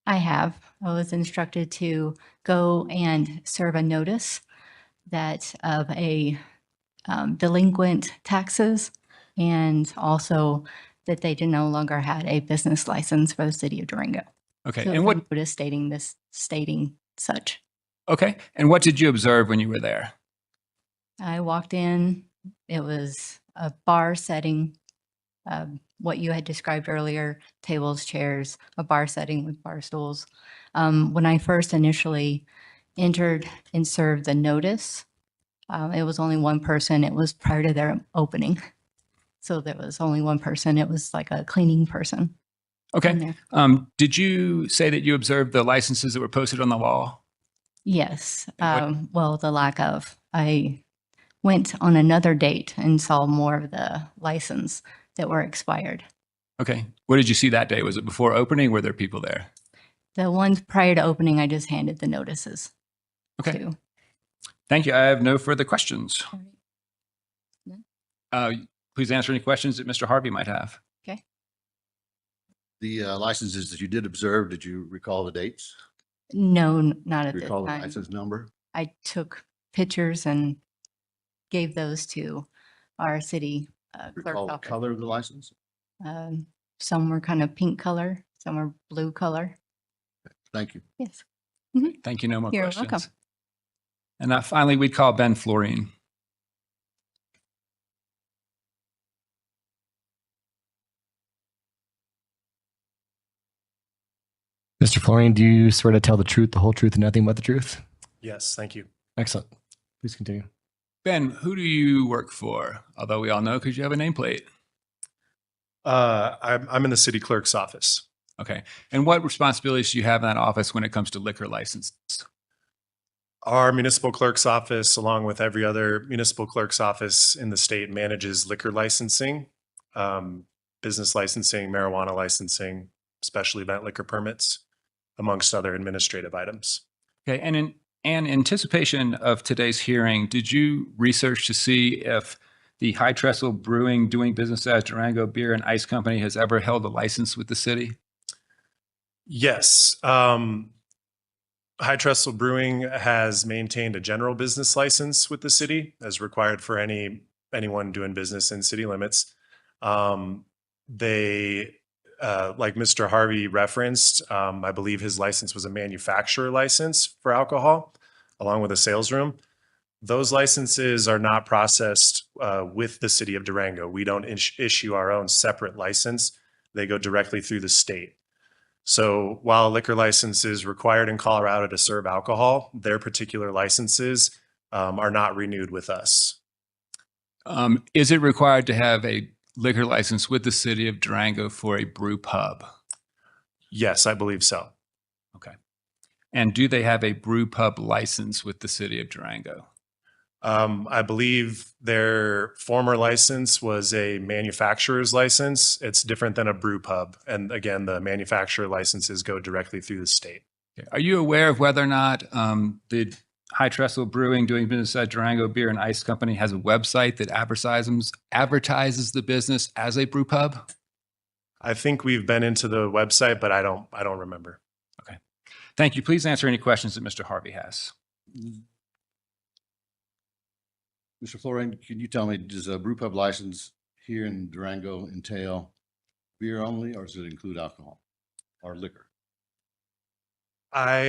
I have. I was instructed to go and serve a notice that of a delinquent taxes, and also that they no longer had a business license for the city of Durango. Okay. So And what, notice stating such. okay. And what did you observe when you were there? I walked in, it was a bar setting, what you had described earlier, tables, chairs, a bar setting with bar stools. When I first initially entered and served the notice, it was only one person. It was prior to their opening. So there was only one person. It was like a cleaning person. in Okay. there. Did you say that you observed the licenses that were posted on the wall? Yes. what- Well, the lack of. I went on another date and saw more of the license that were expired. Okay. What did you see that day? Was it before opening? Were there people there? The ones prior to opening, I just handed the notices Okay. to. Thank you. I have no further questions. None? Please answer any questions that Mr. Harvey might have. Okay. The licenses that you did observe, did you recall the dates? No, not at this Recall the time. license number? I took pictures and gave those to our city clerk's Recall the office. color of the license? Some were kind of pink color, some were blue color. Thank you. Yes. Thank you. No more You're questions. welcome. And finally, we'd call Ben Florine. Mr. Florian, do you swear to tell the truth, the whole truth, and nothing but the truth? Yes, thank you. Excellent. Please continue. Ben, who do you work for? Although we all know because you have a nameplate. I'm in the city clerk's office. Okay. And what responsibilities do you have in that office when it comes to liquor licenses? Our municipal clerk's office, along with every other municipal clerk's office in the state, manages liquor licensing, business licensing, marijuana licensing, special event liquor permits, amongst other administrative items. Okay. And in anticipation of today's hearing, did you research to see if the High Trestle Brewing doing business as Durango Beer and Ice Company has ever held a license with the city? Yes. High Trestle Brewing has maintained a general business license with the city as required for anyone doing business in city limits. They, like Mr. Harvey referenced, I believe his license was a manufacturer license for alcohol, along with a sales room. Those licenses are not processed with the city of Durango. We don't issue our own separate license. They go directly through the state. So while a liquor license is required in Colorado to serve alcohol, their particular licenses are not renewed with us. Is it required to have a liquor license with the city of Durango for a brew pub? Yes, I believe so. Okay. And do they have a brew pub license with the city of Durango? I believe their former license was a manufacturer's license. It's different than a brew pub. And again, the manufacturer licenses go directly through the state. Okay. Are you aware of whether or not the High Trestle Brewing doing business at Durango Beer and Ice Company has a website that advertises the business as a brew pub? I think we've been into the website, but I don't remember. Okay. Thank you. Please answer any questions that Mr. Harvey has. Mr. Florian, can you tell me, does a brew pub license here in Durango entail beer only, or does it include alcohol or liquor? I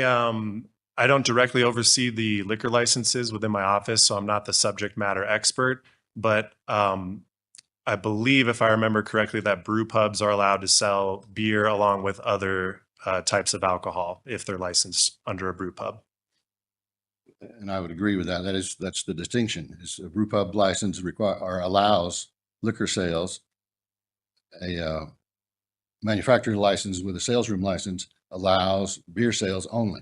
don't directly oversee the liquor licenses within my office, so I'm not the subject matter expert. But I believe, if I remember correctly, that brew pubs are allowed to sell beer along with other types of alcohol if they're licensed under a brew pub. And I would agree with that. That's the distinction. Is a brew pub license allows liquor sales. A manufacturer license with a sales room license allows beer sales only,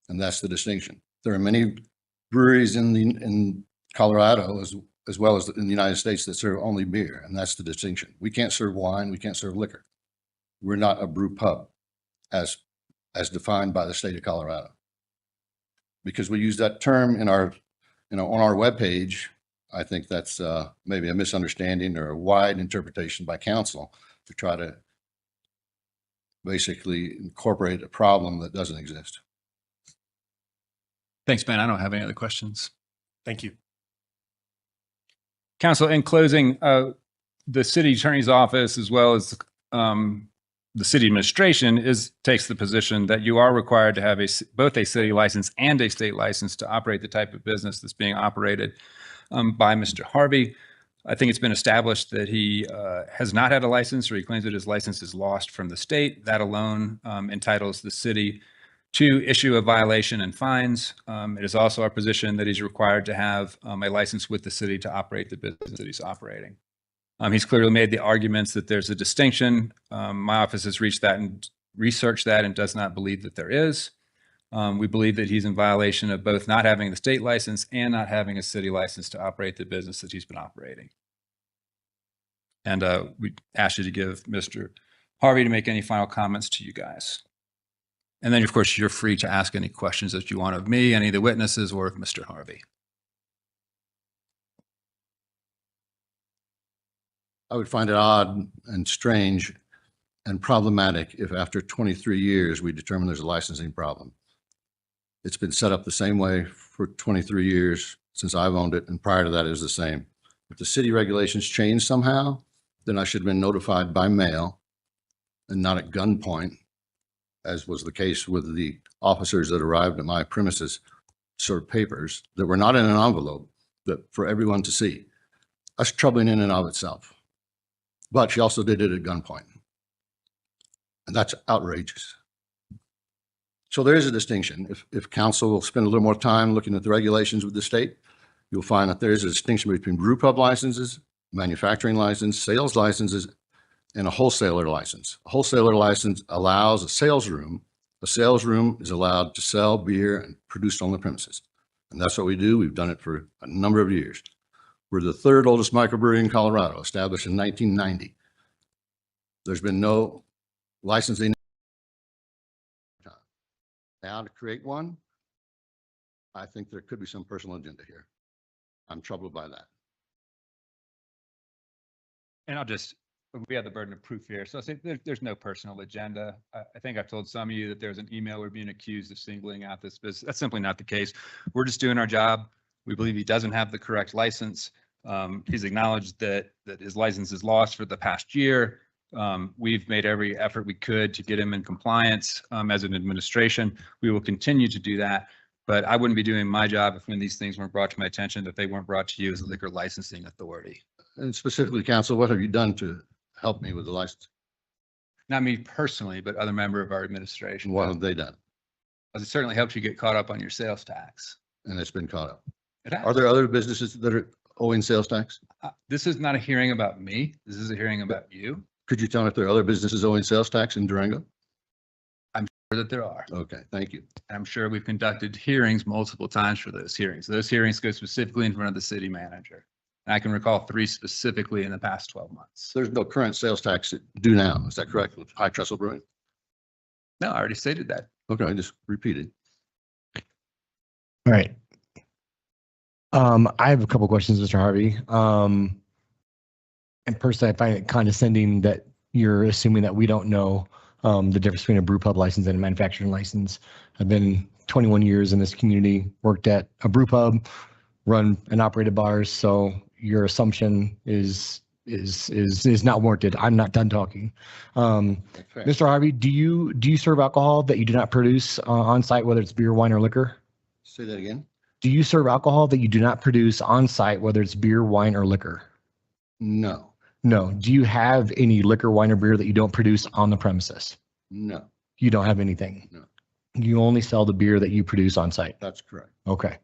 and that's the distinction. There are many breweries in Colorado as well as in the United States that serve only beer, and that's the distinction. We can't serve wine. We can't serve liquor. We're not a brew pub as defined by the state of Colorado. Because we use that term in our, on our webpage, I think that's maybe a misunderstanding or a wide interpretation by council to try to basically incorporate a problem that doesn't exist. Thanks, Ben. I don't have any other questions. Thank you. Council, in closing, the city attorney's office, as well as the city administration takes the position that you are required to have both a city license and a state license to operate the type of business that's being operated by Mr. Harvey. I think it's been established that he has not had a license, or he claims that his license is lost from the state. That alone entitles the city to issue a violation and fines. It is also our position that he's required to have a license with the city to operate the business that he's operating. He's clearly made the arguments that there's a distinction. My office has reached that and researched that and does not believe that there is. We believe that he's in violation of both not having the state license and not having a city license to operate the business that he's been operating. And we ask you to give Mr. Harvey to make any final comments to you guys. And then, of course, you're free to ask any questions that you want of me, any of the witnesses, or of Mr. Harvey. I would find it odd and strange and problematic if after 23 years, we determine there's a licensing problem. It's been set up the same way for 23 years since I've owned it, and prior to that, it was the same. If the city regulations change somehow, then I should have been notified by mail and not at gunpoint, as was the case with the officers that arrived at my premises, served papers that were not in an envelope that for everyone to see. That's troubling in and of itself. But she also did it at gunpoint. And that's outrageous. So there is a distinction. If council will spend a little more time looking at the regulations with the state, you'll find that there is a distinction between brew pub licenses, manufacturing license, sales licenses, and a wholesaler license. A wholesaler license allows a sales room. A sales room is allowed to sell beer and produced on the premises. And that's what we do. We've done it for a number of years. We're the third oldest microbrewery in Colorado, established in 1990. There's been no licensing. Now to create one, I think there could be some personal agenda here. I'm troubled by that. And we have the burden of proof here. So I say there's no personal agenda. I think I've told some of you that there's an email we're being accused of singling out this business. That's simply not the case. We're just doing our job. We believe he doesn't have the correct license. He's acknowledged that his license is lost for the past year. We've made every effort we could to get him in compliance as an administration. We will continue to do that, but I wouldn't be doing my job if when these things weren't brought to my attention, that they weren't brought to you as a liquor licensing authority. And specifically, council, what have you done to help me with the license? Not me personally, but other member of our administration. What have they done? It certainly helps you get caught up on your sales tax. And it's been caught up. It has. Are there other businesses that are owing sales tax? This is not a hearing about me. This is a hearing about you. Could you tell me if there are other businesses owing sales tax in Durango? I'm sure that there are. Okay, thank you. I'm sure we've conducted hearings multiple times for those hearings. Those hearings go specifically in front of the city manager. And I can recall 3 specifically in the past 12 months. There's no current sales tax due now. Is that correct with High Trestle Brewing? No, I already stated that. Okay, I just repeated. All right. I have a couple questions, Mr. Harvey. And personally, I find it condescending that you're assuming that we don't know the difference between a brew pub license and a manufacturing license. I've been 21 years in this community, worked at a brew pub, run and operated bars. So your assumption is not warranted. I'm not done talking. Mr. Harvey, do you serve alcohol that you do not produce on site, whether it's beer, wine, or liquor? Say that again. Do you serve alcohol that you do not produce on site, whether it's beer, wine, or liquor? No. No. Do you have any liquor, wine, or beer that you don't produce on the premises? No. You don't have anything? No. You only sell the beer that you produce on site? That's correct. Okay.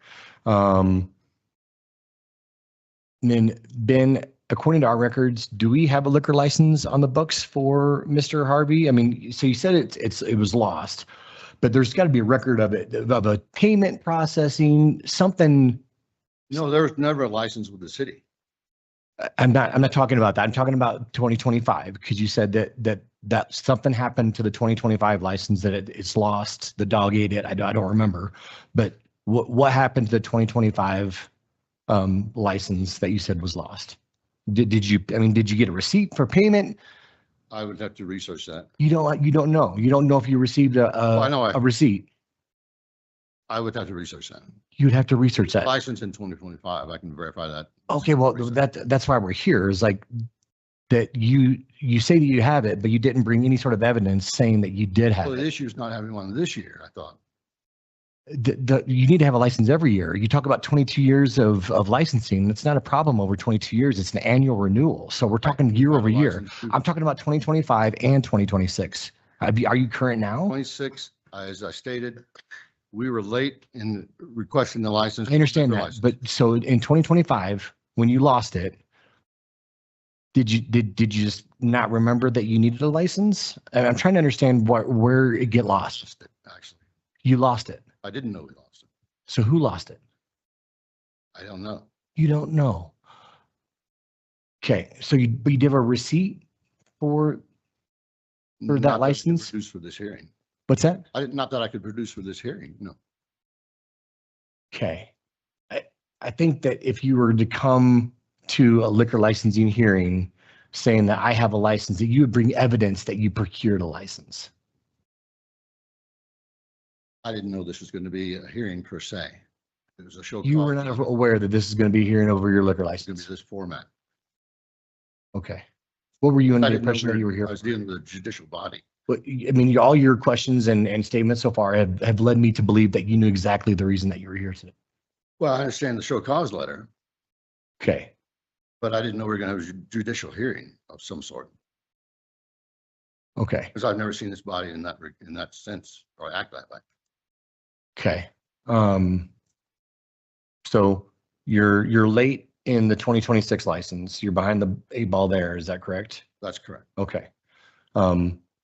Then Ben, according to our records, do we have a liquor license on the books for Mr. Harvey? I mean, so you said it was lost, but there's got to be a record of it, of a payment processing, something. No, there was never a license with the city. I'm not talking about that. I'm talking about 2025, because you said that something happened to the 2025 license, that it's lost. The dog ate it. I don't remember, but what happened to the 2025 license that you said was lost? Did you get a receipt for payment? I would have to research that. You don't know. You don't know if you received a receipt. I would have to research that. You'd have to research that. License in 2025. I can verify that. Okay, well, that's why we're here. Is like, that you say that you have it, but you didn't bring any sort of evidence saying that you did have Well, the it. issue is not having one this year, I thought. You need to have a license every year. You talk about 22 years of licensing. It's not a problem over 22 years. It's an annual renewal. So we're talking year over year. I'm talking about 2025 and 2026. Are you current now? 26, as I stated, we were late in requesting the license. I understand that, License. but so in 2025, when you lost it, did you just not remember that you needed a license? And I'm trying to understand where it get lost. Actually, You lost it. I didn't know we lost it. So who lost it? I don't know. You don't know. Okay, so you have a receipt for Not that that I could license? Produce for this hearing. What's that? Not that I could produce for this hearing, no. Okay. I think that if you were to come to a liquor licensing hearing saying that I have a license, that you would bring evidence that you procured a license. I didn't know this was going to be a hearing per se. It was a show. You were cause. not aware that this is going to be hearing over your liquor It's going to license. be this format. Okay. What were you under I the didn't know impression that you were here? I was dealing with a judicial body. But I mean, all your questions and statements so far have led me to believe that you knew exactly the reason that you were here today. Well, I understand the show cause letter, Okay. but I didn't know we were going to have a judicial hearing of some sort. Okay. Because I've never seen this body in that sense or act that way. Okay. So you're late in the 2026 license. You're behind the 8 ball there. Is that correct? That's correct. Okay.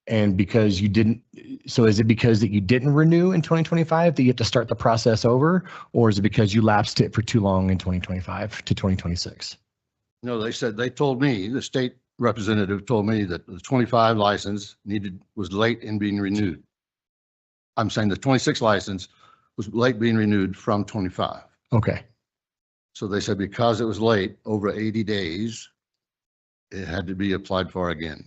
And because you didn't, so is it because that you didn't renew in 2025 that you have to start the process over? Or is it because you lapsed it for too long in 2025 to 2026? No, they told me, the state representative told me that the 25 license was late in being renewed. I'm saying the 26 license was late being renewed from 25. Okay. So they said because it was late over 80 days, it had to be applied for again.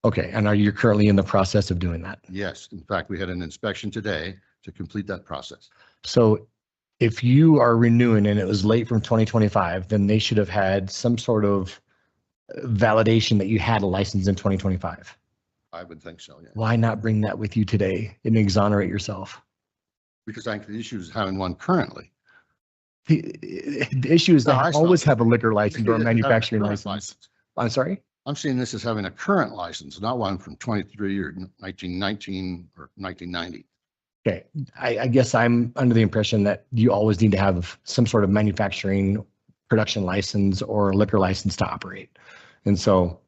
Okay. And are you currently in the process of doing that? Yes, in fact, we had an inspection today to complete that process. So if you are renewing and it was late from 2025, then they should have had some sort of validation that you had a license in 2025. I would think so, yeah. Why not bring that with you today and exonerate yourself? Because I think the issue is having one currently. The issue is No, that I I always saw- have a liquor license or a Having a manufacturing current license. I'm sorry? I'm seeing this as having a current license, not one from 23 or 1919 or 1990. Okay, I guess I'm under the impression that you always need to have some sort of manufacturing production license or liquor license to operate. And so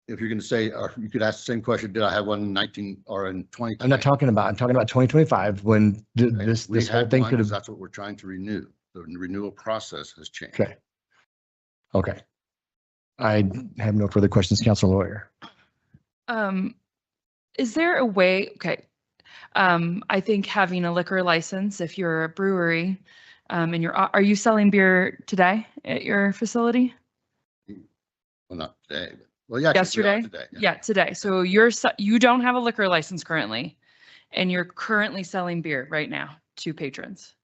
If you're going to say, or you could ask the same question, did I have one in 19 or in 20? I'm talking about 2025 when this We whole had thing one could 'cause have. That's what we're trying to renew. The renewal process has changed. Okay. Okay. I have no further questions, Council Lawyer. Is there a way, okay, I think having a liquor license, if you're a brewery, and are you selling beer today at your facility? Well, not today, but, well, yeah. actually, we are Yesterday? Today. Yeah, today. So you don't have a liquor license currently, and you're currently selling beer right now to patrons.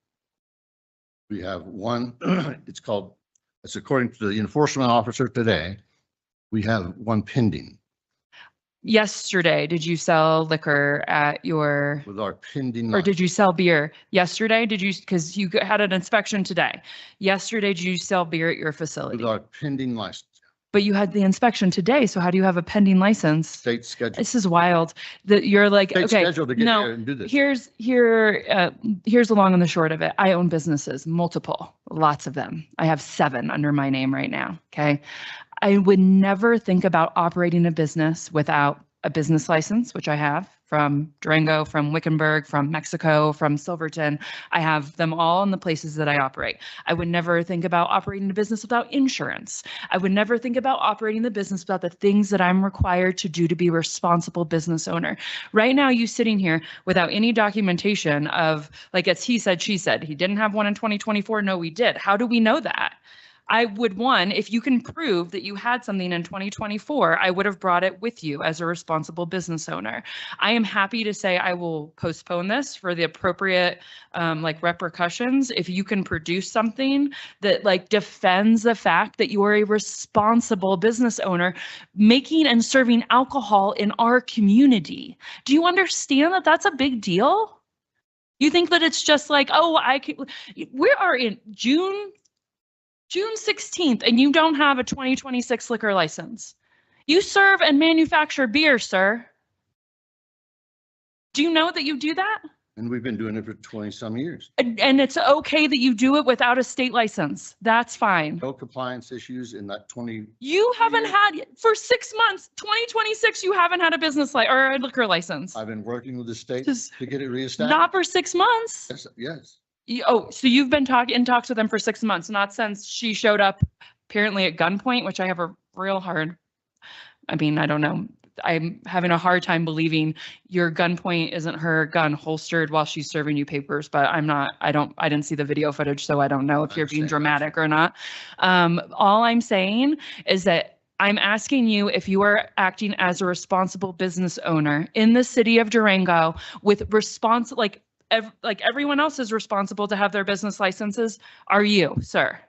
We have one, it's according to the enforcement officer today, we have one pending Yesterday, did you sell liquor at your, with our pending. or did you sell beer? Yesterday, because you had an inspection today. Yesterday, did you sell beer at your facility? With our pending license, But you had the inspection today, so how do you have a pending license? state schedule. This is wild that you're like, State okay, scheduled to get no, here and do this. here's the long and the short of it. I own businesses, multiple, lots of them. I have 7 under my name right now. Okay. I would never think about operating a business without a business license, which I have from Durango, from Wickenburg, from Mexico, from Silverton. I have them all in the places that I operate. I would never think about operating a business without insurance. I would never think about operating the business without the things that I'm required to do to be a responsible business owner. Right now, you sitting here without any documentation of, like, it's he said, she said. He didn't have one in 2024. No, we did. How do we know that? I would, one, if you can prove that you had something in 2024, I would have brought it with you as a responsible business owner. I am happy to say I will postpone this for the appropriate like repercussions. If you can produce something that like defends the fact that you are a responsible business owner making and serving alcohol in our community. Do you understand that that's a big deal? You think that it's just like, oh, we are in June 16th and you don't have a 2026 liquor license. You serve and manufacture beer, sir. Do you know that you do that? And we've been doing it for 20 some years. And it's okay that you do it without a state license. That's fine. No compliance issues in that 20. You haven't had, for 6 months, 2026, you haven't had a business or a liquor license. I've been working with the state to get it reestablished. Not for 6 months. Yes. So you've been in talks with them for 6 months, not since she showed up apparently at gunpoint, which I have a real hard, I don't know. I'm having a hard time believing your gunpoint isn't her gun holstered while she's serving you papers, but I didn't see the video footage, so I don't know if you're being dramatic or not. All I'm saying is that I'm asking you if you are acting as a responsible business owner in the city of Durango with like everyone else is responsible to have their business licenses. Are you, sir?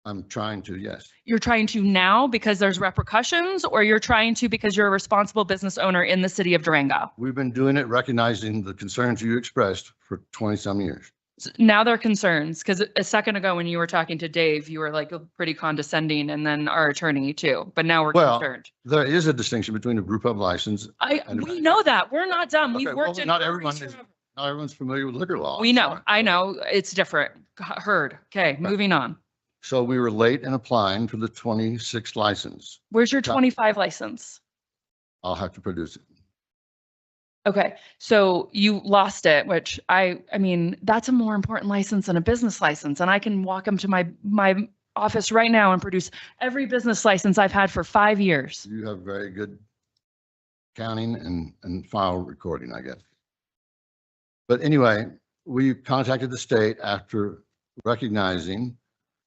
I'm trying to, yes. You're trying to now because there's repercussions, or you're trying to because you're a responsible business owner in the city of Durango? We've been doing it, recognizing the concerns you expressed for 20 some years. Now they're concerns, because a second ago when you were talking to Dave, you were like pretty condescending, and then our attorney too, but now we're concerned. There is a distinction between a brew pub license. We know that. We're not dumb. We've worked in. Not everyone's familiar with liquor law. We know. I know. It's different. Heard. Okay, moving on. So we were late in applying for the 26 license. Where's your 25 license? I'll have to produce it. Okay, so you lost it, which I mean, that's a more important license than a business license. And I can walk them to my office right now and produce every business license I've had for 5 years. You have very good counting and file recording, I guess. But anyway, we contacted the state after recognizing.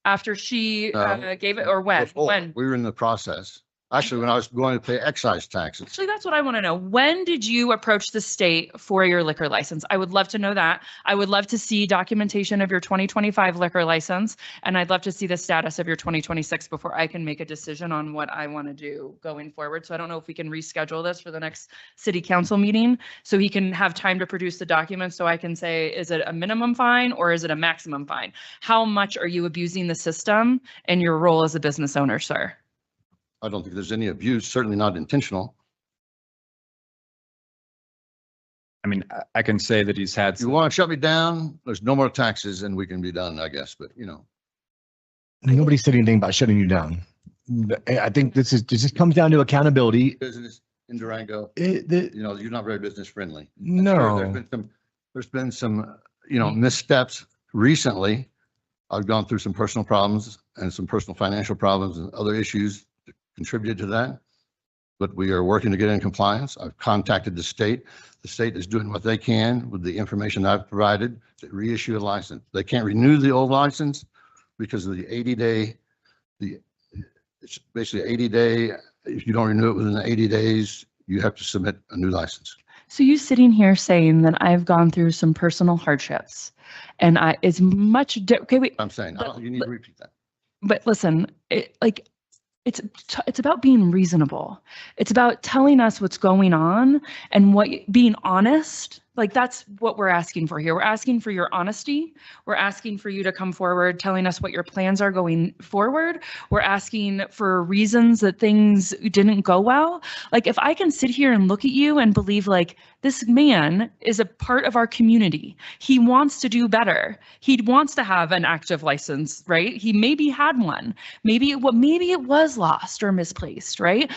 After she gave it, or when? When? We were in the process. Actually, when I was going to pay excise taxes. Actually, that's what I want to know. When did you approach the state for your liquor license? I would love to know that. I would love to see documentation of your 2025 liquor license, and I'd love to see the status of your 2026 before I can make a decision on what I want to do going forward. So I don't know if we can reschedule this for the next city council meeting so he can have time to produce the documents so I can say, is it a minimum fine or is it a maximum fine? How much are you abusing the system and your role as a business owner, sir? I don't think there's any abuse, certainly not intentional. I mean, I can say that he's had. You want to shut me down? There's no more taxes and we can be done, I guess, but you know. Nobody said anything about shutting you down. I think this just comes down to accountability. Business in Durango, you know, you're not very business friendly. No. There's been some, you know, missteps recently. I've gone through some personal problems and some personal financial problems and other issues that contributed to that. But we are working to get in compliance. I've contacted the state. The state is doing what they can with the information I've provided to reissue a license. They can't renew the old license because of the 80-day, it's basically 80-day. If you don't renew it within 80 days, you have to submit a new license. So you sitting here saying that I've gone through some personal hardships and it's much, okay, wait. I'm saying, you need to repeat that. But listen, it's about being reasonable. It's about telling us what's going on and being honest. Like that's what we're asking for here. We're asking for your honesty. We're asking for you to come forward, telling us what your plans are going forward. We're asking for reasons that things didn't go well. Like if I can sit here and look at you and believe like this man is a part of our community. He wants to do better. He wants to have an active license, right? He maybe had one. Maybe it was lost or misplaced, right?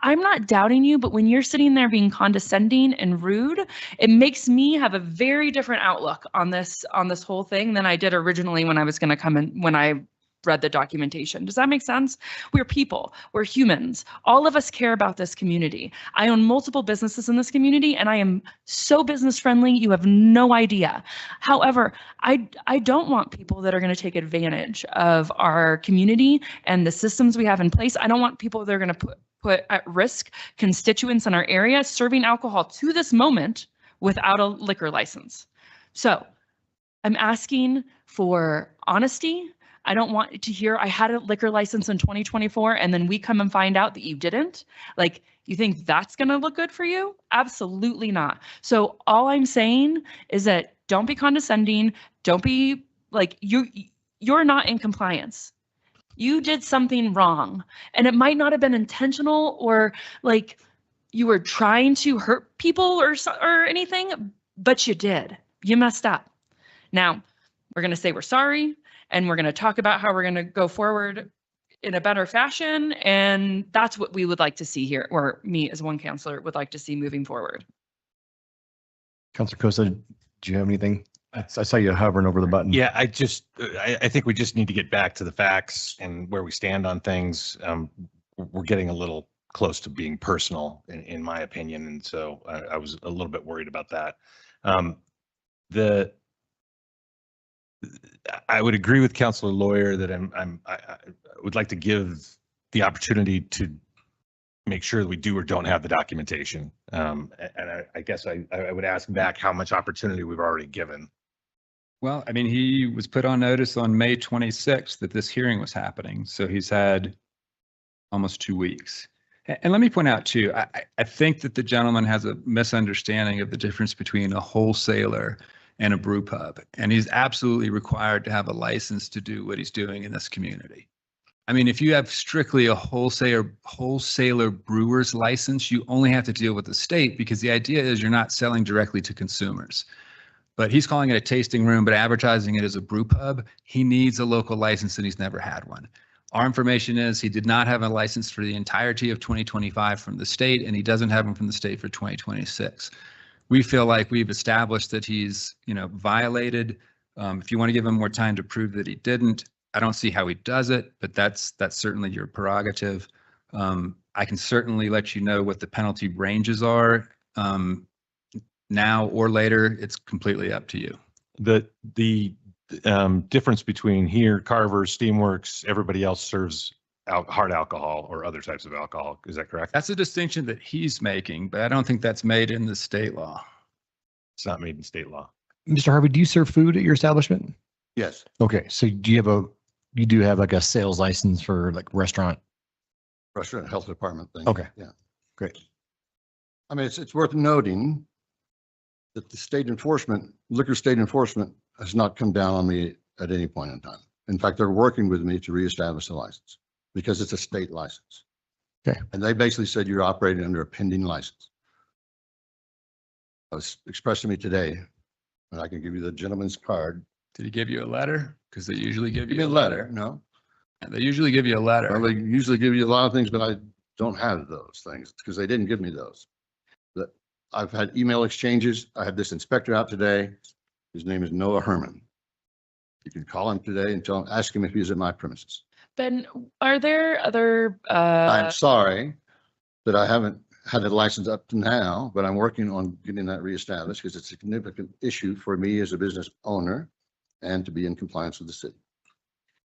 I'm not doubting you, but when you're sitting there being condescending and rude, it makes me have a very different outlook on this whole thing than I did originally when I was going to come in, when I read the documentation. Does that make sense? We're people, we're humans. All of us care about this community. I own multiple businesses in this community and I am so business friendly, you have no idea. However, I don't want people that are going to take advantage of our community and the systems we have in place. I don't want people that are going to put at risk constituents in our area serving alcohol to this moment without a liquor license. So I'm asking for honesty. I don't want to hear I had a liquor license in 2024 and then we come and find out that you didn't. Like, you think that's going to look good for you? Absolutely not. So all I'm saying is that don't be condescending. Don't be like, you're not in compliance. You did something wrong and it might not have been intentional or like you were trying to hurt people or anything, but you did. You messed up. Now, we're going to say we're sorry and we're going to talk about how we're going to go forward in a better fashion. And that's what we would like to see here, or me as one counselor would like to see moving forward. Councilor Kosa, do you have anything? I saw you hovering over the button. Yeah, I think we just need to get back to the facts and where we stand on things. We're getting a little close to being personal in my opinion. And so I was a little bit worried about that. I would agree with Councilor Lawyer that I would like to give the opportunity to make sure that we do or don't have the documentation. And I guess I would ask back how much opportunity we've already given. Well, I mean, he was put on notice on May 26th that this hearing was happening. So he's had almost 2 weeks. And let me point out too, I think that the gentleman has a misunderstanding of the difference between a wholesaler and a brew pub. And he's absolutely required to have a license to do what he's doing in this community. I mean, if you have strictly a wholesaler brewer's license, you only have to deal with the state because the idea is you're not selling directly to consumers. But he's calling it a tasting room, but advertising it as a brew pub. He needs a local license and he's never had one. Our information is he did not have a license for the entirety of 2025 from the state, and he doesn't have one from the state for 2026. We feel like we've established that he's, violated. If you want to give him more time to prove that he didn't, I don't see how he does it, but that's certainly your prerogative. I can certainly let you know what the penalty ranges are. Now or later, it's completely up to you. The difference between here, Carver's, Steamworks, everybody else serves hard alcohol or other types of alcohol. Is that correct? That's a distinction that he's making, but I don't think that's made in the state law. It's not made in state law. Mr. Harvey, do you serve food at your establishment? Yes. Okay, so you do have like a sales license for like restaurant? Restaurant health department thing. Okay. Yeah. Great. I mean, it's worth noting that the liquor state enforcement has not come down on me at any point in time. In fact, they're working with me to reestablish the license because it's a state license. Okay. And they basically said you're operating under a pending license. It was expressed to me today, and I can give you the gentleman's card. Did he give you a letter? Because they usually give Give you me a letter. No. They usually give you a letter. Well, they usually give you a lot of things, but I don't have those things because they didn't give me those. But I've had email exchanges. I had this inspector out today. His name is Noah Herman. You can call him today and ask him if he's at my premises. Ben, are there other? I'm sorry that I haven't had a license up to now, but I'm working on getting that reestablished because it's a significant issue for me as a business owner and to be in compliance with the city.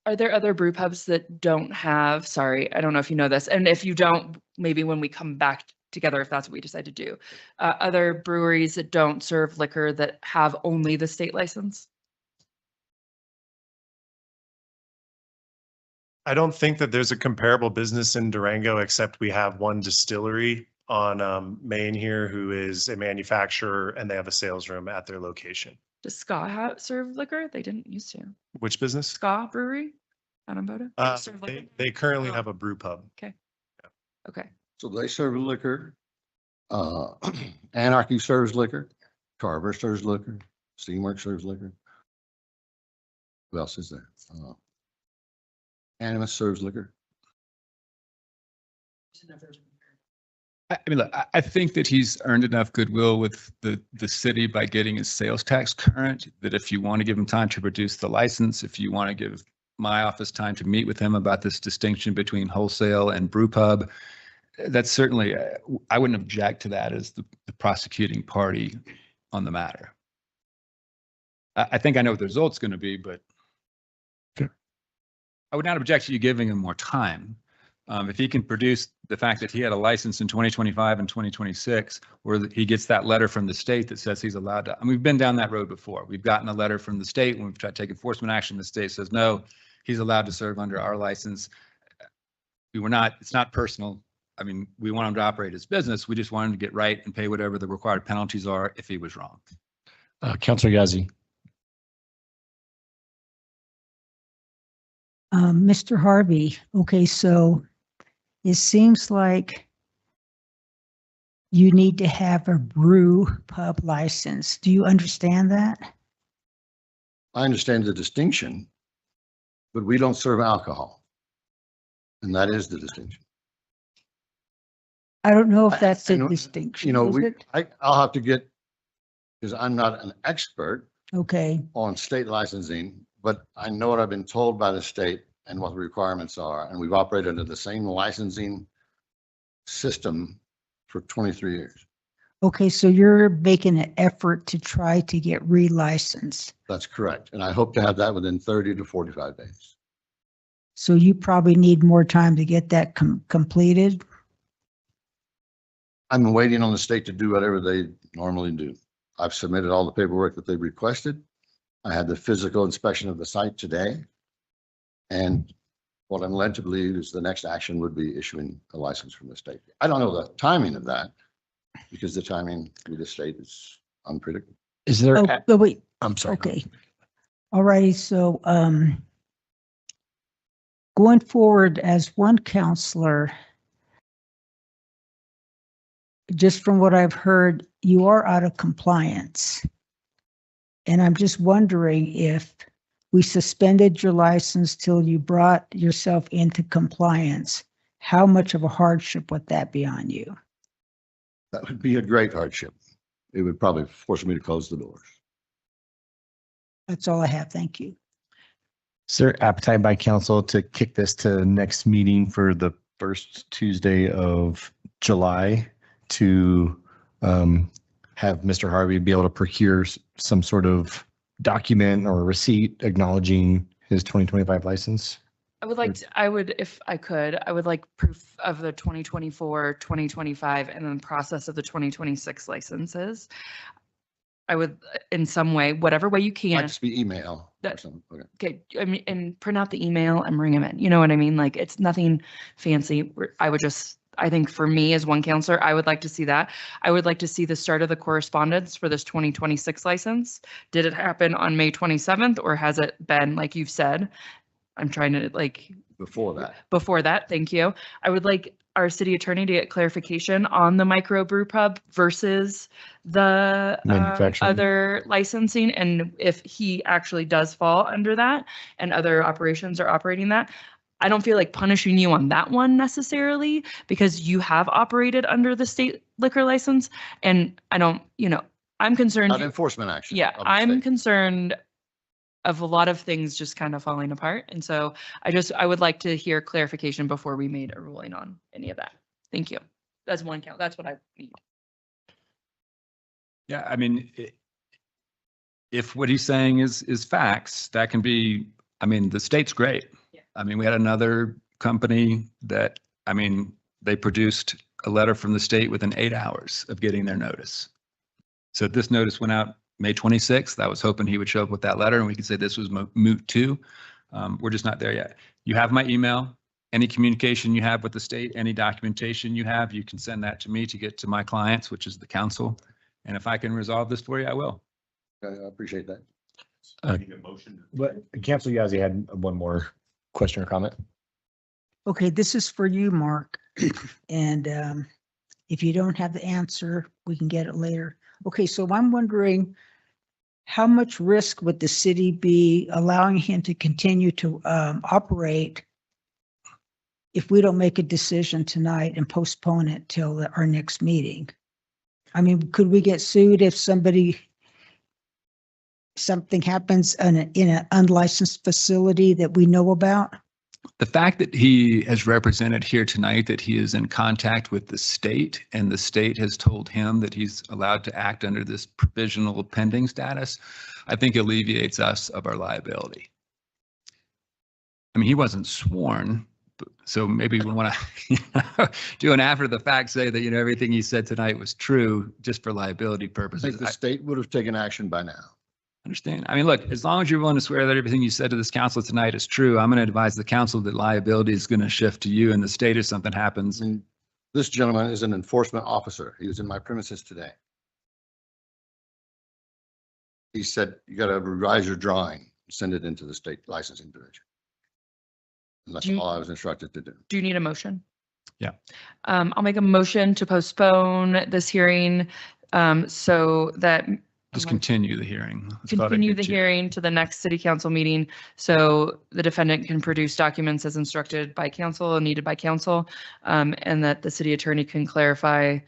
Are there other brew pubs that don't have? Sorry, I don't know if you know this, and if you don't, maybe when we come back together, if that's what we decide to do, other breweries that don't serve liquor that have only the state license? I don't think that there's a comparable business in Durango, except we have one distillery on Main here who is a manufacturer and they have a sales room at their location. Does Ska serve liquor? They didn't used to. Which business? Ska Brewery out in Boda? Serve liquor? They currently have a brew pub. Okay. Okay. So they serve liquor. Anarchy serves liquor. Carver serves liquor. Steamworks serves liquor. Who else is there? Animus serves liquor. I mean, look, I think that he's earned enough goodwill with the city by getting his sales tax current, that if you want to give him time to produce the license, if you want to give my office time to meet with him about this distinction between wholesale and brew pub. That's certainly, I wouldn't object to that as the prosecuting party on the matter. I think I know what the result's going to be, but I would not object to you giving him more time. If he can produce the fact that he had a license in 2025 and 2026, where he gets that letter from the state that says he's allowed to, and we've been down that road before. We've gotten a letter from the state when we've tried to take enforcement action. The state says, no, he's allowed to serve under our license. It's not personal. I mean, we want him to operate his business. We just want him to get right and pay whatever the required penalties are if he was wrong. Councilor Yazzie. Mr. Harvey, okay, so it seems like you need to have a brew pub license. Do you understand that? I understand the distinction, but we don't serve alcohol. And that is the distinction. I don't know if that's a distinction. You know, is it? I'll have to get, because I'm not an expert Okay, on state licensing, but I know what I've been told by the state and what the requirements are. And we've operated under the same licensing system for 23 years. okay, so you're making an effort to try to get relicensed. That's correct. And I hope to have that within 30 to 45 days. So you probably need more time to get that completed. I'm waiting on the state to do whatever they normally do. I've submitted all the paperwork that they requested. I had the physical inspection of the site today. And what I'm led to believe is the next action would be issuing a license from the state. I don't know the timing of that because the timing with the state is unpredictable. Is there? Oh, wait. I'm sorry. Okay. All righty. So going forward as one counselor, just from what I've heard, you are out of compliance. And I'm just wondering if we suspended your license till you brought yourself into compliance, how much of a hardship would that be on you? That would be a great hardship. It would probably force me to close the doors. That's all I have. Thank you. Is there appetite by council to kick this to next meeting for the first Tuesday of July to have Mr. Harvey be able to procure some sort of document or receipt acknowledging his 2025 license? I would like to, I would, if I could, I would like proof of the 2024, 2025, and then process of the 2026 licenses. I would, in some way, whatever way you can. Might just be email or That- something. Okay. Okay, I mean, and print out the email and bring them in. You know what I mean? Like, it's nothing fancy. I would just, I think for me as one counselor, I would like to see that. I would like to see the start of the correspondence for this 2026 license. Did it happen on May 27th or has it been, like you've said? I'm trying to like. Before that. Before that, thank you. I would like our city attorney to get clarification on the micro brew pub versus the Manufacturing. other licensing, and if he actually does fall under that and other operations are operating that. I don't feel like punishing you on that one necessarily because you have operated under the state liquor license, and I don't, I'm concerned. Not enforcement action. Yeah, of the I'm state. concerned of a lot of things just kind of falling apart. And so I would like to hear clarification before we made a ruling on any of that. Thank you. That's one count. That's what I need. Yeah, I mean, if what he's saying is facts, that can be, I mean, the state's great. Yeah. I mean, we had another company that, I mean, they produced a letter from the state within 8 hours of getting their notice. So this notice went out May 26th. I was hoping he would show up with that letter and we could say this was moot too. We're just not there yet. You have my email. Any communication you have with the state, any documentation you have, you can send that to me to get to my clients, which is the council. And if I can resolve this for you, I will. Okay, I appreciate that. But Councilor Yazzie had one more question or comment. Okay, this is for you, Mark. And if you don't have the answer, we can get it later. Okay, so I'm wondering how much risk would the city be allowing him to continue to operate if we don't make a decision tonight and postpone it till our next meeting? I mean, could we get sued if somebody something happens in an unlicensed facility that we know about? The fact that he has represented here tonight that he is in contact with the state and the state has told him that he's allowed to act under this provisional pending status, I think alleviates us of our liability. I mean, he wasn't sworn, so maybe we want to do an after the fact say that, everything he said tonight was true just for liability I purposes. think the state would have taken action by now. Understand. I mean, look, as long as you're willing to swear that everything you said to this council tonight is true, I'm going to advise the council that liability is going to shift to you in the state if something happens. And this gentleman is an enforcement officer. He was in my premises today. He said, you got to revise your drawing, and send it into the state licensing division. And that's Do you- all I was instructed to do. Do you need a motion? Yeah. I'll make a motion to postpone this hearing so that Just continue the hearing. That's about continue it. the hearing to the next city council meeting. So the defendant can produce documents as instructed by council and needed by council. And that the city attorney can clarify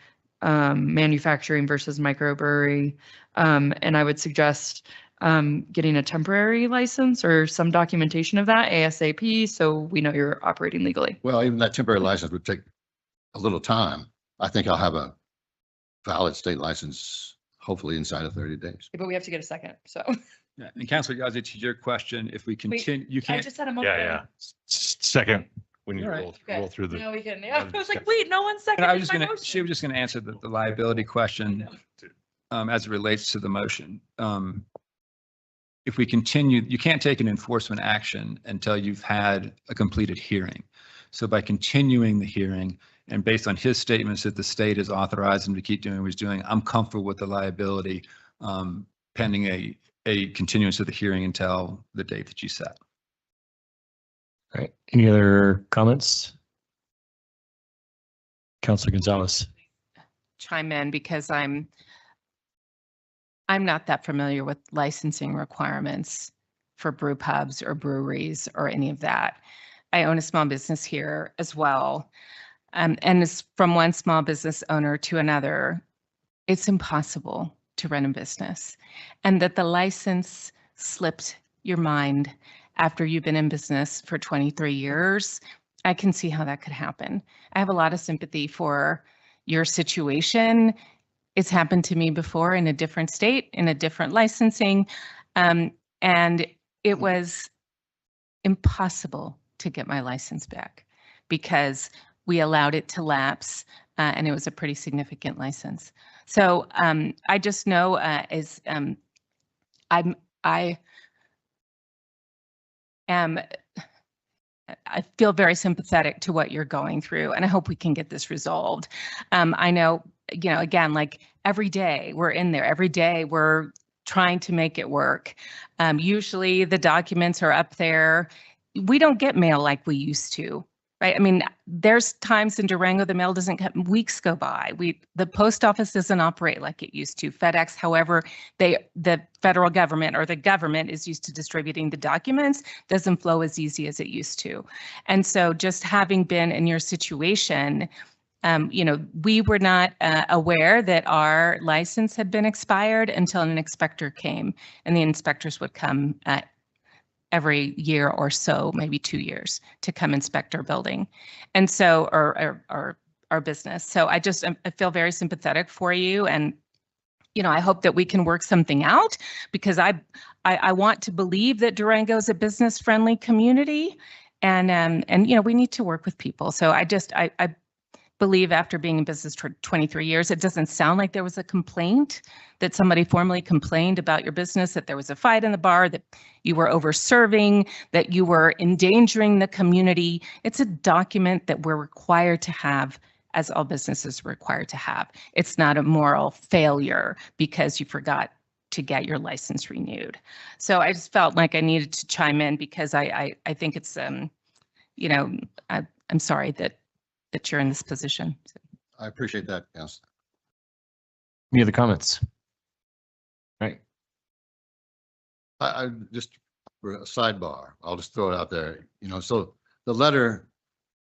manufacturing versus microbrewery. And I would suggest getting a temporary license or some documentation of that ASAP, so we know you're operating legally. Well, even that temporary license would take a little time. I think I'll have a valid state license hopefully inside of 30 days. But we have to get a second, so. Yeah. And Councilor Yazzie, to your question, if we continue, you I can't. just had a motion. Second, when you You're right. roll Okay. through the. No, we can. Yeah, I was like, wait, no one And seconded I was just my gonna, motion. she was just gonna answer the liability question as it relates to the motion. If we continue, you can't take an enforcement action until you've had a completed hearing. So by continuing the hearing and based on his statements that the state has authorized him to keep doing what he's doing, I'm comfortable with the liability pending a continuance of the hearing until the date that you set. All right. Any other comments? Councilor Gonzalez. Chime in because I'm not that familiar with licensing requirements for brew pubs or breweries or any of that. I own a small business here as well. And it's from one small business owner to another, it's impossible to run a business. And that the license slipped your mind after you've been in business for 23 years, I can see how that could happen. I have a lot of sympathy for your situation. It's happened to me before in a different state, in a different licensing. And it was impossible to get my license back because we allowed it to lapse and it was a pretty significant license. So I just know I feel very sympathetic to what you're going through, and I hope we can get this resolved. I know, again, like every day we're in there, every day we're trying to make it work. Usually the documents are up there. We don't get mail like we used to, right? I mean, there's times in Durango the mail doesn't come, weeks go by. The post office doesn't operate like it used to. FedEx, however, the federal government or the government is used to distributing the documents, doesn't flow as easy as it used to. And so just having been in your situation, we were not aware that our license had been expired until an inspector came, and the inspectors would come every year or so, maybe 2 years, to come inspect our building. And so, or our business. So I feel very sympathetic for you. And, I hope that we can work something out because I want to believe that Durango is a business friendly community and we need to work with people. So I believe after being in business for 23 years, it doesn't sound like there was a complaint that somebody formally complained about your business, that there was a fight in the bar, that you were over-serving, that you were endangering the community. It's a document that we're required to have, as all businesses are required to have. It's not a moral failure because you forgot to get your license renewed. So I just felt like I needed to chime in because I think it's, I'm sorry that you're in this position. I appreciate that, Council. Any other comments? Right. I just for a sidebar, I'll just throw it out there. So the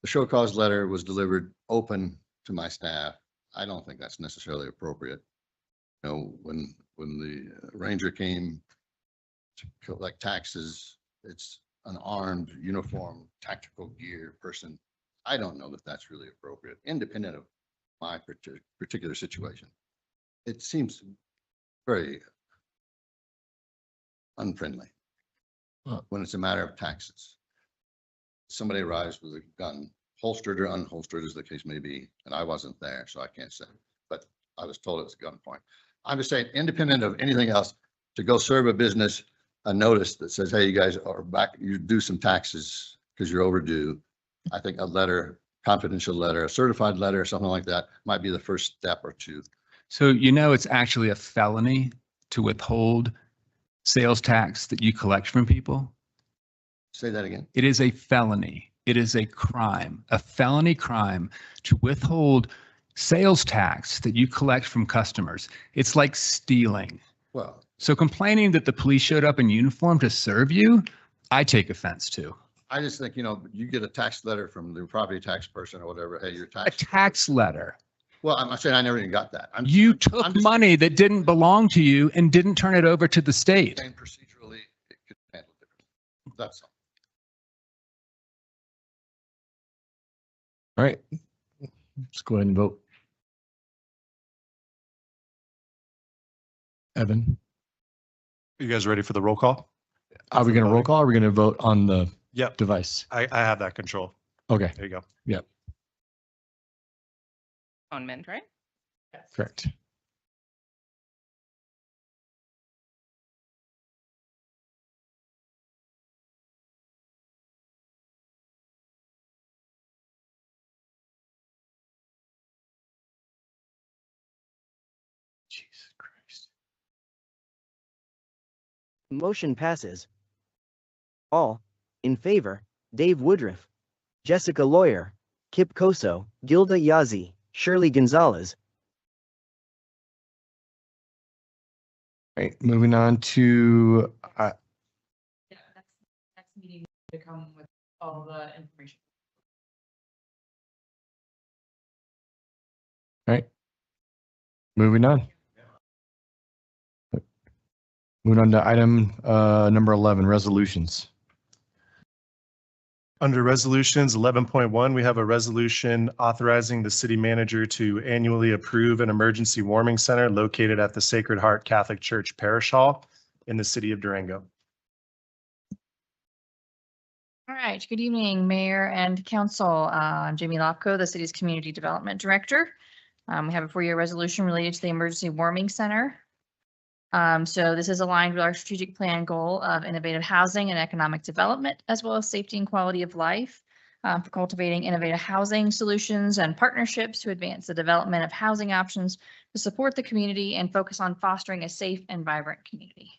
show cause letter was delivered open to my staff. I don't think that's necessarily appropriate. When the ranger came to collect taxes. It's an armed, uniform, tactical gear person. I don't know that that's really appropriate, independent of my particular situation. It seems very unfriendly when it's a matter of taxes. Somebody arrives with a gun, holstered or unholstered as the case may be, and I wasn't there, so I can't say, but I was told it was a gunpoint. I'm just saying, independent of anything else, to go serve a business a notice that says, hey, you guys are back, you do some taxes because you're overdue. I think a letter, confidential letter, a certified letter, something like that might be the first step or two. So you know it's actually a felony to withhold sales tax that you collect from people? Say that again. It is a felony. It is a crime, a felony crime to withhold sales tax that you collect from customers. It's like stealing. Well, So complaining that the police showed up in uniform to serve you, I take offense to. I just think, you know, you get a tax letter from the property tax person or whatever, hey, your A tax. tax letter. Well, I'm not saying I never even got that. You took money that didn't belong to you and didn't turn it over to the state. saying procedurally, it could handle differently. That's all. All right. Let's go ahead and vote. Evan, Are you guys ready for the roll call? are we going to roll call? Or are we going to vote on the Yep, device? I have that control. Okay, There you go. yep, Stoneman, right? correct. Jesus Christ. Motion passes. All in favor: Dave Woodruff, Jessica Lawyer, Kip Koso, Gilda Yazzie, Shirley Gonzalez. Right, moving on to, Yeah, next meeting to come with all the information. right, moving on. Moving on to item number 11, resolutions. Under resolutions 11.1, we have a resolution authorizing the city manager to annually approve an emergency warming center located at the Sacred Heart Catholic Church Parish Hall in the city of Durango. All right, good evening, Mayor and Council. I'm Jamie Lopko, the city's Community Development Director. We have before you a resolution related to the Emergency Warming Center. So this is aligned with our strategic plan goal of innovative housing and economic development, as well as safety and quality of life, for cultivating innovative housing solutions and partnerships to advance the development of housing options to support the community and focus on fostering a safe and vibrant community.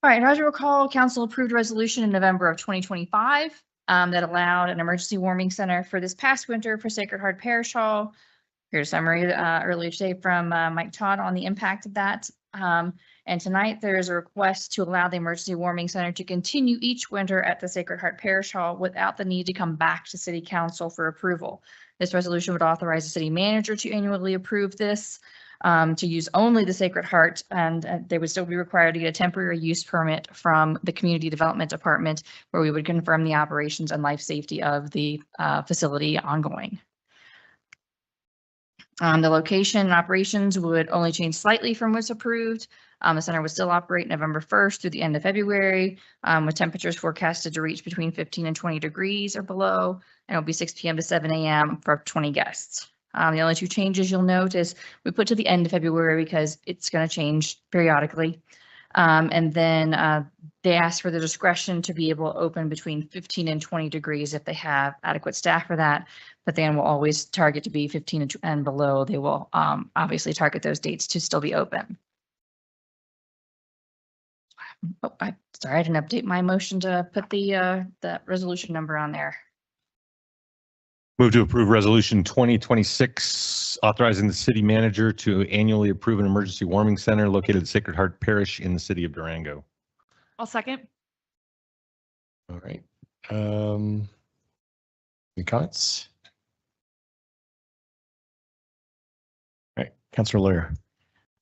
All right, as you recall, council approved a resolution in November of 2025 that allowed an emergency warming center for this past winter for Sacred Heart Parish Hall. Here's a summary earlier today from Mike Todd on the impact of that. And tonight there is a request to allow the emergency warming center to continue each winter at the Sacred Heart Parish Hall without the need to come back to city council for approval. This resolution would authorize the city manager to annually approve this, to use only the Sacred Heart, and they would still be required to get a temporary use permit from the Community Development Department, where we would confirm the operations and life safety of the facility ongoing. The location and operations would only change slightly from what's approved. The center would still operate November 1st through the end of February, with temperatures forecasted to reach between 15 and 20 degrees or below, and it'll be 6 p.m. to 7 a.m. for 20 guests. The only two changes you'll note is we put to the end of February because it's going to change periodically. And then they ask for the discretion to be able to open between 15 and 20 degrees if they have adequate staff for that. But then we'll always target to be 15 and below. They will obviously target those dates to still be open. Oh, sorry, I didn't update my motion to put the resolution number on there. Move to approve resolution 2026, authorizing the city manager to annually approve an emergency warming center located at Sacred Heart Parish in the city of Durango. I'll second. All right. Any comments? All right, Councilor Lawyer.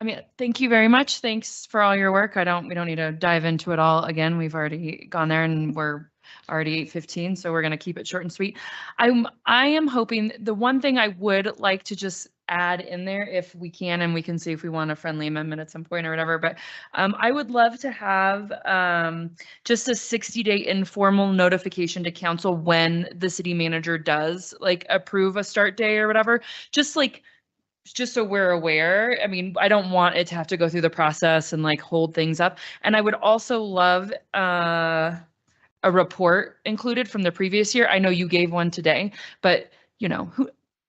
I mean, thank you very much. Thanks for all your work. We don't need to dive into it all again. We've already gone there and we're already 8:15, so we're going to keep it short and sweet. I am hoping the one thing I would like to just add in there if we can, and we can see if we want a friendly amendment at some point or whatever, but I would love to have just a 60-day informal notification to council when the city manager does like approve a start day or whatever, just so we're aware. I mean, I don't want it to have to go through the process and like hold things up. And I would also love a report included from the previous year. I know you gave one today, but you know,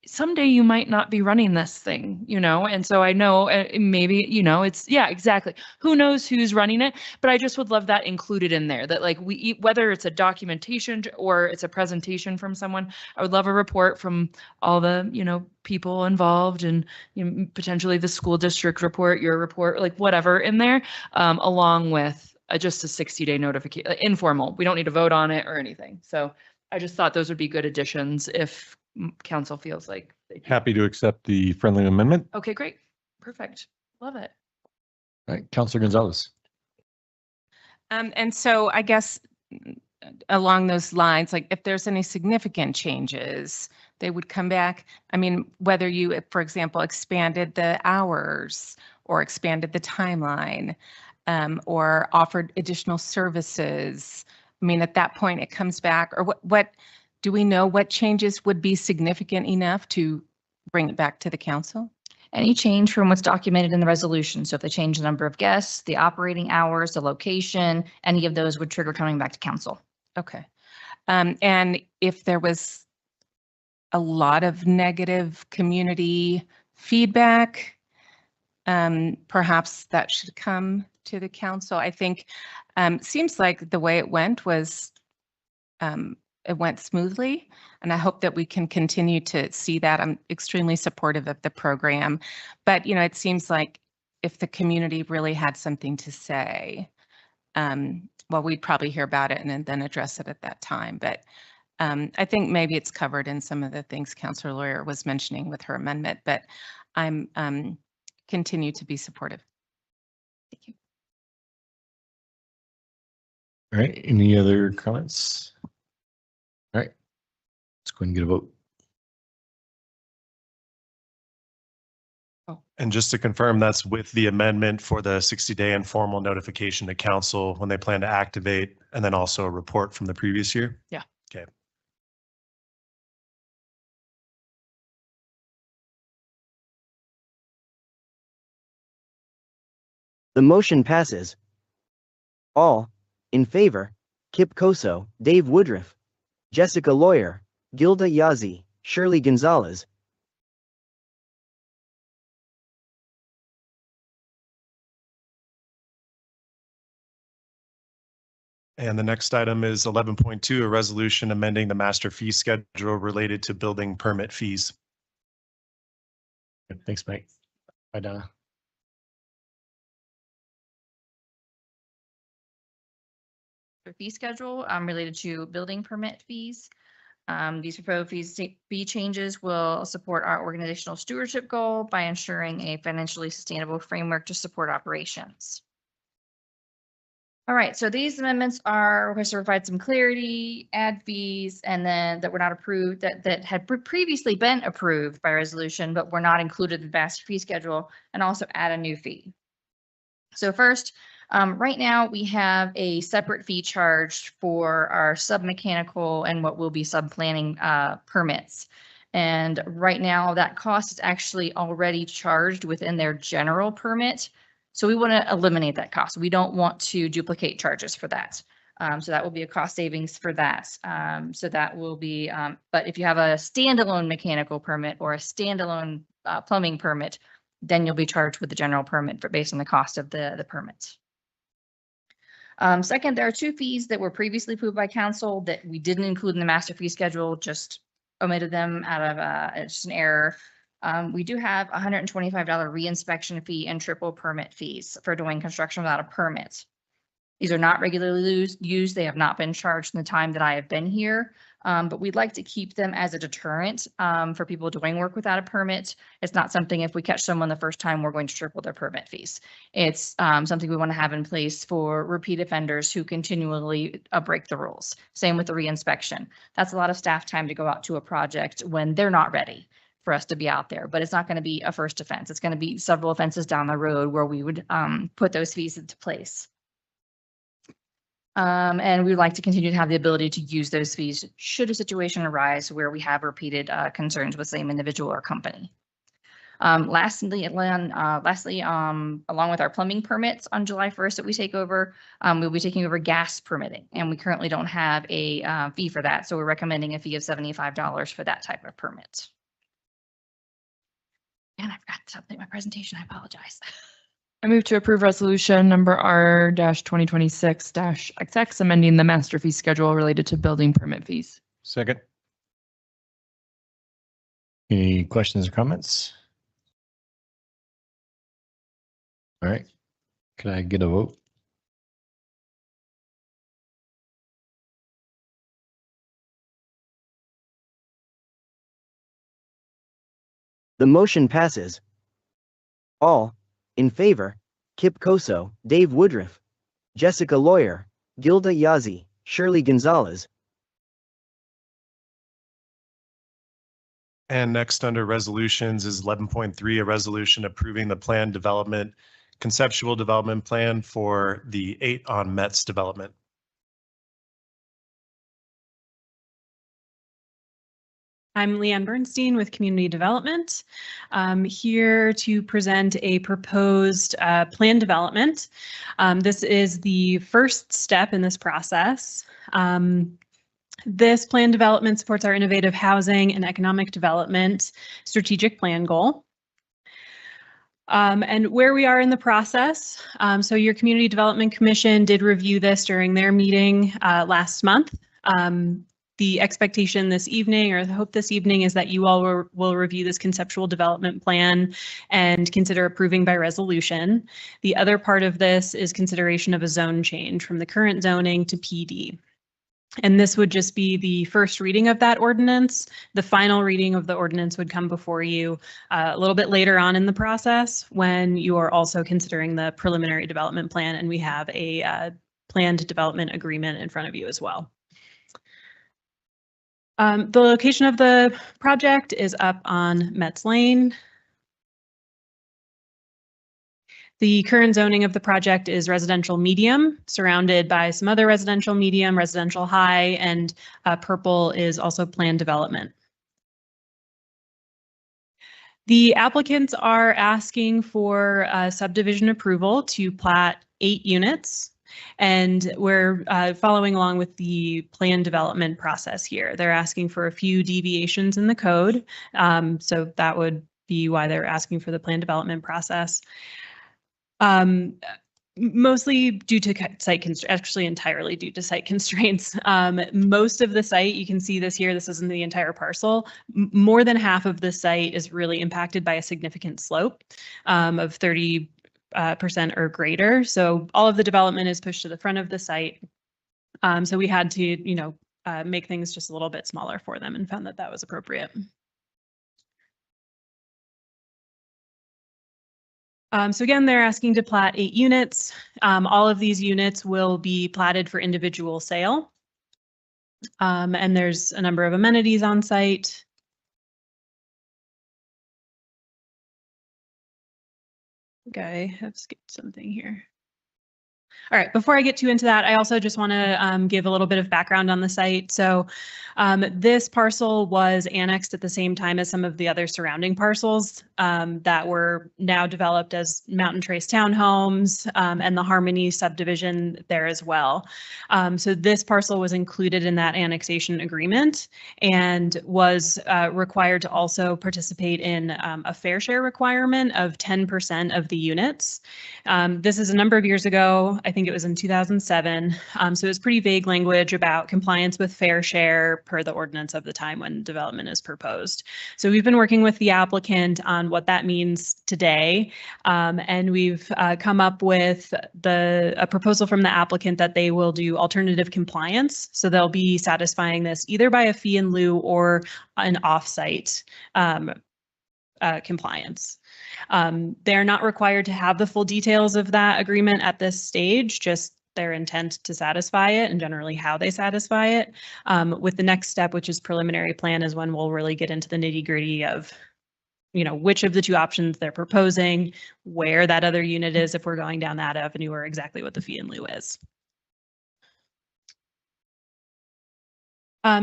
someday you might not be running this thing, you know? And so I know maybe, you know, yeah, exactly. Who knows who's running it, but I just would love that included in there, that like whether it's a documentation or it's a presentation from someone, I would love a report from all the, you know, people involved and, you know, potentially the school district report, your report, like whatever in there, along with just a 60-day notification, informal. We don't need to vote on it or anything. So I just thought those would be good additions if council feels like they do. Happy to accept the friendly amendment. Okay, great. Perfect. Love it. All right, Councilor Gonzalez. And so I guess along those lines, like if there's any significant changes, they would come back. I mean, whether you, for example, expanded the hours or expanded the timeline or offered additional services. I mean, at that point it comes back, or what do we know what changes would be significant enough to bring it back to the council? Any change from what's documented in the resolution. So if they change the number of guests, the operating hours, the location, any of those would trigger coming back to council. Okay. And if there was a lot of negative community feedback, perhaps that should come to the council. I think seems like the way it went was it went smoothly, and I hope that we can continue to see that. I'm extremely supportive of the program, but you know, it seems like if the community really had something to say, well, we'd probably hear about it and then address it at that time. But I think maybe it's covered in some of the things Councilor Lawyer was mentioning with her amendment, but I'm continue to be supportive. Thank you. All right, any other comments? All right, let's go ahead and get a vote. And just to confirm, that's with the amendment for the 60-day informal notification to council when they plan to activate, and then also a report from the previous year? Yeah. Okay. The motion passes. All in favor: Kip Koso, Dave Woodruff, Jessica Lawyer, Gilda Yazzie, Shirley Gonzalez. And the next item is 11.2, a resolution amending the master fee schedule related to building permit fees. Thanks, Mike. Bye, Donna. Fee schedule related to building permit fees. These proposed fee changes will support our organizational stewardship goal by ensuring a financially sustainable framework to support operations. All right, so these amendments are requested to provide some clarity, add fees, and then that were not approved, that had previously been approved by resolution, but were not included in the master fee schedule, and also add a new fee. So first, right now we have a separate fee charged for our sub-mechanical and what will be sub-planning permits. And right now that cost is actually already charged within their general permit. So we want to eliminate that cost. We don't want to duplicate charges for that. So that will be a cost savings for that. So that will be, but if you have a standalone mechanical permit or a standalone plumbing permit, then you'll be charged with the general permit based on the cost of the permit. Second, there are two fees that were previously approved by council that we didn't include in the master fee schedule, just omitted them out of it's just an error. We do have $125 reinspection fee and triple permit fees for doing construction without a permit. These are not regularly used. They have not been charged in the time that I have been here. But we'd like to keep them as a deterrent for people doing work without a permit. It's not something, if we catch someone the first time, we're going to triple their permit fees. It's something we want to have in place for repeat offenders who continually break the rules. Same with the reinspection. That's a lot of staff time to go out to a project when they're not ready for us to be out there, but it's not going to be a first offense. It's going to be several offenses down the road where we would put those fees into place. And we'd like to continue to have the ability to use those fees should a situation arise where we have repeated concerns with same individual or company. Lastly, along with our plumbing permits on July 1st that we take over, we'll be taking over gas permitting, and we currently don't have a fee for that. So we're recommending a fee of $75 for that type of permit. And I forgot to update my presentation. I apologize. I move to approve resolution number R-2026-XX, amending the master fee schedule related to building permit fees. Second. Any questions or comments? All right. Can I get a vote? The motion passes. All in favor: Kip Koso, Dave Woodruff, Jessica Lawyer, Gilda Yazzie, Shirley Gonzalez. And next under resolutions is 11.3, a resolution approving the plan development, conceptual development plan for the 8 on Metz development. I'm Leanne Bernstein with Community Development. I'm here to present a proposed plan development. This is the first step in this process. This plan development supports our innovative housing and economic development strategic plan goal. And where we are in the process, so your Community Development Commission did review this during their meeting last month. The expectation this evening, or the hope this evening, is that you all will review this conceptual development plan and consider approving by resolution. The other part of this is consideration of a zone change from the current zoning to PD. And this would just be the first reading of that ordinance. The final reading of the ordinance would come before you a little bit later on in the process when you are also considering the preliminary development plan, and we have a planned development agreement in front of you as well. The location of the project is up on Metz Lane. The current zoning of the project is residential medium, surrounded by some other residential medium, residential high, and purple is also planned development. The applicants are asking for subdivision approval to plat 8 units. And we're following along with the plan development process here. They're asking for a few deviations in the code. So that would be why they're asking for the plan development process. Mostly due to site constraints, actually entirely due to site constraints. Most of the site, you can see this here, this isn't the entire parcel. More than half of the site is really impacted by a significant slope of 30% or greater. So all of the development is pushed to the front of the site. So we had to, make things just a little bit smaller for them and found that that was appropriate. So again, they're asking to plat 8 units. All of these units will be platted for individual sale. And there's a number of amenities on site. I have skipped something here. All right, before I get too into that, I also just want to give a little bit of background on the site. So this parcel was annexed at the same time as some of the other surrounding parcels that were now developed as Mountain Trace Townhomes and the Harmony subdivision there as well. So this parcel was included in that annexation agreement and was required to also participate in a fair share requirement of 10% of the units. This is a number of years ago. I think think it was in 2007. So it's pretty vague language about compliance with fair share per the ordinance of the time when development is proposed. So we've been working with the applicant on what that means today. And we've come up with a proposal from the applicant that they will do alternative compliance. So they'll be satisfying this either by a fee in lieu or an offsite compliance. They're not required to have the full details of that agreement at this stage, just their intent to satisfy it and generally how they satisfy it. With the next step, which is preliminary plan, is when we'll really get into the nitty-gritty of, you know, which of the two options they're proposing, where that other unit is if we're going down that avenue, or exactly what the fee in lieu is.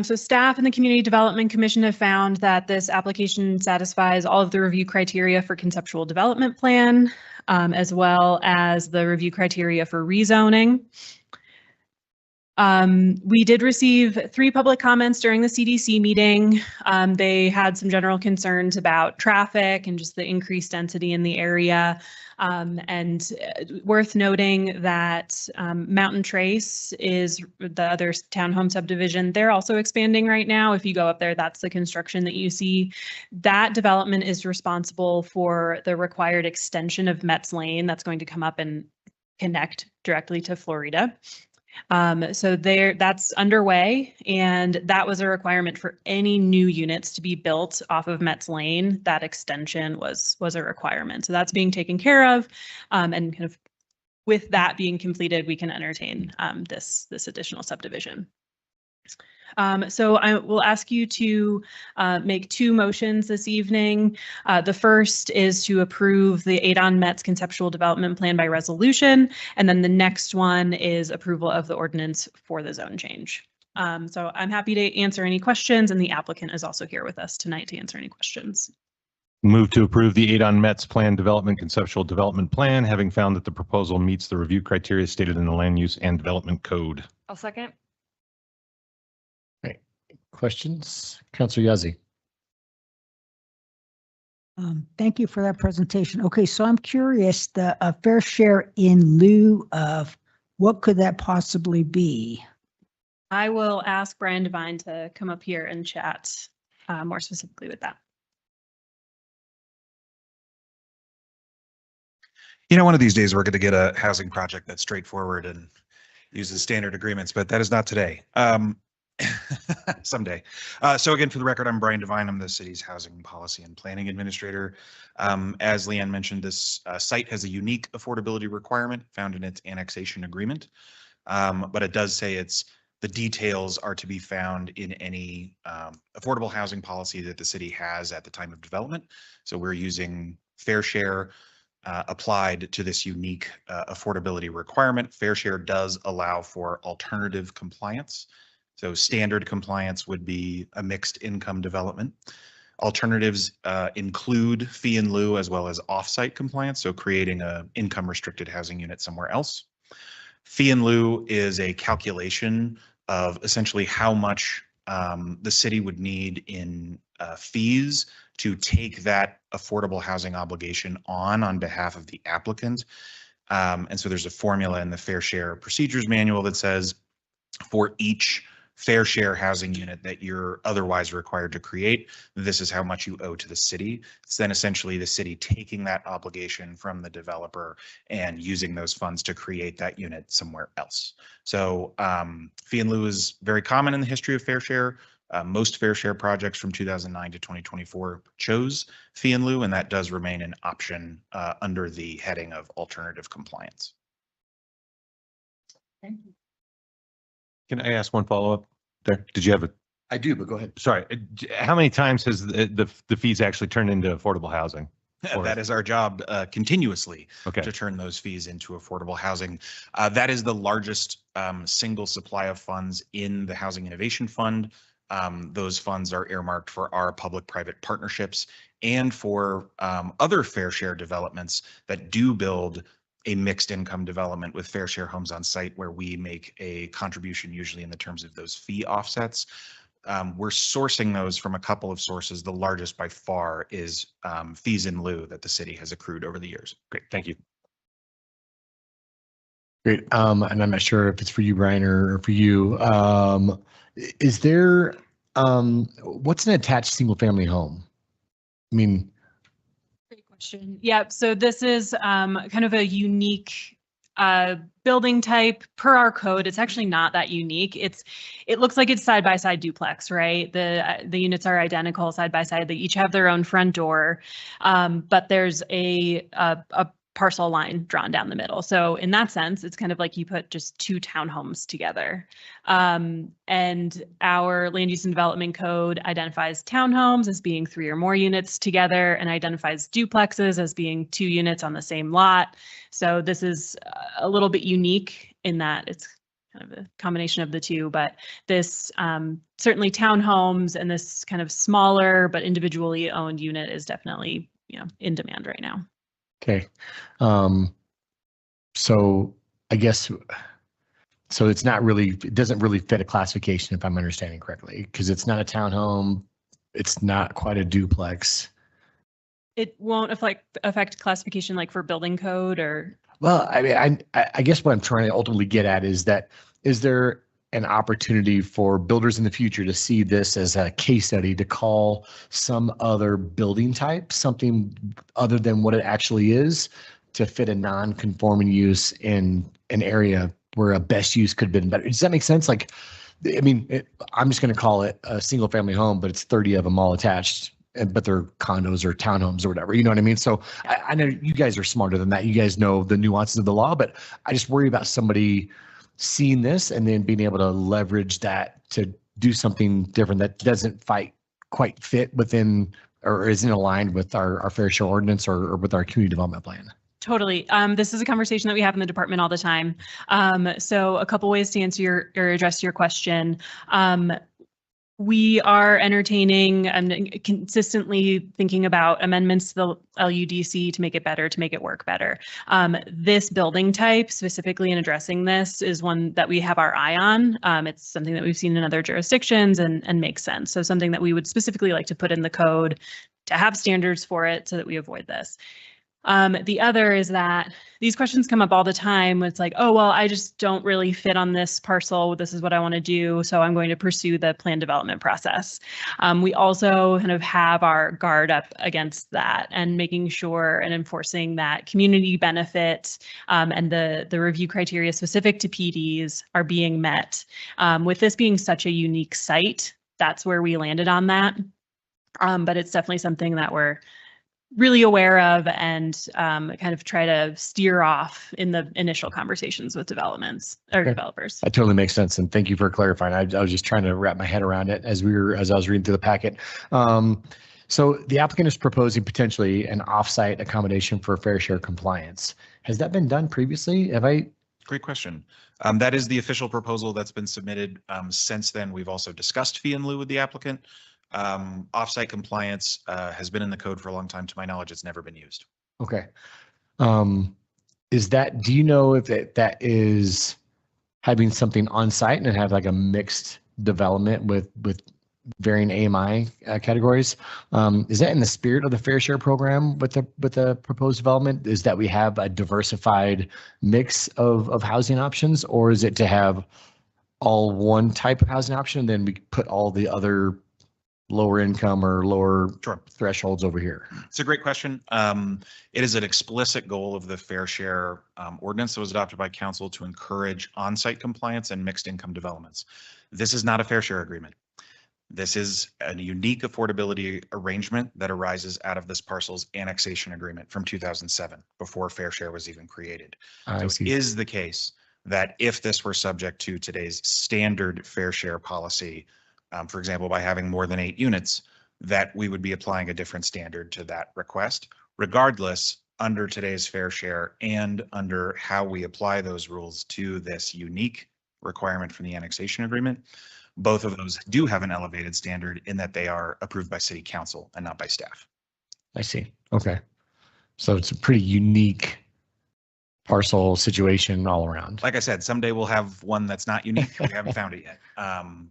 So staff and the Community Development Commission have found that this application satisfies all of the review criteria for conceptual development plan, as well as the review criteria for rezoning. We did receive 3 public comments during the CDC meeting. They had some general concerns about traffic and just the increased density in the area. And worth noting that Mountain Trace is the other townhome subdivision. They're also expanding right now. If you go up there, that's the construction that you see. That development is responsible for the required extension of Metz Lane that's going to come up and connect directly to Florida. So that's underway, and that was a requirement for any new units to be built off of Metz Lane. That extension was a requirement. So that's being taken care of, and kind of with that being completed, we can entertain this additional subdivision. So I will ask you to make 2 motions this evening. The first is to approve the Adon Metz conceptual development plan by resolution, and then the next one is approval of the ordinance for the zone change. So I'm happy to answer any questions, and the applicant is also here with us tonight to answer any questions. Move to approve the Adon Metz Plan Development Conceptual Development Plan, having found that the proposal meets the review criteria stated in the Land Use and Development Code. I'll second. Questions? Councilor Yazzie. Thank you for that presentation. Okay, so I'm curious, the fair share in lieu of, what could that possibly be? I will ask Brian Devine to come up here and chat more specifically with that. You know, one of these days we're going to get a housing project that's straightforward and uses standard agreements, but that is not today. Someday. So again, for the record, I'm Brian Devine. I'm the city's housing policy and planning administrator. As Leanne mentioned, this site has a unique affordability requirement found in its annexation agreement. But it does say the details are to be found in any affordable housing policy that the city has at the time of development. So we're using fair share applied to this unique affordability requirement. Fair share does allow for alternative compliance. So standard compliance would be a mixed income development. Alternatives include fee in lieu as well as offsite compliance, so creating a income restricted housing unit somewhere else. Fee in lieu is a calculation of essentially how much the city would need in fees to take that affordable housing obligation on behalf of the applicant. And so there's a formula in the Fair Share Procedures Manual that says for each fair share housing unit that you're otherwise required to create, this is how much you owe to the city. It's then essentially the city taking that obligation from the developer and using those funds to create that unit somewhere else. So fee in lieu is very common in the history of fair share. Most fair share projects from 2009 to 2024 chose fee in lieu, and that does remain an option under the heading of alternative compliance. Thank you. Can I ask one follow-up there? Did you have a? I do, but go ahead. Sorry. How many times has the fees actually turned into affordable housing? That is our job continuously Okay. to turn those fees into affordable housing. That is the largest single supply of funds in the Housing Innovation Fund. Those funds are earmarked for our public-private partnerships and for other fair share developments that do build a mixed income development with fair share homes on site where we make a contribution usually in the terms of those fee offsets. We're sourcing those from a couple of sources. The largest by far is fees in lieu that the city has accrued over the years. Great, thank you. Great. And I'm not sure if it's for you, Brian, or for you. Is there, what's an attached single family home? I mean, Great question. Yeah, so this is kind of a unique building type per our code. It's actually not that unique. It looks like it's side by side duplex, right? The units are identical side by side. They each have their own front door, but there's a parcel line drawn down the middle. So in that sense, it's kind of like you put just two townhomes together. And our land use and development code identifies townhomes as being 3 or more units together and identifies duplexes as being 2 units on the same lot. So this is a little bit unique in that it's kind of a combination of the two, but this certainly townhomes and this kind of smaller but individually owned unit is definitely, in demand right now. okay. So I guess, so it's not really, it doesn't really fit a classification if I'm understanding correctly, because it's not a townhome. It's not quite a duplex. It won't affect classification like for building code or? Well, I mean, I guess what I'm trying to ultimately get at is that, is there an opportunity for builders in the future to see this as a case study to call some other building type, something other than what it actually is, to fit a non-conforming use in an area where a best use could have been better? Does that make sense? Like, I mean, I'm just going to call it a single family home, but it's 30 of them all attached, but they're condos or townhomes or whatever. You know what I mean? So I know you guys are smarter than that. You guys know the nuances of the law, but I just worry about somebody seeing this and then being able to leverage that to do something different that doesn't quite fit within or isn't aligned with our fair share ordinance or with our community development plan. Totally. This is a conversation that we have in the department all the time. So a couple ways to answer or address your question. We are entertaining and consistently thinking about amendments to the LUDC to make it better, to make it work better. This building type, specifically in addressing this, is one that we have our eye on. It's something that we've seen in other jurisdictions and makes sense. So something that we would specifically like to put in the code to have standards for it so that we avoid this. The other is that these questions come up all the time. It's like, oh, well, I just don't really fit on this parcel. This is what I want to do. So I'm going to pursue the plan development process. We also kind of have our guard up against that and making sure and enforcing that community benefit and the review criteria specific to PDs are being met. With this being such a unique site, that's where we landed on that. But it's definitely something that we're really aware of and kind of try to steer off in the initial conversations with developments or developers. That totally makes sense. And thank you for clarifying. I was just trying to wrap my head around it as I was reading through the packet. So the applicant is proposing potentially an offsite accommodation for fair share compliance. Has that been done previously? Great question. That is the official proposal that's been submitted. Since then, we've also discussed fee in lieu with the applicant. Offsite compliance has been in the code for a long time. To my knowledge, it's never been used. Okay. Do you know if that is having something on site and have like a mixed development with varying AMI categories? Is that in the spirit of the fair share program with the proposed development? Is that we have a diversified mix of housing options, or is it to have all one type of housing option and then we put all the other lower income or lower thresholds over here? It's a great question. It is an explicit goal of the fair share ordinance that was adopted by council to encourage on-site compliance and mixed income developments. This is not a fair share agreement. This is a unique affordability arrangement that arises out of this parcel's annexation agreement from 2007, before fair share was even created. So it is the case that if this were subject to today's standard fair share policy, for example, by having more than 8 units, that we would be applying a different standard to that request. Regardless, under today's fair share and under how we apply those rules to this unique requirement from the annexation agreement, both of those do have an elevated standard in that they are approved by city council and not by staff. I see. Okay. So it's a pretty unique parcel situation all around. Like I said, someday we'll have one that's not unique. We haven't found it yet.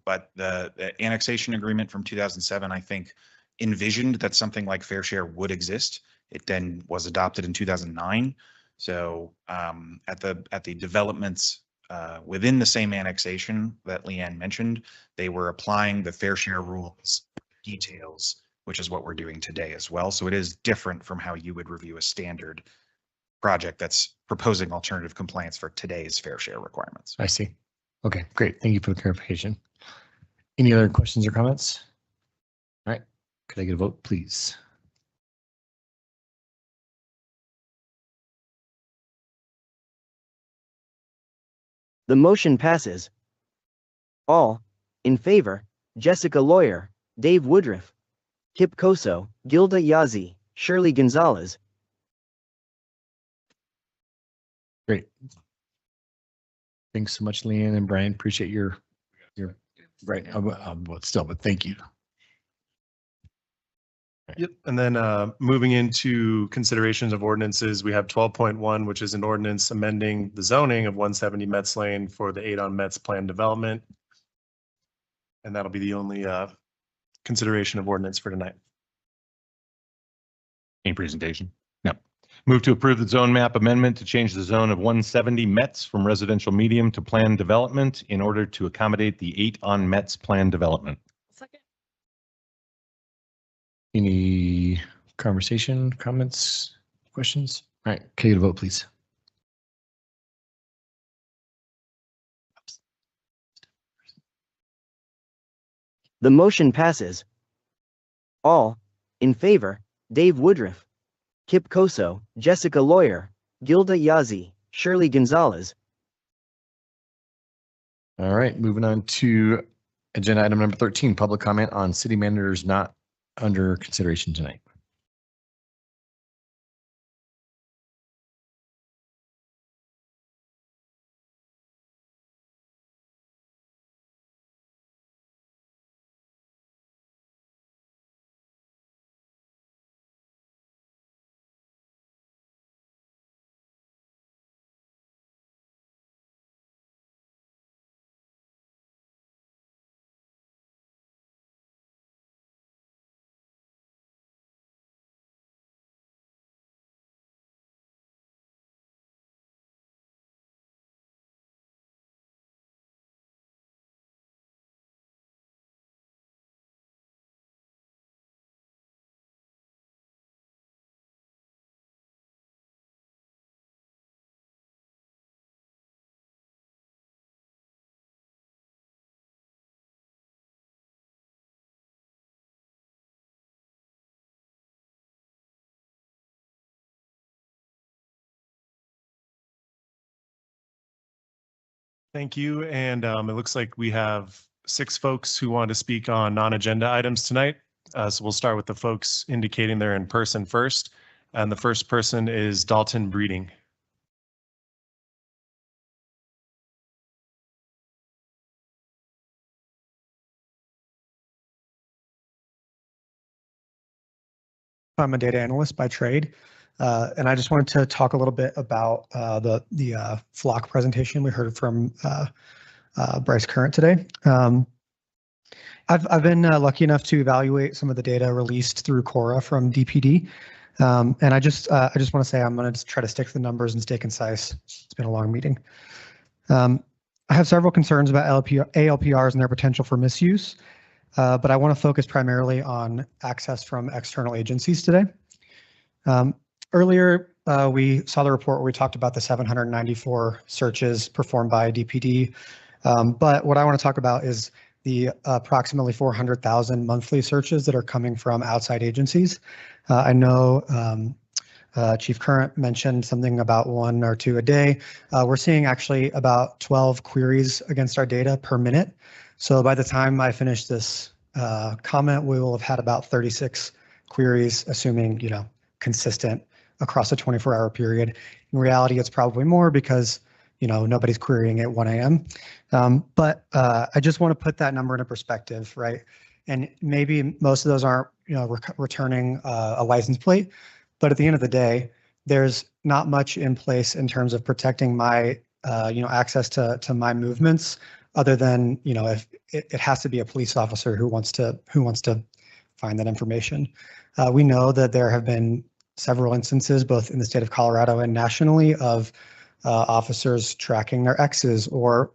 But the annexation agreement from 2007, I think, envisioned that something like fair share would exist. It then was adopted in 2009. So at the developments within the same annexation that Leanne mentioned, they were applying the fair share rules details, which is what we're doing today as well. So it is different from how you would review a standard project that's proposing alternative compliance for today's fair share requirements. I see. Okay, great. Thank you for the clarification. Any other questions or comments? All right, could I get a vote, please? The motion passes. All in favor: Jessica Lawyer, Dave Woodruff, Kip Koso, Gilda Yazzie, Shirley Gonzalez. Great. Thanks so much, Leanne and Brian. Appreciate your right. But still, but thank you. Yep. And then moving into considerations of ordinances, we have 12.1, which is an ordinance amending the zoning of 170 Metz Lane for the 8 on Metz plan development. And that'll be the only consideration of ordinance for tonight. Any presentation? No. Move to approve the zone map amendment to change the zone of 170 Metz from residential medium to planned development in order to accommodate the 8 on Metz plan development. Any conversation, comments, questions? All right, can you get a vote, please? The motion passes. All in favor: Dave Woodruff, Kip Koso, Jessica Lawyer, Gilda Yazzie, Shirley Gonzalez. All right, moving on to agenda item number 13, public comment on city managers not under consideration tonight. Thank you. And it looks like we have 6 folks who want to speak on non-agenda items tonight. So we'll start with the folks indicating they're in person first. And the first person is Dalton Breeding. I'm a data analyst by trade, and I just wanted to talk a little bit about the Flock presentation we heard from Bryce Current today. I've been lucky enough to evaluate some of the data released through Cora from DPD, and I just want to say I'm going to try to stick to the numbers and stay concise. It's been a long meeting. I have several concerns about ALPRs and their potential for misuse. But I want to focus primarily on access from external agencies today. Earlier, we saw the report where we talked about the 794 searches performed by DPD. But what I want to talk about is the approximately 400,000 monthly searches that are coming from outside agencies. I know Chief Current mentioned something about 1 or 2 a day. We're seeing actually about 12 queries against our data per minute. So by the time I finish this comment, we will have had about 36 queries, assuming, consistent across a 24-hour period. In reality, it's probably more because, nobody's querying at 1 a.m. But I just want to put that number into perspective, right? And maybe most of those aren't, returning a license plate. But at the end of the day, there's not much in place in terms of protecting my, access to my movements, other than, if it has to be a police officer who wants to find that information. We know that there have been several instances, both in the state of Colorado and nationally, of officers tracking their exes or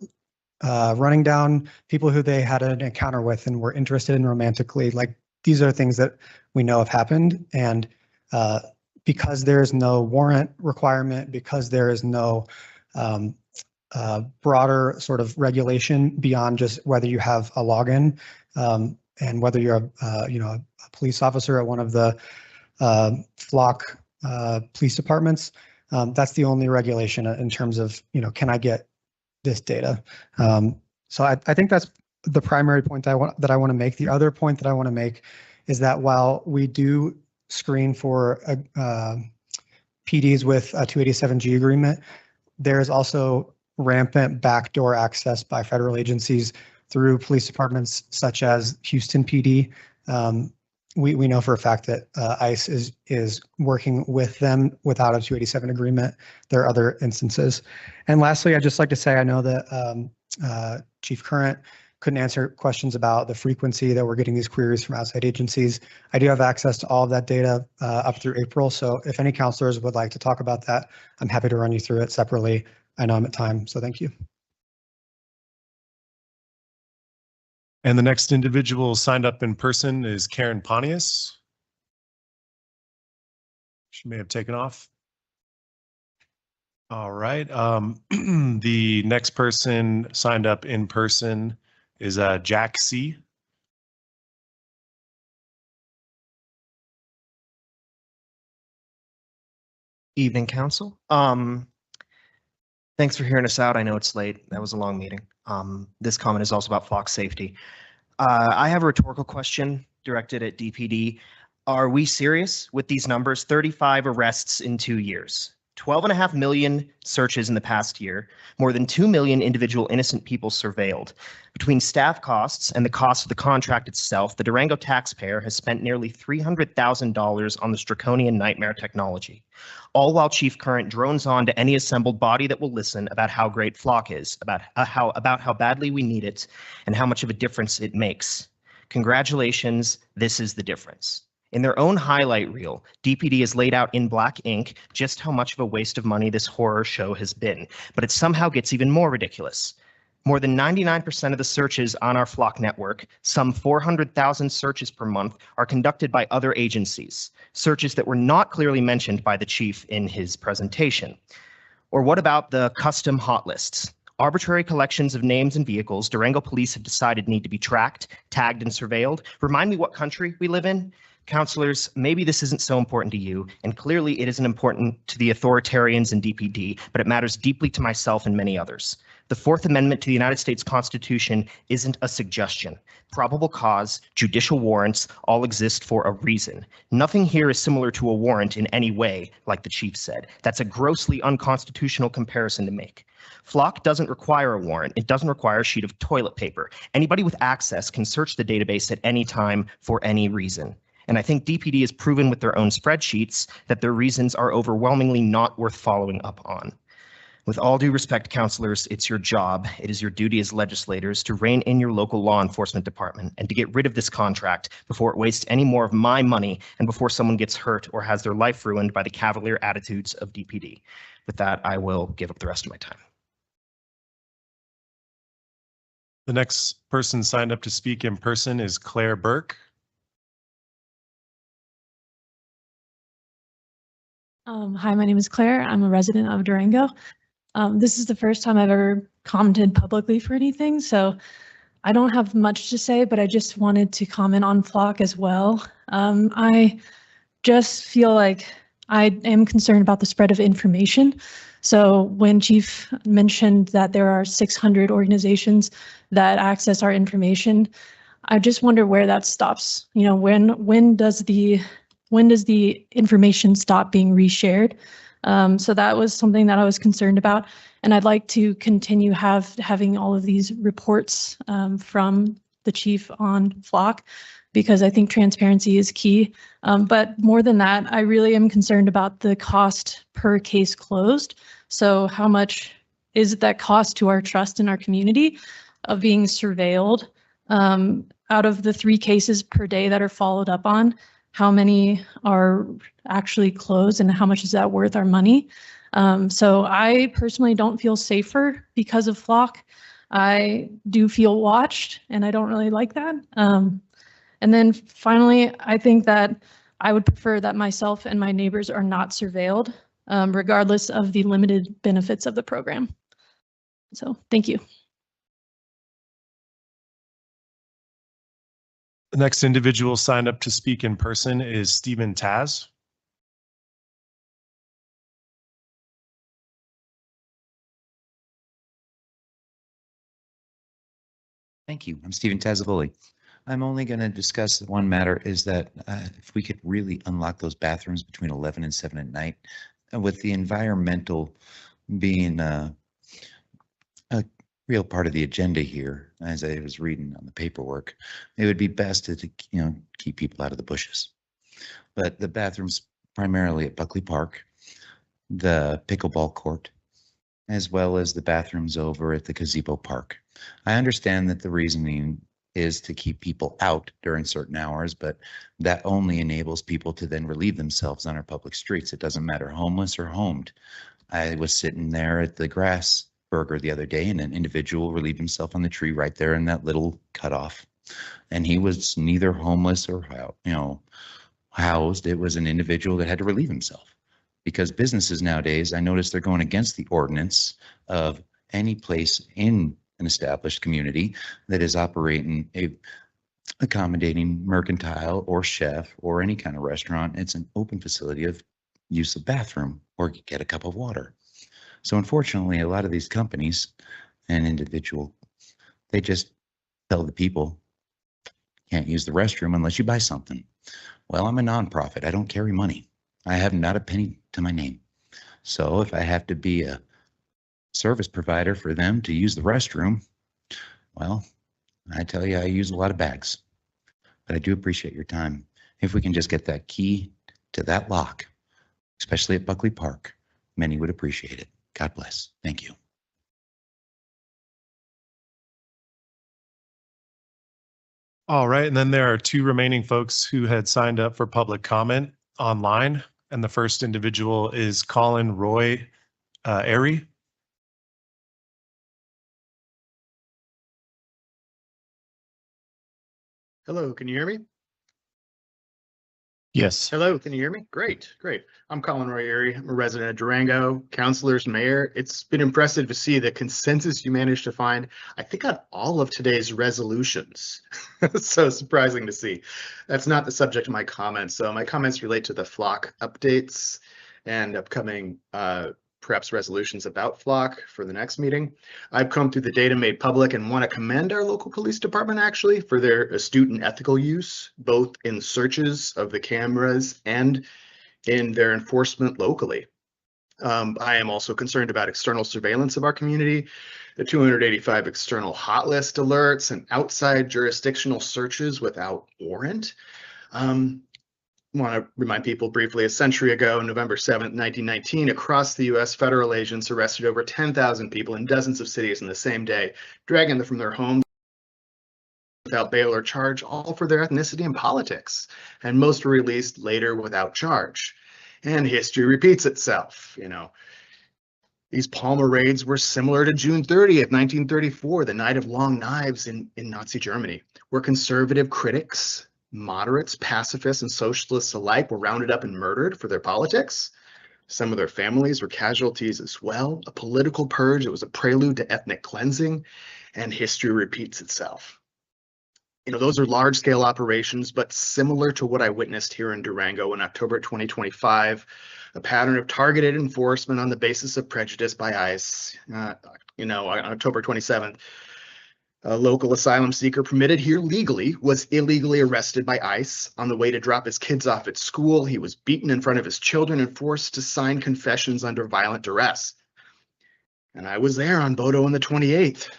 running down people who they had an encounter with and were interested in romantically. Like, these are things that we know have happened. And because there is no warrant requirement, because there is no broader sort of regulation beyond just whether you have a login and whether you're a police officer at one of the Flock police departments, that's the only regulation in terms of, can I get this data? So I think that's the primary point that I want to make. The other point that I want to make is that while we do screen for PDs with a 287G agreement, there is also rampant backdoor access by federal agencies through police departments such as Houston PD. We know for a fact that ICE is working with them without a 287 agreement. There are other instances. And lastly, I'd just like to say, I know that Chief Current couldn't answer questions about the frequency that we're getting these queries from outside agencies. I do have access to all of that data up through April. So if any counselors would like to talk about that, I'm happy to run you through it separately. I know I'm at time, so thank you. And the next individual signed up in person is Karen Pontius. She may have taken off. All right. The next person signed up in person is Jack C. Evening, Council. Thanks for hearing us out. I know it's late. That was a long meeting. This comment is also about Flock safety. I have a rhetorical question directed at DPD. Are we serious with these numbers? 35 arrests in 2 years, 12.5 million searches in the past year, more than 2 million individual innocent people surveilled. Between staff costs and the cost of the contract itself, the Durango taxpayer has spent nearly $300,000 on this draconian nightmare technology, all while Chief Current drones on to any assembled body that will listen about how great Flock is, about how badly we need it, and how much of a difference it makes. Congratulations, this is the difference. In their own highlight reel, DPD has laid out in black ink just how much of a waste of money this horror show has been, but it somehow gets even more ridiculous. More than 99% of the searches on our Flock network, some 400,000 searches per month, are conducted by other agencies, searches that were not clearly mentioned by the chief in his presentation. Or what about the custom hot lists? Arbitrary collections of names and vehicles Durango police have decided need to be tracked, tagged, and surveilled. Remind me what country we live in? Counselors, maybe this isn't so important to you, and clearly it isn't important to the authoritarians in DPD, but it matters deeply to myself and many others. The Fourth Amendment to the United States Constitution isn't a suggestion. Probable cause, judicial warrants all exist for a reason. Nothing here is similar to a warrant in any way, like the chief said. That's a grossly unconstitutional comparison to make. Flock doesn't require a warrant. It doesn't require a sheet of toilet paper. Anybody with access can search the database at any time for any reason. And I think DPD has proven with their own spreadsheets that their reasons are overwhelmingly not worth following up on. With all due respect, counselors, it's your job, it is your duty as legislators to rein in your local law enforcement department and to get rid of this contract before it wastes any more of my money and before someone gets hurt or has their life ruined by the cavalier attitudes of DPD. With that, I will give up the rest of my time. The next person signed up to speak in person is Claire Burke. Hi, my name is Claire. I'm a resident of Durango. This is the first time I've ever commented publicly for anything, so I don't have much to say, but I just wanted to comment on Flock as well. I just feel like I am concerned about the spread of information. So when Chief mentioned that there are 600 organizations that access our information, I just wonder where that stops. You know, when does the information stop being reshared? So that was something that I was concerned about. And I'd like to continue having all of these reports from the chief on Flock, because I think transparency is key. But more than that, I really am concerned about the cost per case closed. So how much is that cost to our trust in our community of being surveilled? Out of the 3 cases per day that are followed up on, how many are actually closed and how much is that worth our money. So I personally don't feel safer because of Flock. I do feel watched and I don't really like that. And then finally, I think that I would prefer that myself and my neighbors are not surveilled, regardless of the limited benefits of the program. So thank you. The next individual signed up to speak in person is Stephen Taz. Thank you. I'm Stephen Tazzavoli. I'm only going to discuss one matter, is that if we could really unlock those bathrooms between 11 and 7 at night, with the environmental being a real part of the agenda here, as I was reading on the paperwork, it would be best to keep people out of the bushes. But the bathrooms primarily at Buckley Park, the pickleball court, as well as the bathrooms over at the Gazebo Park. I understand that the reasoning is to keep people out during certain hours, but that only enables people to then relieve themselves on our public streets. It doesn't matter homeless or homed. I was sitting there at the Grass Burger the other day, and an individual relieved himself on the tree right there in that little cutoff. And he was neither homeless or housed. It was an individual that had to relieve himself. Because businesses nowadays, I notice they're going against the ordinance of any place in an established community that is operating a accommodating mercantile or chef or any kind of restaurant. It's an open facility of use of bathroom or get a cup of water. So unfortunately, a lot of these companies and individual, they just tell the people, can't use the restroom unless you buy something. Well, I'm a nonprofit. I don't carry money. I have not a penny to my name. So if I have to be a service provider for them to use the restroom, well, I tell you, I use a lot of bags. But I do appreciate your time. If we can just get that key to that lock, especially at Buckley Park, many would appreciate it. God bless. Thank you. All right, and then there are two remaining folks who had signed up for public comment online. And the first individual is Colin Roy Airy. Hello, can you hear me? Yes. Hello, can you hear me? Great, great. I'm Colin Roy Airy. I'm a resident of Durango, councilors, mayor. It's been impressive to see the consensus you managed to find, I think, on all of today's resolutions. So surprising to see. That's not the subject of my comments. So my comments relate to the Flock updates and upcoming perhaps resolutions about Flock for the next meeting. I've come through the data made public and want to commend our local police department actually for their astute and ethical use, both in searches of the cameras and in their enforcement locally. I am also concerned about external surveillance of our community, the 285 external hot list alerts and outside jurisdictional searches without warrant. Want to remind people briefly, a century ago, November 7th, 1919, across the US, federal agents arrested over 10,000 people in dozens of cities in the same day, dragging them from their homes without bail or charge, all for their ethnicity and politics. And most were released later without charge. And history repeats itself, These Palmer raids were similar to June 30th, 1934, the Night of Long Knives in Nazi Germany, where conservative critics, moderates, pacifists, and socialists alike were rounded up and murdered for their politics. Some of their families were casualties as well. A political purge. It was a prelude to ethnic cleansing, and history repeats itself. Those are large-scale operations, but similar to what I witnessed here in Durango in October 2025, a pattern of targeted enforcement on the basis of prejudice by ICE. On October 27th, a local asylum seeker permitted here legally was illegally arrested by ICE on the way to drop his kids off at school. He was beaten in front of his children and forced to sign confessions under violent duress. And I was there on Bodo on the 28th.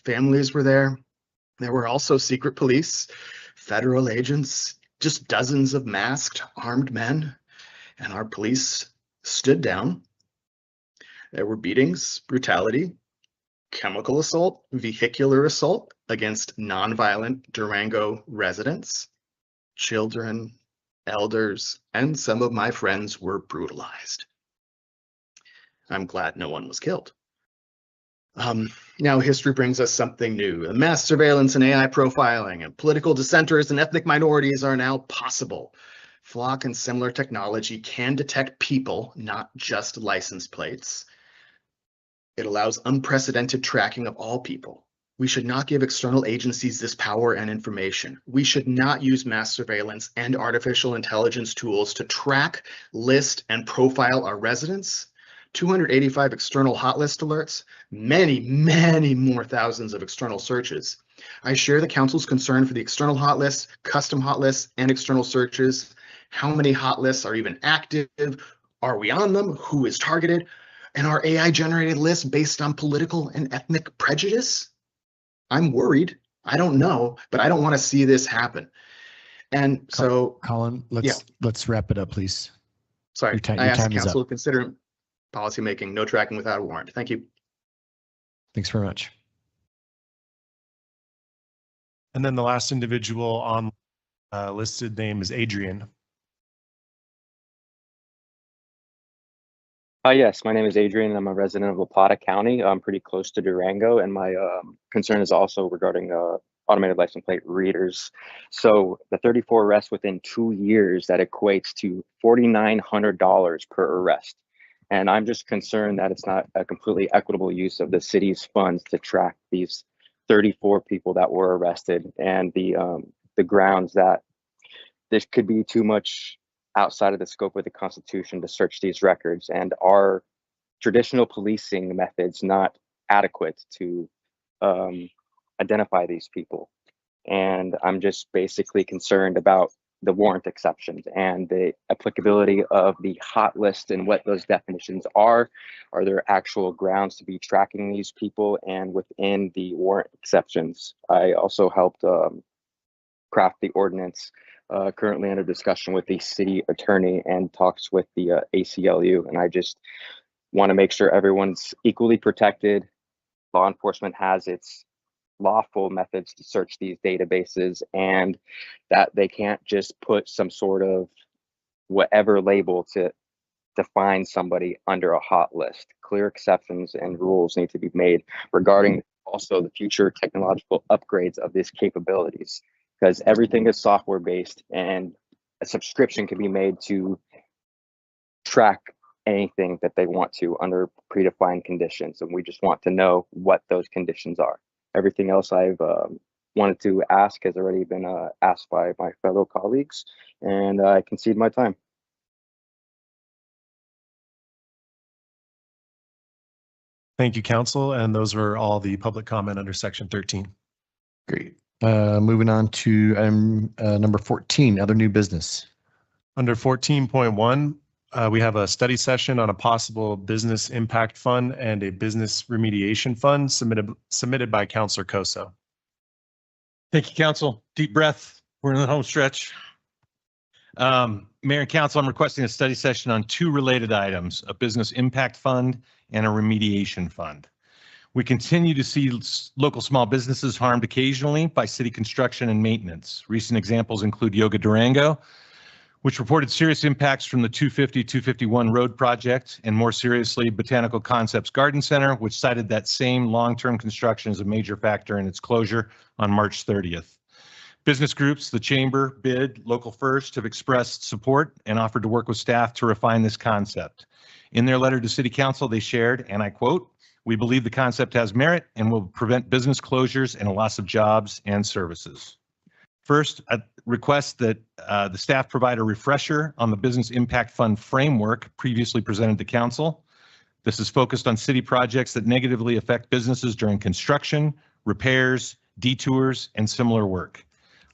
Families were there. There were also secret police, federal agents, just dozens of masked, armed men, and our police stood down. There were beatings, brutality, chemical assault, vehicular assault against nonviolent Durango residents, children, elders, and some of my friends were brutalized. I'm glad no one was killed. Now history brings us something new. The mass surveillance and AI profiling and political dissenters and ethnic minorities are now possible. Flock and similar technology can detect people, not just license plates. It allows unprecedented tracking of all people. We should not give external agencies this power and information. We should not use mass surveillance and artificial intelligence tools to track, list, and profile our residents. 285 external hot list alerts, many more thousands of external searches. I share the council's concern for the external hot lists, custom hot lists, and external searches. How many hot lists are even active? Are we on them? Who is targeted? And are AI generated lists based on political and ethnic prejudice? I'm worried. I don't know, but I don't want to see this happen. And so, Colin, let's wrap it up, please. Sorry, Your I asked time is council up. to consider policymaking, no tracking without a warrant. Thank you. Thanks very much. And then the last individual on listed name is Adrian. Yes, my name is Adrian. I'm a resident of La Plata County. I'm pretty close to Durango, and my concern is also regarding automated license plate readers. So the 34 arrests within 2 years, that equates to $4,900 per arrest. And I'm just concerned that it's not a completely equitable use of the city's funds to track these 34 people that were arrested, and the grounds that this could be too much outside of the scope of the Constitution to search these records, and our traditional policing methods not adequate to identify these people. And I'm just basically concerned about the warrant exceptions and the applicability of the hot list and what those definitions are. Are there actual grounds to be tracking these people? And within the warrant exceptions, I also helped craft the ordinance currently under discussion with the city attorney and talks with the ACLU. And I just want to make sure everyone's equally protected. Law enforcement has its lawful methods to search these databases, and that they can't just put some sort of whatever label to define somebody under a hot list. Clear exceptions and rules need to be made regarding also the future technological upgrades of these capabilities, because everything is software based and a subscription can be made to track anything that they want to under predefined conditions. And we just want to know what those conditions are. Everything else I've wanted to ask has already been asked by my fellow colleagues, and I concede my time. Thank you, council. And those were all the public comment under section 13. Great. Moving on to number 14, other new business. Under 14.1, we have a study session on a possible business impact fund and a business remediation fund submitted by Councilor Koso. Thank you, council. Deep breath. We're in the home stretch. Mayor and council, I'm requesting a study session on two related items, a business impact fund and a remediation fund. We continue to see local small businesses harmed occasionally by city construction and maintenance. Recent examples include Yoga Durango, which reported serious impacts from the 250-251 road project, and more seriously, Botanical Concepts Garden Center, which cited that same long-term construction as a major factor in its closure on March 30th. Business groups, the Chamber, BID, Local First have expressed support and offered to work with staff to refine this concept. In their letter to City Council, they shared, and I quote, "We believe the concept has merit and will prevent business closures and a loss of jobs and services." First, I request that the staff provide a refresher on the Business Impact Fund framework previously presented to council. This is focused on city projects that negatively affect businesses during construction, repairs, detours, and similar work.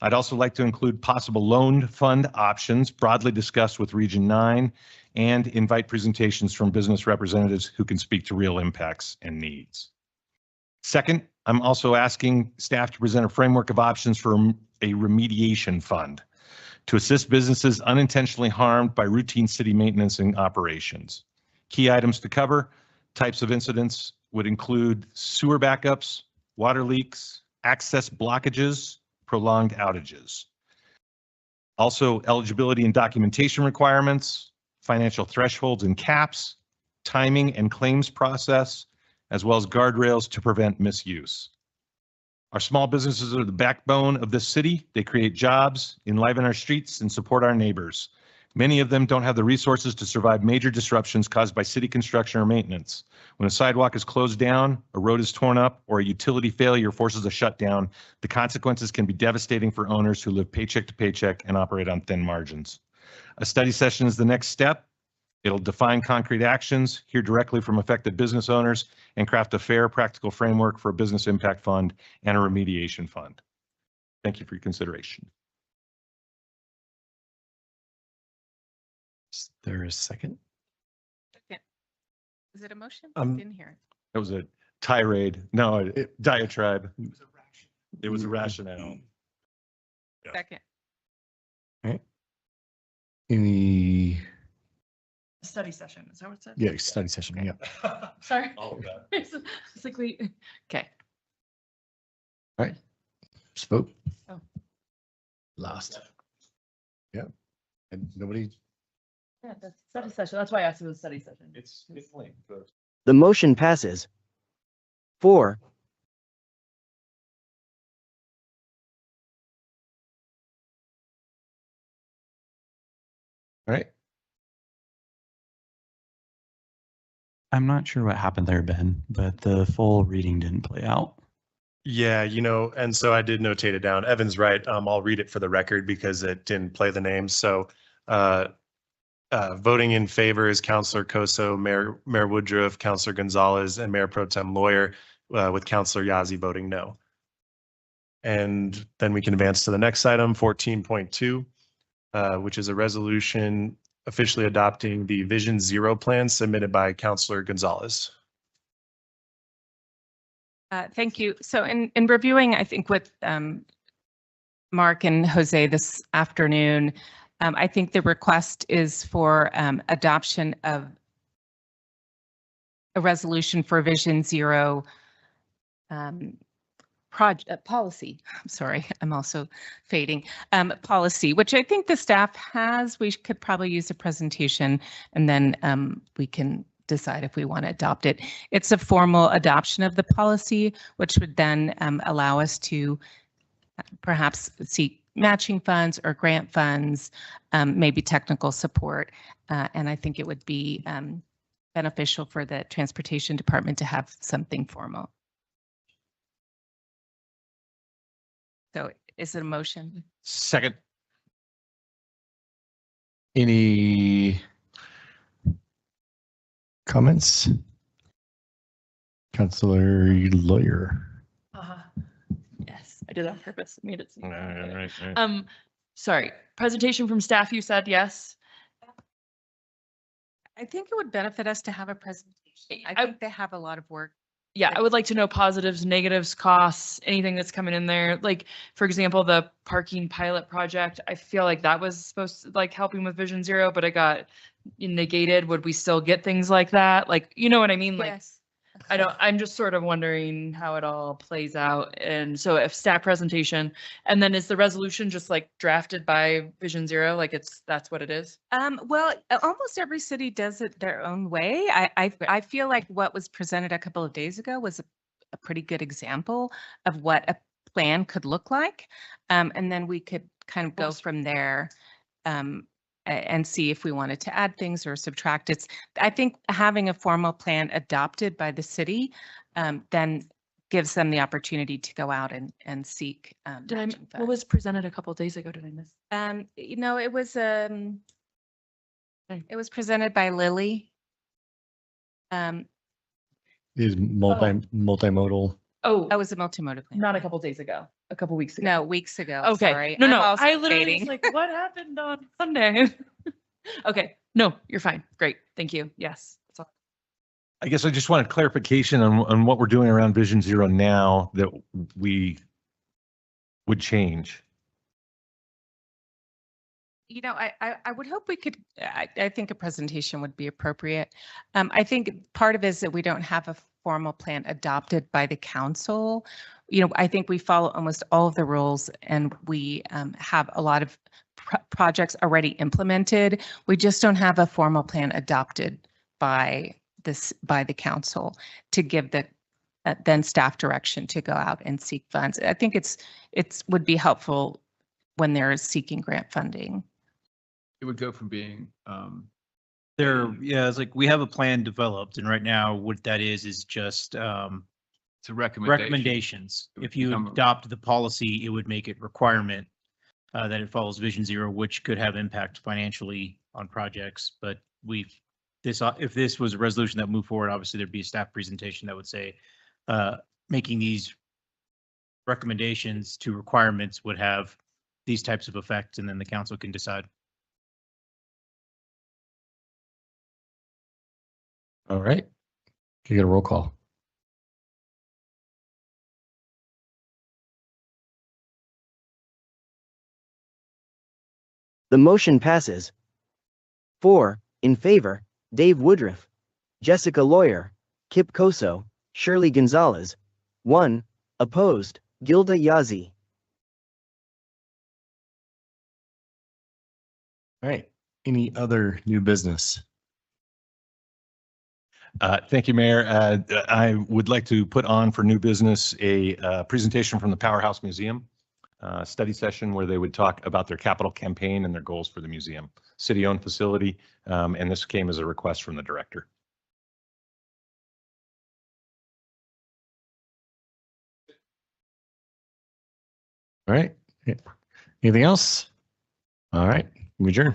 I'd also like to include possible loaned fund options broadly discussed with Region 9 and invite presentations from business representatives who can speak to real impacts and needs. Second, I'm also asking staff to present a framework of options for a remediation fund to assist businesses unintentionally harmed by routine city maintenance and operations. Key items to cover: types of incidents would include sewer backups, water leaks, access blockages, prolonged outages. Also, eligibility and documentation requirements, financial thresholds and caps, timing and claims process, as well as guardrails to prevent misuse. Our small businesses are the backbone of this city. They create jobs, enliven our streets, and support our neighbors. Many of them don't have the resources to survive major disruptions caused by city construction or maintenance. When a sidewalk is closed down, a road is torn up, or a utility failure forces a shutdown, the consequences can be devastating for owners who live paycheck to paycheck and operate on thin margins. A study session is the next step. It'll define concrete actions, hear directly from affected business owners, and craft a fair, practical framework for a business impact fund and a remediation fund. Thank you for your consideration. Is there a second? Is it a motion? Um, Didn't hear it. That was a tirade. No, diatribe. It was a rationale. Second. Any, Study session, is that what it said? yeah, study session, yeah. Sorry. All of that. It's like we, okay. All right, just vote. Oh. Last. Yeah, and nobody, Yeah, that's study session. That's why I asked if it was study session. It's linked. The motion passes. 4. all right, I'm not sure what happened there, Ben, but the full reading didn't play out. Yeah, and so I did notate it down. Evan's right. I'll read it for the record because it didn't play the names. So voting in favor is Councilor Coso, Mayor Woodruff, Councilor Gonzalez, and Mayor Pro Tem Lawyer, with Councilor Yazzie voting no. And then we can advance to the next item, 14.2, which is a resolution officially adopting the Vision Zero plan submitted by Councilor Gonzalez. Thank you. So in reviewing, I think with Mark and Jose this afternoon, I think the request is for adoption of a resolution for Vision Zero policy. I'm sorry, I'm also fading. Policy, which I think the staff has. We could probably use a presentation and then we can decide if we want to adopt it. It's a formal adoption of the policy, which would then allow us to perhaps seek matching funds or grant funds, maybe technical support. And I think it would be beneficial for the Transportation Department to have something formal. So is it a motion? Second. any comments? Councilor Lawyer. Yes, I did that on purpose. Made it seem. Right. Sorry, presentation from staff, you said yes? I think it would benefit us to have a presentation. I think they have a lot of work. Yeah, I would like to know positives, negatives, costs, anything that's coming in there. Like, for example, the parking pilot project, I feel like that was supposed to like helping with Vision Zero, but it got negated. Would we still get things like that? Like, you know what I mean? Like, Yes. I'm just sort of wondering how it all plays out. And so if staff presentation, and then is the resolution just like drafted by Vision Zero? Like that's what it is? Well, almost every city does it their own way. I feel like what was presented a couple of days ago was a pretty good example of what a plan could look like. And then we could kind of go from there. And see if we wanted to add things or subtract. I think having a formal plan adopted by the city then gives them the opportunity to go out and seek. What was presented a couple of days ago? Did I miss? It was presented by Lily. Is multimodal. Oh, that was a multimodal plan. Not a couple days ago, a couple weeks ago. No, weeks ago. Okay. Sorry. No, I'm no. also I literally fading. was like, what happened on Sunday? Okay. No, you're fine. Great. Thank you. Yes. That's all. I guess I just wanted clarification on what we're doing around Vision Zero now that we would change. You know, I would hope we could, I think a presentation would be appropriate. I think part of it is that we don't have a formal plan adopted by the council. You know, I think we follow almost all of the rules and we have a lot of projects already implemented. We just don't have a formal plan adopted by the council to give the then staff direction to go out and seek funds. I think it's would be helpful when there is seeking grant funding. It would go from being Yeah, it's like we have a plan developed, and right now what that is just it's a recommendation. recommendations. It would If you become- adopt the policy, it would make it requirement that it follows Vision Zero, which could have impact financially on projects. But if this was a resolution that moved forward, obviously there'd be a staff presentation that would say making these recommendations to requirements would have these types of effects, and then the council can decide. All right. Can you get a roll call? The motion passes. 4 in favor, Dave Woodruff, Jessica Lawyer, Kip Koso, Shirley Gonzalez. 1 opposed, Gilda Yazzie. All right. Any other new business? Thank you, Mayor. I would like to put on for new business a presentation from the Powerhouse Museum, study session where they would talk about their capital campaign and their goals for the museum. City-owned facility, and this came as a request from the director. All right. Anything else? All right. We adjourn.